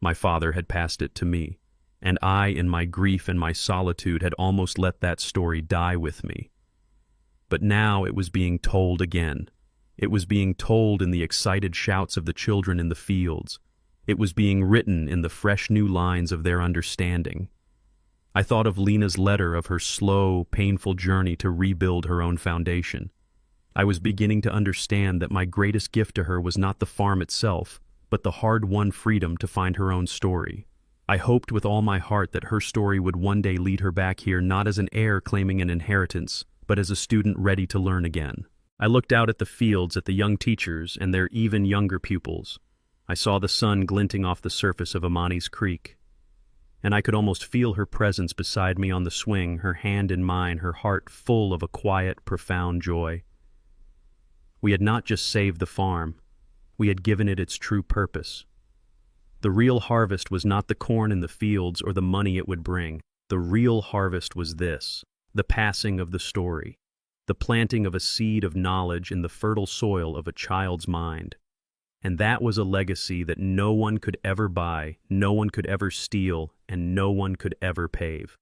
My father had passed it to me. And I, in my grief and my solitude, had almost let that story die with me. But now it was being told again. It was being told in the excited shouts of the children in the fields. It was being written in the fresh new lines of their understanding. I thought of Lena's letter, of her slow, painful journey to rebuild her own foundation. I was beginning to understand that my greatest gift to her was not the farm itself, but the hard-won freedom to find her own story. I hoped with all my heart that her story would one day lead her back here, not as an heir claiming an inheritance, but as a student ready to learn again. I looked out at the fields, at the young teachers and their even younger pupils. I saw the sun glinting off the surface of Amani's Creek, and I could almost feel her presence beside me on the swing, her hand in mine, her heart full of a quiet, profound joy. We had not just saved the farm, we had given it its true purpose. The real harvest was not the corn in the fields or the money it would bring. The real harvest was this, the passing of the story, the planting of a seed of knowledge in the fertile soil of a child's mind. And that was a legacy that no one could ever buy, no one could ever steal, and no one could ever pave.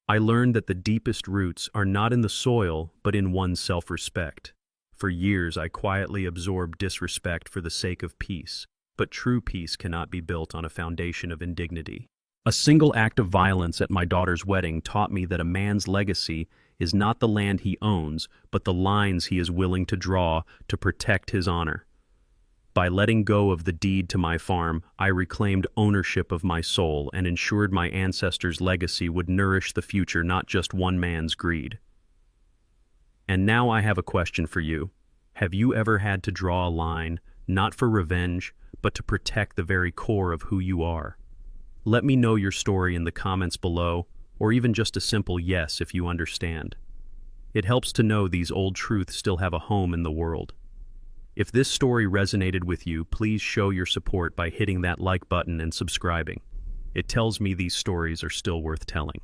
I learned that the deepest roots are not in the soil, but in one's self-respect. For years I quietly absorbed disrespect for the sake of peace, but true peace cannot be built on a foundation of indignity. A single act of violence at my daughter's wedding taught me that a man's legacy is not the land he owns, but the lines he is willing to draw to protect his honor. By letting go of the deed to my farm, I reclaimed ownership of my soul and ensured my ancestors' legacy would nourish the future, not just one man's greed. And now I have a question for you. Have you ever had to draw a line, not for revenge, but to protect the very core of who you are? Let me know your story in the comments below, or even just a simple yes if you understand. It helps to know these old truths still have a home in the world. If this story resonated with you, please show your support by hitting that like button and subscribing. It tells me these stories are still worth telling.